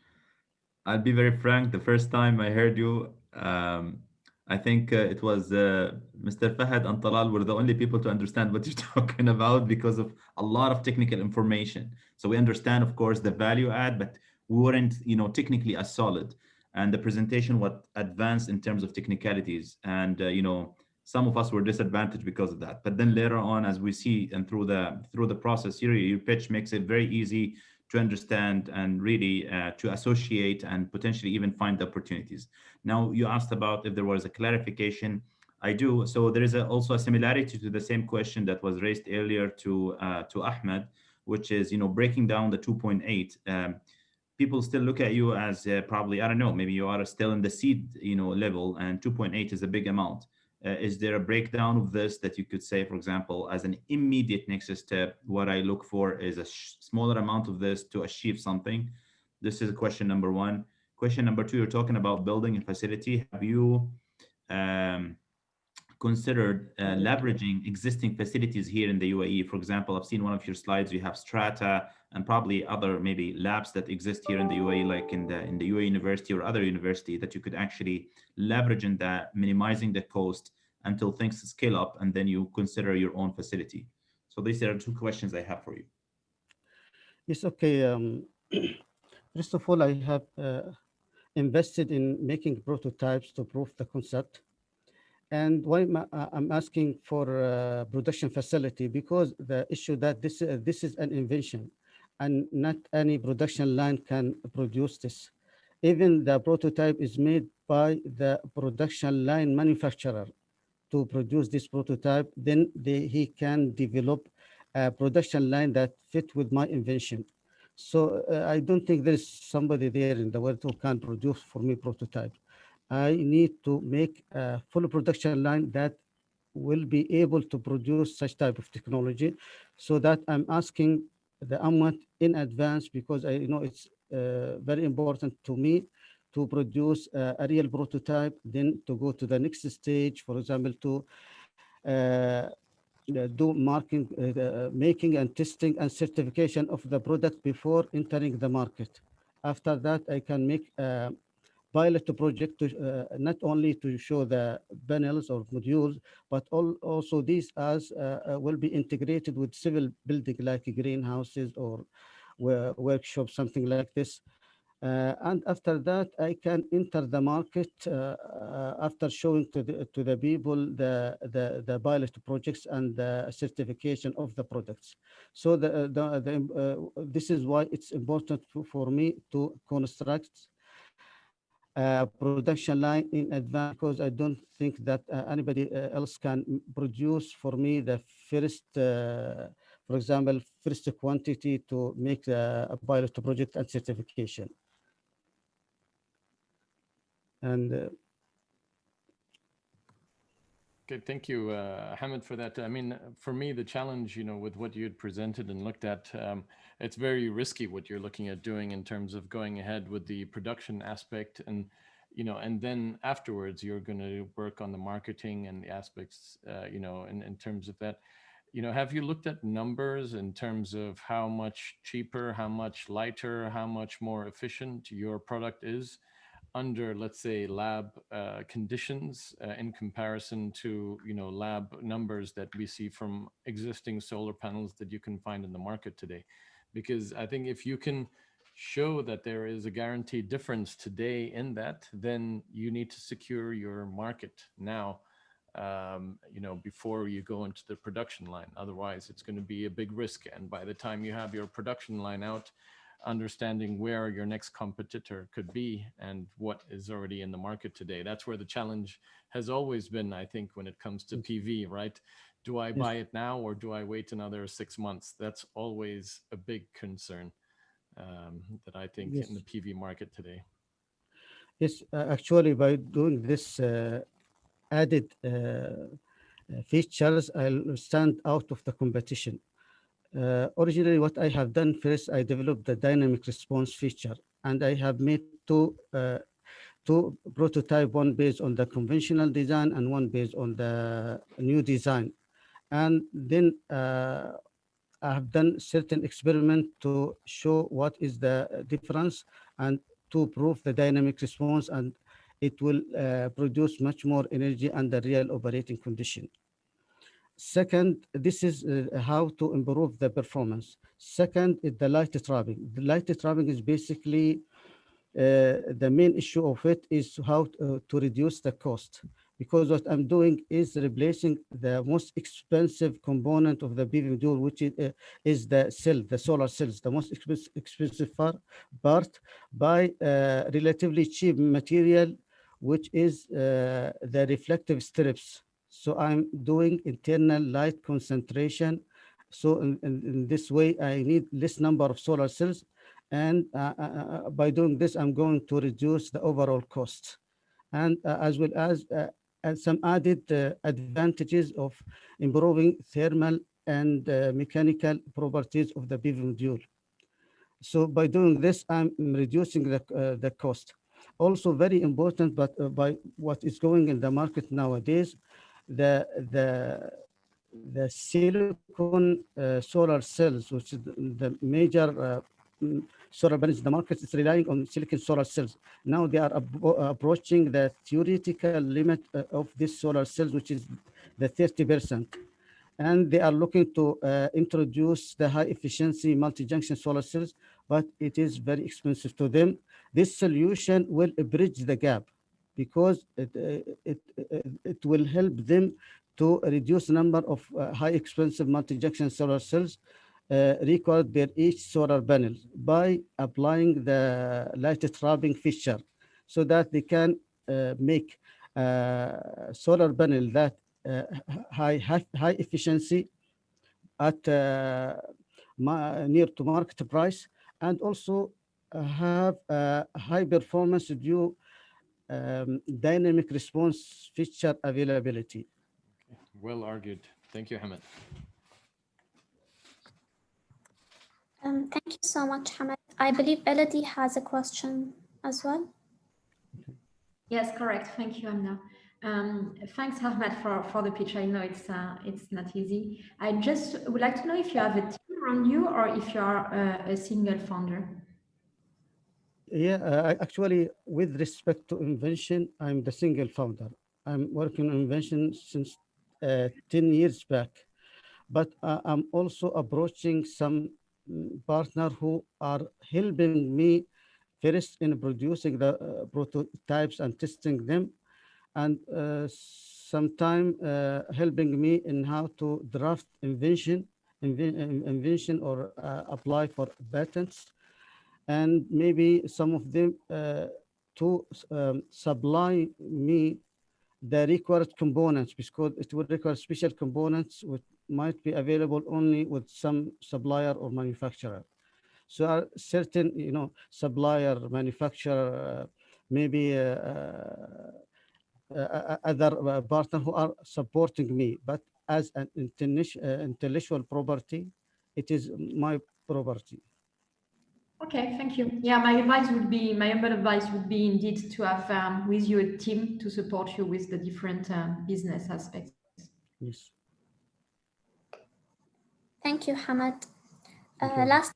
I'll be very frank. The first time I heard you, I think it was Mr. Fahad and Talal were the only people to understand what you're talking about because of a lot of technical information. So we understand, of course, the value add, but we weren't, technically as solid. And the presentation was advanced in terms of technicalities. And some of us were disadvantaged because of that. But then later on, as we see and through the process here, your pitch makes it very easy to understand and really to associate and potentially even find opportunities. Now, you asked about if there was a clarification. I do. So there is also a similarity to the same question that was raised earlier to Ahmed, which is breaking down the 2.8. People still look at you as probably, I don't know, maybe you are still in the seed level, and 2.8 is a big amount. Is there a breakdown of this that you could say, for example, as an immediate next step, what I look for is a smaller amount of this to achieve something? This is question number one. Question number two, you're talking about building a facility. Have you considered leveraging existing facilities here in the UAE? For example, I've seen one of your slides, you have strata and probably other maybe labs that exist here in the UAE, like in the UAE University or other university, that you could actually leverage in that, minimizing the cost until things scale up, and then you consider your own facility. So these are two questions I have for you.
Yes, okay. First of all, I have invested in making prototypes to prove the concept. And why I'm asking for a production facility, because the issue that this is an invention, and not any production line can produce this. Even the prototype is made by the production line manufacturer to produce this prototype, then he can develop a production line that fit with my invention. So I don't think there's somebody there in the world who can produce for me prototypes. I need to make a full production line that will be able to produce such type of technology, so that I'm asking the amount in advance, because I know it's very important to me to produce a real prototype, then to go to the next stage, for example, to do making and testing and certification of the product before entering the market. After that, I can make a pilot project to not only to show the panels or modules, but also these as will be integrated with civil building like greenhouses or workshops, something like this. And after that, I can enter the market after showing to the people the pilot projects and the certification of the products. So this is why it's important for me to construct a production line in advance, because I don't think that anybody else can produce for me the first, for example, first quantity to make a pilot project and certification. And
okay, thank you, Hamid, for that. I mean, for me, the challenge, with what you had presented and looked at, it's very risky what you're looking at doing in terms of going ahead with the production aspect, and and then afterwards you're going to work on the marketing and the aspects, in terms of that. Have you looked at numbers in terms of how much cheaper, how much lighter, how much more efficient your product is under, let's say, lab conditions in comparison to lab numbers that we see from existing solar panels that you can find in the market today? Because I think if you can show that there is a guaranteed difference today in that, then you need to secure your market now, before you go into the production line. Otherwise, it's going to be a big risk. And by the time you have your production line out, understanding where your next competitor could be and what is already in the market today. That's where the challenge has always been, I think, when it comes to PV, right? Do I buy it now or do I wait another 6 months? That's always a big concern that I think in the PV market today.
Yes, actually, by doing this added features, I'll stand out of the competition. Originally, what I have done first, I developed the dynamic response feature, and I have made two prototype, one based on the conventional design and one based on the new design. And then I have done certain experiment to show what is the difference and to prove the dynamic response. And it will produce much more energy under real operating condition. Second, this is how to improve the performance. Second is the light trapping. The light trapping is basically the main issue of it is how to reduce the cost, because what I'm doing is replacing the most expensive component of the PV module, which is the cell, the solar cells, the most expensive part by relatively cheap material, which is the reflective strips. So I'm doing internal light concentration. So in this way, I need less number of solar cells. And by doing this, I'm going to reduce the overall cost. And as well as some added advantages of improving thermal and mechanical properties of the PV module. So by doing this, I'm reducing the cost. Also very important, but by what is going in the market nowadays, the silicon solar cells, which is the major solar panels, the market is relying on silicon solar cells. Now they are approaching the theoretical limit of these solar cells, which is the 30%. And they are looking to introduce the high efficiency multi-junction solar cells, but it is very expensive to them. This solution will bridge the gap because it will help them to reduce the number of high expensive multi-junction solar cells required per each solar panel by applying the light trapping feature, so that they can make solar panel that high efficiency at near to market price, and also have high performance due dynamic response feature availability.
Okay. Well argued. Thank you, Hamid.
Thank you so much, Hamid. I believe Elodie has a question as well.
Yes, correct. Thank you, Amna. Thanks, Ahmed, for the pitch. I know it's not easy. I just would like to know if you have a team around you or if you are a single founder.
Yeah, actually, with respect to invention, I'm the single founder. I'm working on invention since 10 years back, but I'm also approaching some partner who are helping me first in producing the prototypes and testing them, and sometime helping me in how to draft invention or apply for patents, and maybe some of them to supply me the required components, because it would require special components which might be available only with some supplier or manufacturer. So certain, supplier, manufacturer, maybe other partner who are supporting me, but as an intellectual property, it is my property.
Okay, thank you. Yeah, my humble advice would be indeed to have with you a team to support you with the different business aspects.
Yes.
Thank you, Hamad. Last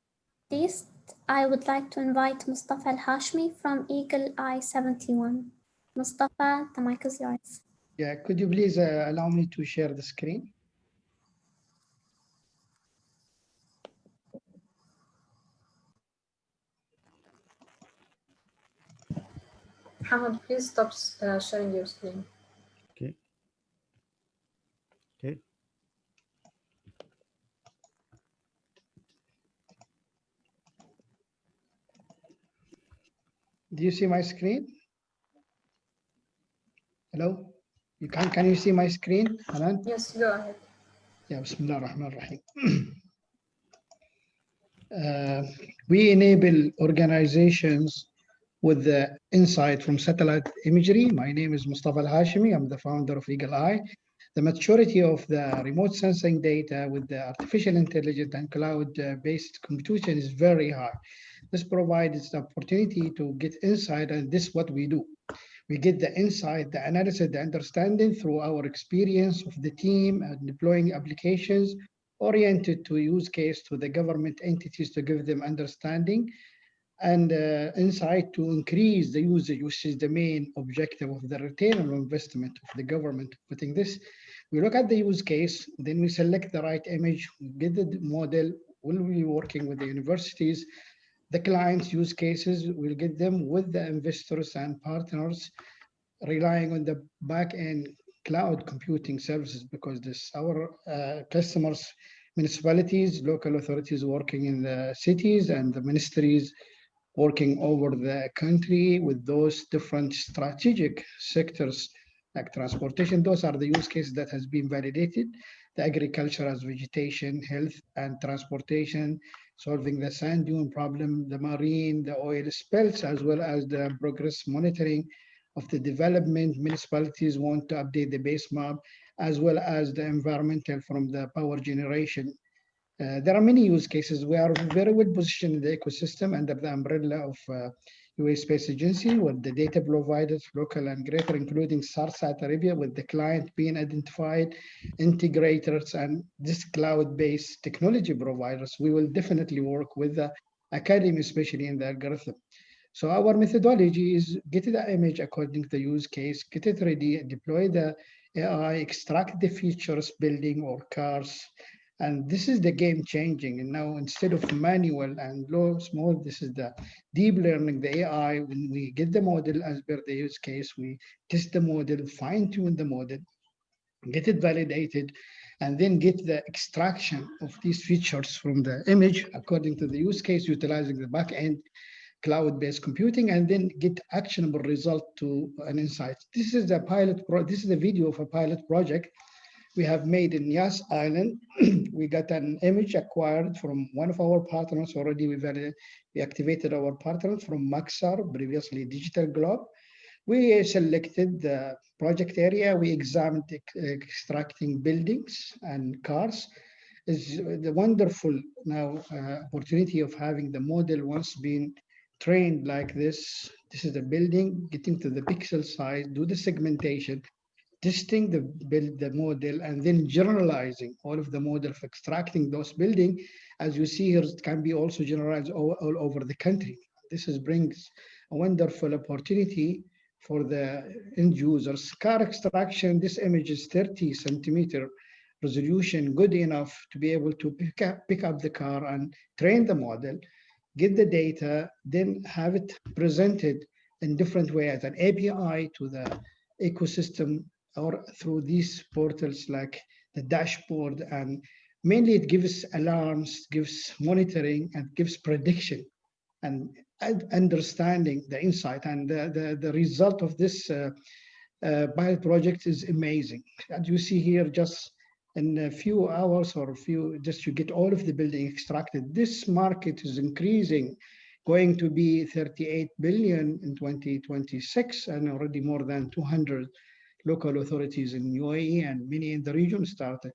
but not least, I would like to invite Mustafa Al-Hashmi from Eagle Eye 71. Mustafa, the mic is yours.
Yeah, could you please allow me to share the screen?
Hamad, please stop sharing your screen.
Okay. Okay.
Do you see my screen? Hello? Can you see my screen, Hanan?
Yes, go ahead.
Yeah, Bismillah ar-Rahman ar-Rahim. We enable organizations with the insight from satellite imagery. My name is Mustafa Al-Hashimi. I'm the founder of Eagle Eye. The maturity of the remote sensing data with the artificial intelligence and cloud-based computation is very high. This provides the opportunity to get insight, and this is what we do. We get the insight, the analysis, the understanding through our experience of the team and deploying applications oriented to use case to the government entities to give them understanding and insight to increase the usage, which is the main objective of the return on investment of the government putting this. We look at the use case, then we select the right image, we get the model, we'll be working with the universities, the clients' use cases, we'll get them with the investors and partners, relying on the back-end cloud computing services, because this our customers, municipalities, local authorities working in the cities, and the ministries working over the country with those different strategic sectors like transportation. Those are the use cases that has been validated. The agriculture as vegetation, health, and transportation, solving the sand dune problem, the marine, the oil spills, as well as the progress monitoring of the development. Municipalities want to update the base map, as well as the environmental from the power generation. There are many use cases. We are very well positioned in the ecosystem under the umbrella of Uae Space Agency, with the data providers, local and greater, including Saudi Arabia, with the client being identified, integrators, and this cloud-based technology providers. We will definitely work with the academy, especially in the algorithm. So our methodology is get the image according to the use case, get it ready, deploy the AI, extract the features, building or cars. And this is the game changing. And now instead of manual and low, small, this is the deep learning, the AI. When we get the model as per the use case, we test the model, fine tune the model, get it validated, and then get the extraction of these features from the image according to the use case, utilizing the back end cloud-based computing, and then get actionable result to an insight. This is the this is the video of a pilot project we have made in Yas Island. We got an image acquired from one of our partners already. We activated our partners from Maxar, previously Digital Globe. We selected the project area. We examined extracting buildings and cars. It's the wonderful now opportunity of having the model once been trained like this. This is the building, getting to the pixel size, do the segmentation, testing the model, and then generalizing all of the model of extracting those building. As you see here, it can be also generalized all over the country. This brings a wonderful opportunity for the end users. Car extraction, this image is 30 centimeter resolution, good enough to be able to pick up the car and train the model, get the data, then have it presented in different ways, an API to the ecosystem, or through these portals like the dashboard. And mainly it gives alarms, gives monitoring, and gives prediction and understanding the insight. And the result of this pilot project is amazing. As you see here, just in a few hours or just you get all of the building extracted. This market is increasing, going to be 38 billion in 2026, and already more than 200 local authorities in UAE and many in the region started.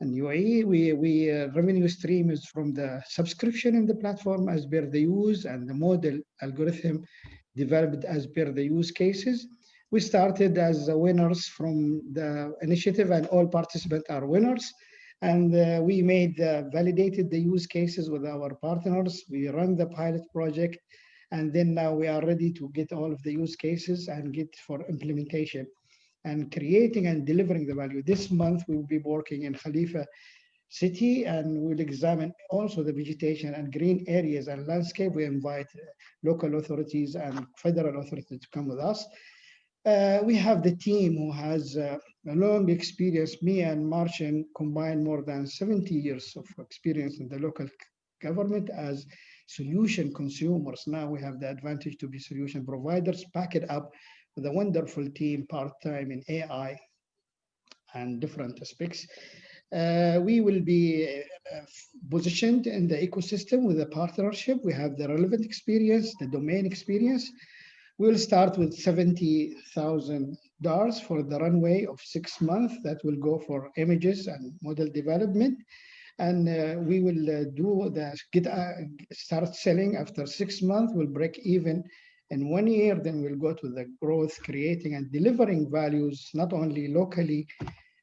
And UAE, revenue stream is from the subscription in the platform as per the use, and the model algorithm developed as per the use cases. We started as winners from the initiative, and all participants are winners. And we validated the use cases with our partners. We run the pilot project, and then now we are ready to get all of the use cases and get for implementation and creating and delivering the value. This month, we will be working in Khalifa City, and we'll examine also the vegetation and green areas and landscape. We invite local authorities and federal authorities to come with us. We have the team who has a long experience. Me and Marcin combined more than 70 years of experience in the local government as solution consumers. Now we have the advantage to be solution providers, pack it up with a wonderful team, part-time in AI and different aspects. We will be positioned in the ecosystem with a partnership. We have the relevant experience, the domain experience. We'll start with $70,000 for the runway of 6 months. That will go for images and model development. And we will start selling after 6 months. We'll break even in 1 year. Then we'll go to the growth, creating and delivering values, not only locally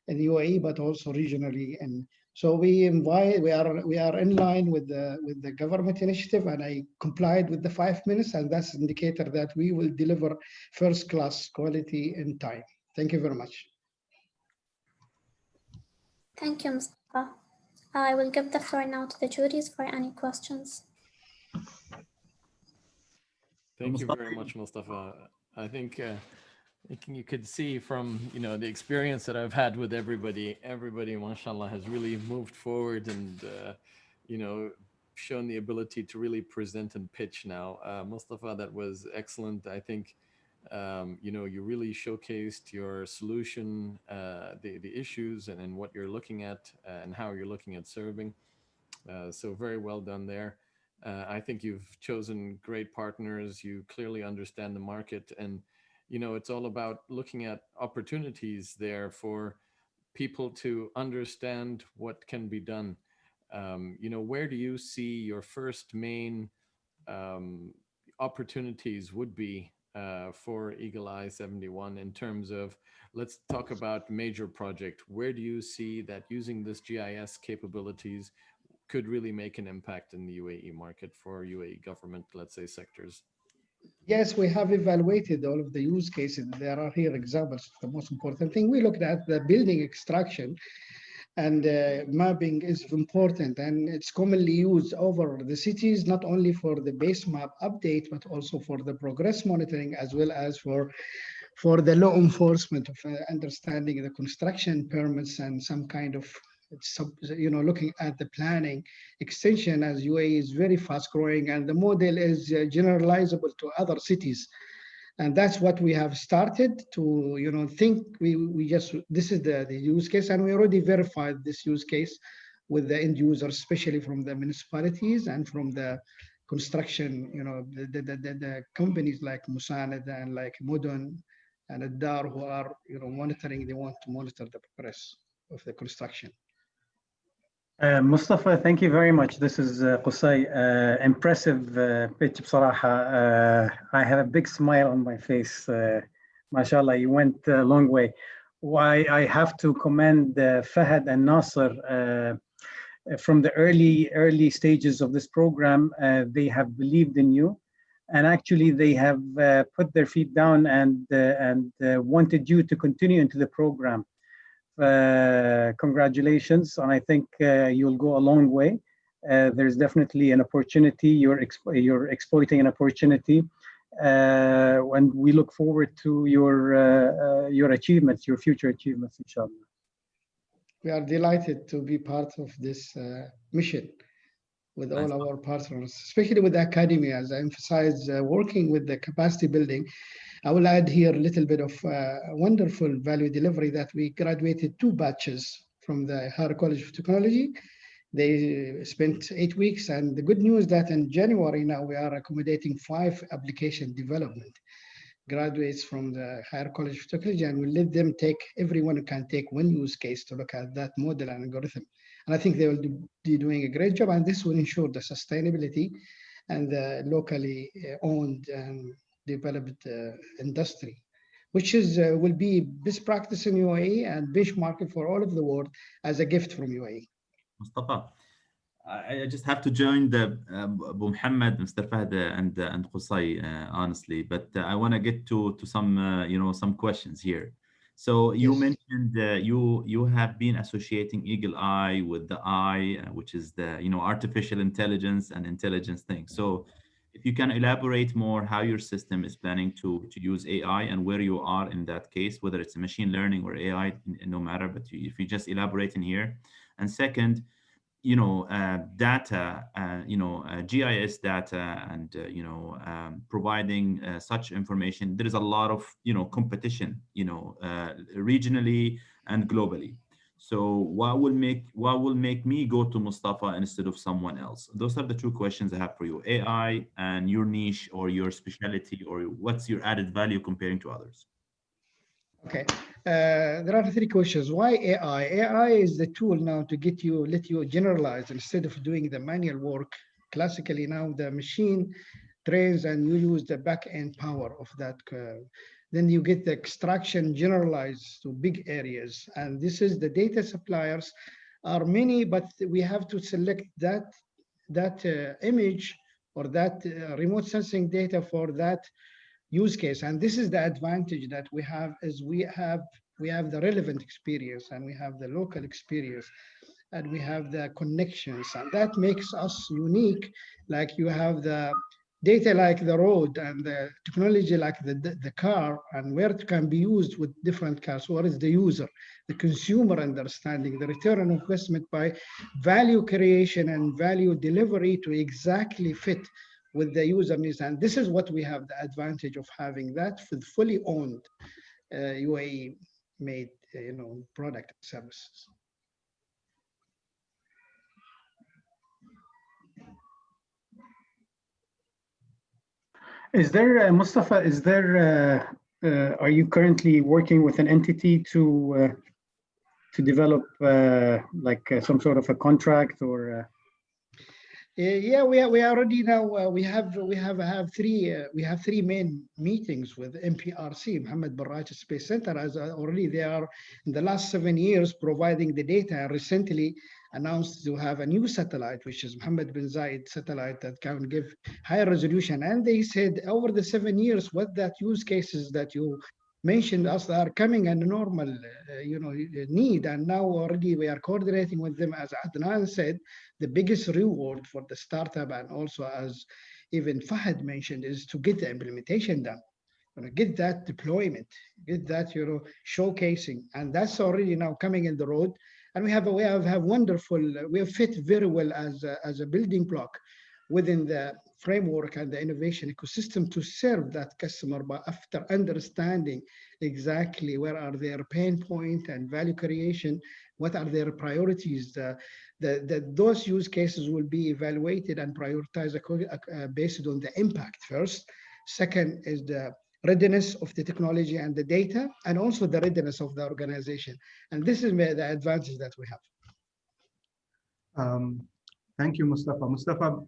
in UAE, but also regionally in So we are in line with the government initiative, and I complied with the 5 minutes, and that's an indicator that we will deliver first class quality in time. Thank you very much.
Thank you, Mustafa. I will give the floor now to the juries for any questions.
Thank you very much, Mustafa. I think you could see from the experience that I've had with everybody, mashallah, has really moved forward and shown the ability to really present and pitch now. Mustafa, that was excellent. I think you really showcased your solution, the issues and what you're looking at and how you're looking at serving. So very well done there. I think you've chosen great partners. You clearly understand the market, and it's all about looking at opportunities there for people to understand what can be done. Where do you see your first main opportunities would be for Eagle Eye 71 in terms of, let's talk about major project. Where do you see that using this GIS capabilities could really make an impact in the UAE market for UAE government, let's say, sectors?
Yes, we have evaluated all of the use cases. There are here examples. The most important thing, we looked at the building extraction, and mapping is important, and it's commonly used over the cities, not only for the base map update, but also for the progress monitoring, as well as for the law enforcement of understanding the construction permits and some kind of, looking at the planning extension, as UAE is very fast growing and the model is generalizable to other cities. And that's what we have started to, think. This is the use case, and we already verified this use case with the end users, especially from the municipalities and from the construction, the companies like Musanad and like Mudun and Addar, who are, monitoring. They want to monitor the progress of the construction.
Mustafa, thank you very much. This is Qusay. Impressive pitch, بصراحة. I have a big smile on my face. MashaAllah, you went a long way. Why I have to commend Fahad and Nasser from the early stages of this program. They have believed in you, and actually they have put their feet down and wanted you to continue into the program. Congratulations, and I think you'll go a long way. There's definitely an opportunity. You're exploiting an opportunity, and we look forward to your achievements, your future achievements, inshallah.
We are delighted to be part of this mission with all our partners, especially with the academy, as I emphasize, working with the capacity building. I will add here a little bit of wonderful value delivery that we graduated 2 batches from the Higher College of Technology. They spent 8 weeks, and the good news that in January now we are accommodating 5 application development graduates from the Higher College of Technology, and we let them everyone can take 1 use case to look at that model and algorithm. And I think they will be doing a great job, and this will ensure the sustainability and the locally owned and developed industry, which will be best practice in UAE and benchmark for all of the world as a gift from UAE.
Mustafa, I just have to join the Abu Muhammad, Mr. Fahd, and Qusay, honestly, but I want to get to some some questions here. So you mentioned you have been associating Eagle Eye with the eye, which is the artificial intelligence and intelligence thing. So if you can elaborate more how your system is planning to use AI and where you are in that case, whether it's machine learning or AI, no matter, but if you just elaborate in here. And second, data, GIS data, and providing such information. There is a lot of competition, regionally and globally. So what will make me go to Mustafa instead of someone else? Those are the 2 questions I have for you: AI and your niche or your specialty, or what's your added value comparing to others?
Okay, there are 3 questions. Why AI? AI is the tool now to let you generalize instead of doing the manual work. Classically now the machine trains and you use the back-end power of that curve. Then you get the extraction generalized to big areas. And this is the data suppliers are many, but we have to select that image or that remote sensing data for that use case. And this is the advantage that we have, is we have the relevant experience, and we have the local experience, and we have the connections, and that makes us unique. Like you have the data like the road, and the technology like the car, and where it can be used with different cars. What is the user, the consumer understanding, the return on investment by value creation and value delivery to exactly fit with the user needs. And this is what we have the advantage of having that with fully owned UAE made product and services.
Is there, Mustafa, are you currently working with an entity to develop some sort of a contract or?
Yeah, we already now we have three main meetings with MPRC, Mohammed bin Rashid Space Center, as already they are in the last 7 years providing the data, and recently announced to have a new satellite, which is Mohammed bin Zayed satellite, that can give higher resolution. And they said over the 7 years, what that use cases that you mentioned us are coming and normal need, and now already we are coordinating with them. As Adnan said, the biggest reward for the startup, and also as even Fahad mentioned, is to get the implementation done, get that deployment, get that showcasing, and that's already now coming in the road. And we have wonderful, we have fit very well as a building block within the framework and the innovation ecosystem to serve that customer, but after understanding exactly where are their pain point and value creation, what are their priorities, those use cases will be evaluated and prioritized based on the impact first. Second is the readiness of the technology and the data, and also the readiness of the organization. And this is the advantage that we have.
Thank you, Mustafa. Mustafa,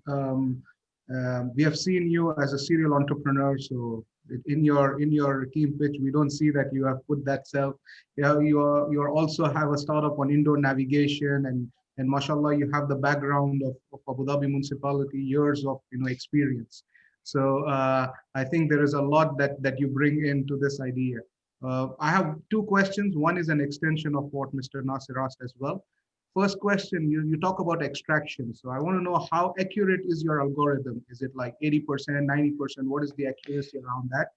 we have seen you as a serial entrepreneur. So in your team pitch, we don't see that you have put that self. You also have a startup on indoor navigation, and mashallah, you have the background of Abu Dhabi municipality, years of experience. So I think there is a lot that you bring into this idea. I have two questions. One is an extension of what Mr. Nasir asked as well. First question, you talk about extraction. So I want to know, how accurate is your algorithm? Is it like 80%, 90%? What is the accuracy around that?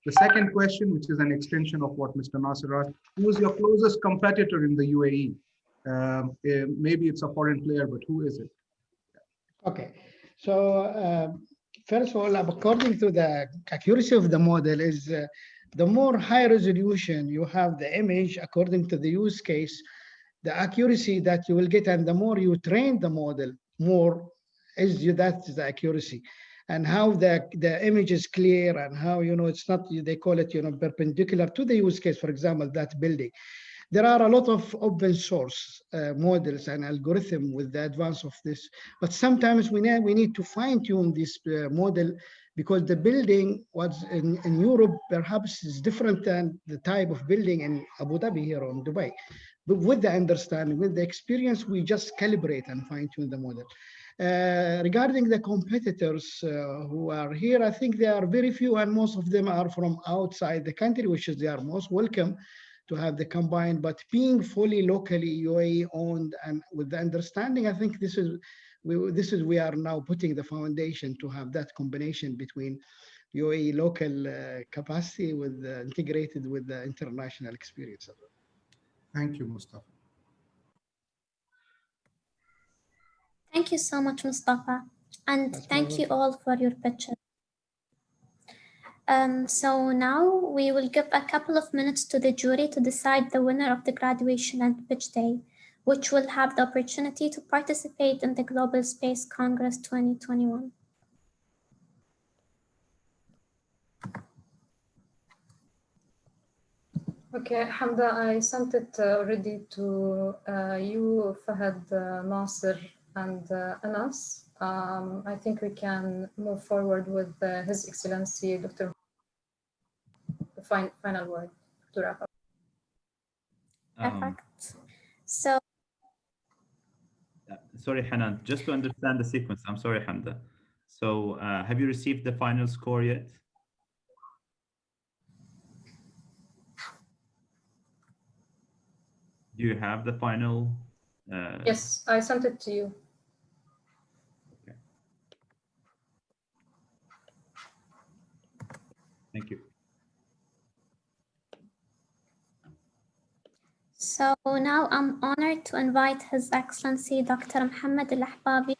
The second question, which is an extension of what Mr. Nasir asked, who is your closest competitor in the UAE? Maybe it's a foreign player, but who is it?
Okay, so first of all, according to the accuracy of the model, is the more high resolution you have the image according to the use case, the accuracy that you will get, and the more you train the model, more that's the accuracy, and how the image is clear, and how it's not, they call it perpendicular to the use case. For example, that building, there are a lot of open source models and algorithm with the advance of this, but sometimes we need to fine tune this model, because the building was in Europe perhaps is different than the type of building in Abu Dhabi here or in Dubai. But with the understanding, with the experience, we just calibrate and fine tune the model. Regarding the competitors who are here, I think they are very few, and most of them are from outside the country, which is they are most welcome to have the combined, but being fully locally UAE owned and with the understanding, I think we are now putting the foundation to have that combination between UAE local capacity with integrated with the international experience.
Thank you, Mustafa.
Thank you so much, Mustafa. And thank you all for your pitches. So now we will give a couple of minutes to the jury to decide the winner of the graduation and pitch day, which will have the opportunity to participate in the Global Space Congress 2021.
Okay, Hamda, I sent it already to you, Fahad, Nasir, and Anas. I think we can move forward with His Excellency, Dr. The final word to wrap up.
Perfect. So
Sorry, Hanan, just to understand the sequence. I'm sorry, Hamda. So have you received the final score yet? Do you have the final?
Yes, I sent it to you.
Okay. Thank you.
So now I'm honored to invite His Excellency Dr. Mohammed Al Ahbabi,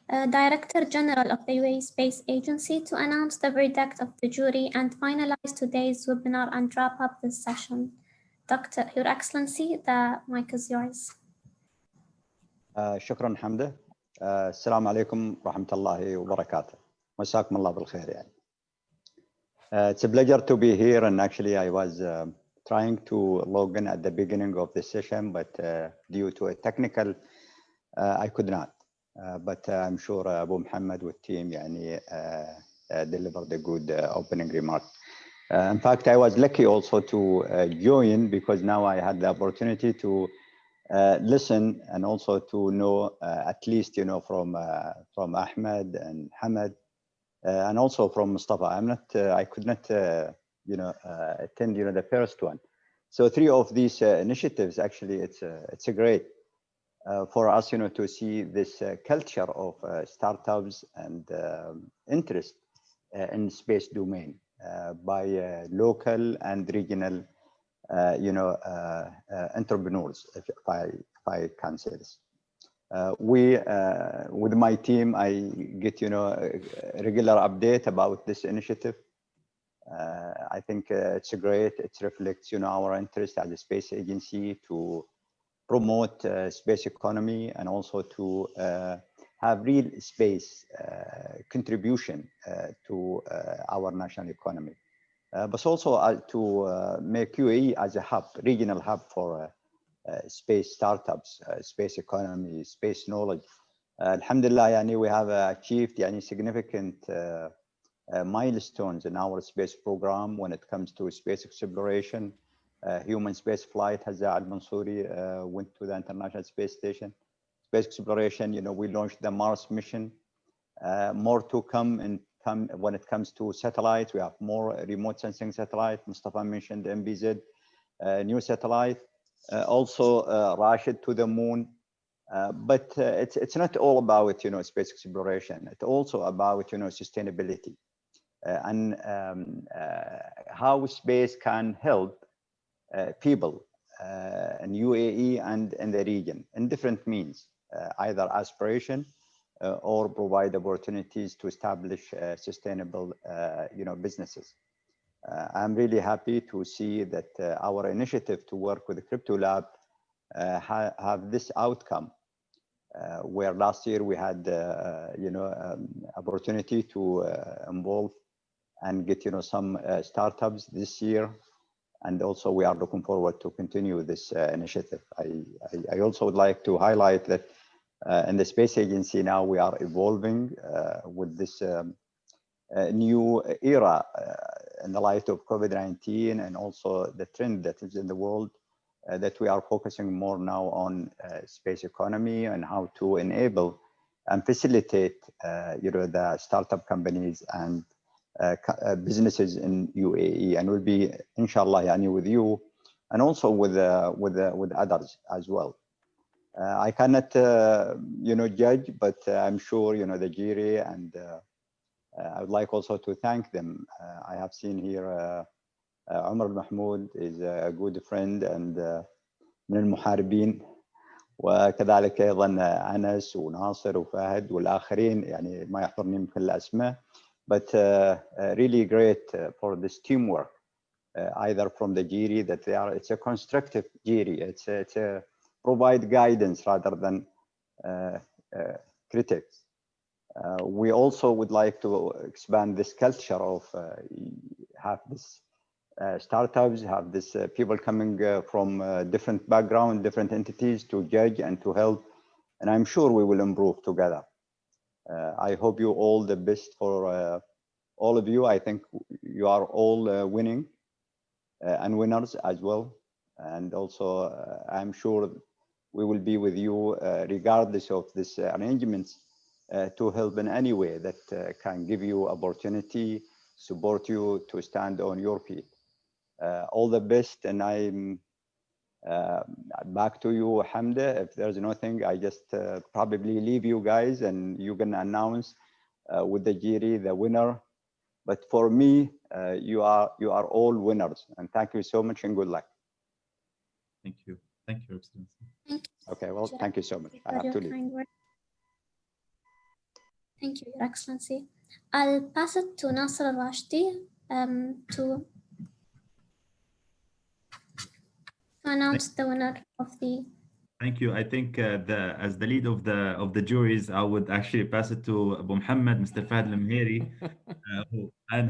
Director General of the UAE Space Agency, to announce the verdict of the jury and finalize today's webinar and wrap up this session. Dr. Your Excellency, the mic is yours.
شكرا حمدة. السلام عليكم ورحمة الله وبركاته. مساكم الله بالخير يعني. It's a pleasure to be here, and actually I was trying to log in at the beginning of the session, but due to a technical I could not. But I'm sure Abu Muhammad with team يعني delivered a good opening remark. In fact, I was lucky also to join, because now I had the opportunity to listen and also to know at least, you know, from Ahmed and Hamad and also from Mustafa. I could not you know, attend, you know, the first one. So 3 of these initiatives, actually it's a great for us, you know, to see this culture of startups and interest in space domain by local and regional you know, entrepreneurs, if I can say this. With my team, I get, you know, a regular update about this initiative. I think it's great. It reflects, you know, our interest as a space agency to promote space economy and also to have real space contribution to our national economy. But also to make UAE as a hub, regional hub for space startups, space economy, space knowledge. Alhamdulillah, yani we have achieved yani significant milestones in our space program when it comes to space exploration. Human space flight, Hazza Al-Mansouri went to the International Space Station. Space exploration, you know, we launched the Mars mission. More to come when it comes to satellites. We have more remote sensing satellite. Mustafa mentioned MBZ, new satellite. Also Rashid to the moon. But it's not all about, you know, space exploration. It's also about, you know, sustainability and how space can help people in UAE and in the region in different means, either aspiration or provide opportunities to establish sustainable, you know, businesses. I'm really happy to see that our initiative to work with the Krypto Lab have this outcome, where last year we had, you know, opportunity to involve and get, you know, some startups this year. And also we are looking forward to continue this initiative. I also would like to highlight that in the space agency now we are evolving with this new era in the light of COVID-19 and also the trend that is in the world, that we are focusing more now on space economy and how to enable and facilitate you know, the startup companies and businesses in UAE, and we'll be inshallah yani with you and also with others as well. I cannot you know, judge, but I'm sure, you know, the jury, and I would like also to thank them. I have seen here Umar Mahmoud is a good friend and من المحاربين، وكذلك أيضا أنس وناصر وفهد والآخرين، يعني ما يحضرني من كل الأسماء. But really great for this teamwork, either from the jury that they are, it's a constructive jury, it's a provide guidance rather than critics. We also would like to expand this culture of have this startups, have this people coming from different background, different entities to judge and to help, and I'm sure we will improve together. I hope you all the best for all of you. I think you are all winning and winners as well. And also, I'm sure we will be with you regardless of this arrangements to help in any way that can give you opportunity, support you to stand on your feet. All the best, and I'm back to you, Hamda. If there's nothing, I just probably leave you guys and you can announce with the jury the winner. But for me, you are all winners, and thank you so much and good luck.
Thank you. Thank you, Excellency.
Okay, well, thank you so much. I have to leave.
Thank you, Your Excellency. I'll pass it to Nasser Rashdi to announce the winner of the.
Thank you. I think as the lead of the juries, I would actually pass it to Abu Muhammad, Mr. Fahd Al-Mheri,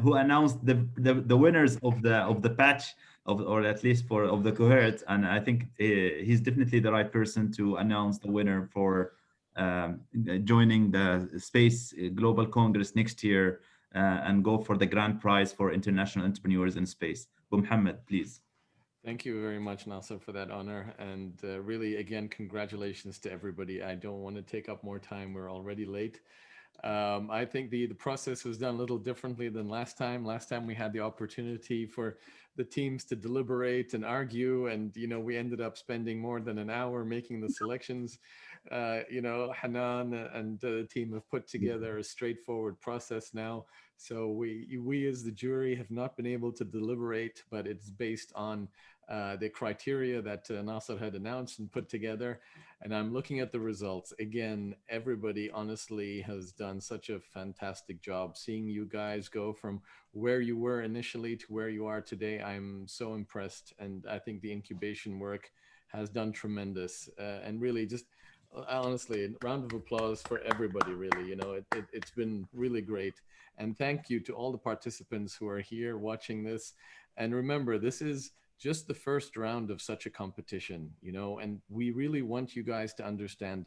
who announced the winners of the patch or at least of the cohort. And I think he's definitely the right person to announce the winner for joining the Space Global Congress next year and go for the grand prize for international entrepreneurs in space. Abu Muhammad, please.
Thank you very much, Nasser, for that honor. And really, again, congratulations to everybody. I don't want to take up more time. We're already late. I think the process was done a little differently than last time. Last time we had the opportunity for the teams to deliberate and argue. And, we ended up spending more than an hour making the selections. Hanan and the team have put together a straightforward process now. So we as the jury have not been able to deliberate, but it's based on the criteria that Nasser had announced and put together. And I'm looking at the results. Again, everybody honestly has done such a fantastic job. Seeing you guys go from where you were initially to where you are today, I'm so impressed. And I think the incubation work has done tremendous. And really just honestly, a round of applause for everybody, really. It's been really great. And thank you to all the participants who are here watching this. And remember, this is just the first round of such a competition, and we really want you guys to understand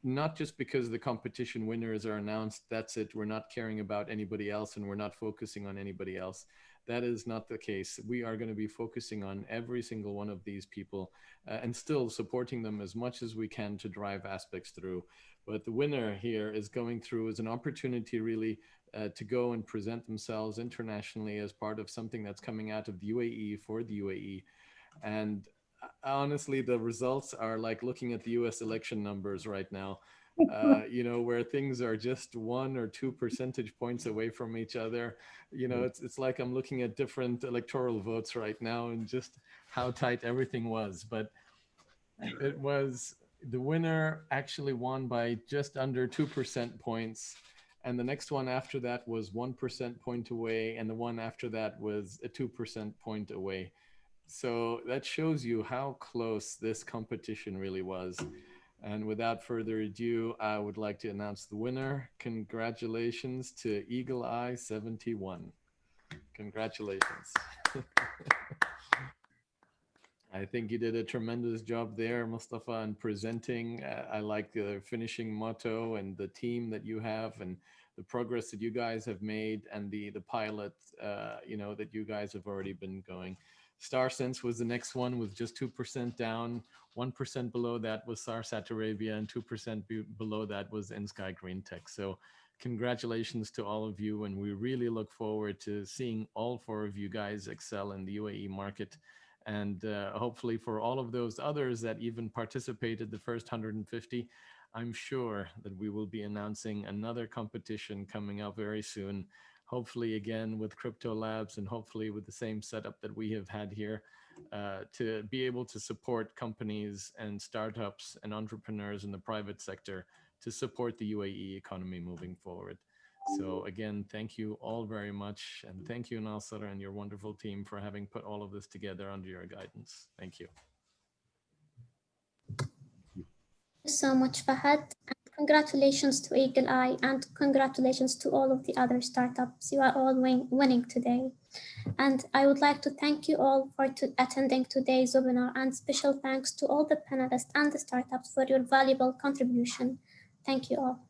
not just because the competition winners are announced, that's it. We're not caring about anybody else and we're not focusing on anybody else. That is not the case. We are going to be focusing on every single one of these people and still supporting them as much as we can to drive aspects through. But the winner here is going through as an opportunity really to go and present themselves internationally as part of something that's coming out of the UAE for the UAE. And honestly, the results are like looking at the US election numbers right now, where things are just 1 or 2 percentage points away from each other. It's like I'm looking at different electoral votes right now and just how tight everything was. But it was, the winner actually won by just under 2% points. And the next one after that was 1% point away. And the one after that was a 2% point away. So that shows you how close this competition really was. And without further ado, I would like to announce the winner. Congratulations to Eagle Eye 71. Congratulations. I think you did a tremendous job there, Mustafa, in presenting. I like the finishing motto and the team that you have and the progress that you guys have made and the pilot, that you guys have already been going. StarSense was the next one with just 2% down. 1% below that was Sarsat Arabia and 2% below that was N-Sky Green Tech. So congratulations to all of you. And we really look forward to seeing all 4 of you guys excel in the UAE market. And hopefully for all of those others that even participated, the first 150, I'm sure that we will be announcing another competition coming up very soon. Hopefully again with Krypto Labs and hopefully with the same setup that we have had here to be able to support companies and startups and entrepreneurs in the private sector to support the UAE economy moving forward. So again, thank you all very much. And thank you, Nasser, and your wonderful team for having put all of this together under your guidance. Thank you.
Thank you so much, Fahad. And congratulations to Eagle Eye and congratulations to all of the other startups. You are all winning today. And I would like to thank you all for attending today's webinar, and special thanks to all the panelists and the startups for your valuable contribution. Thank you all.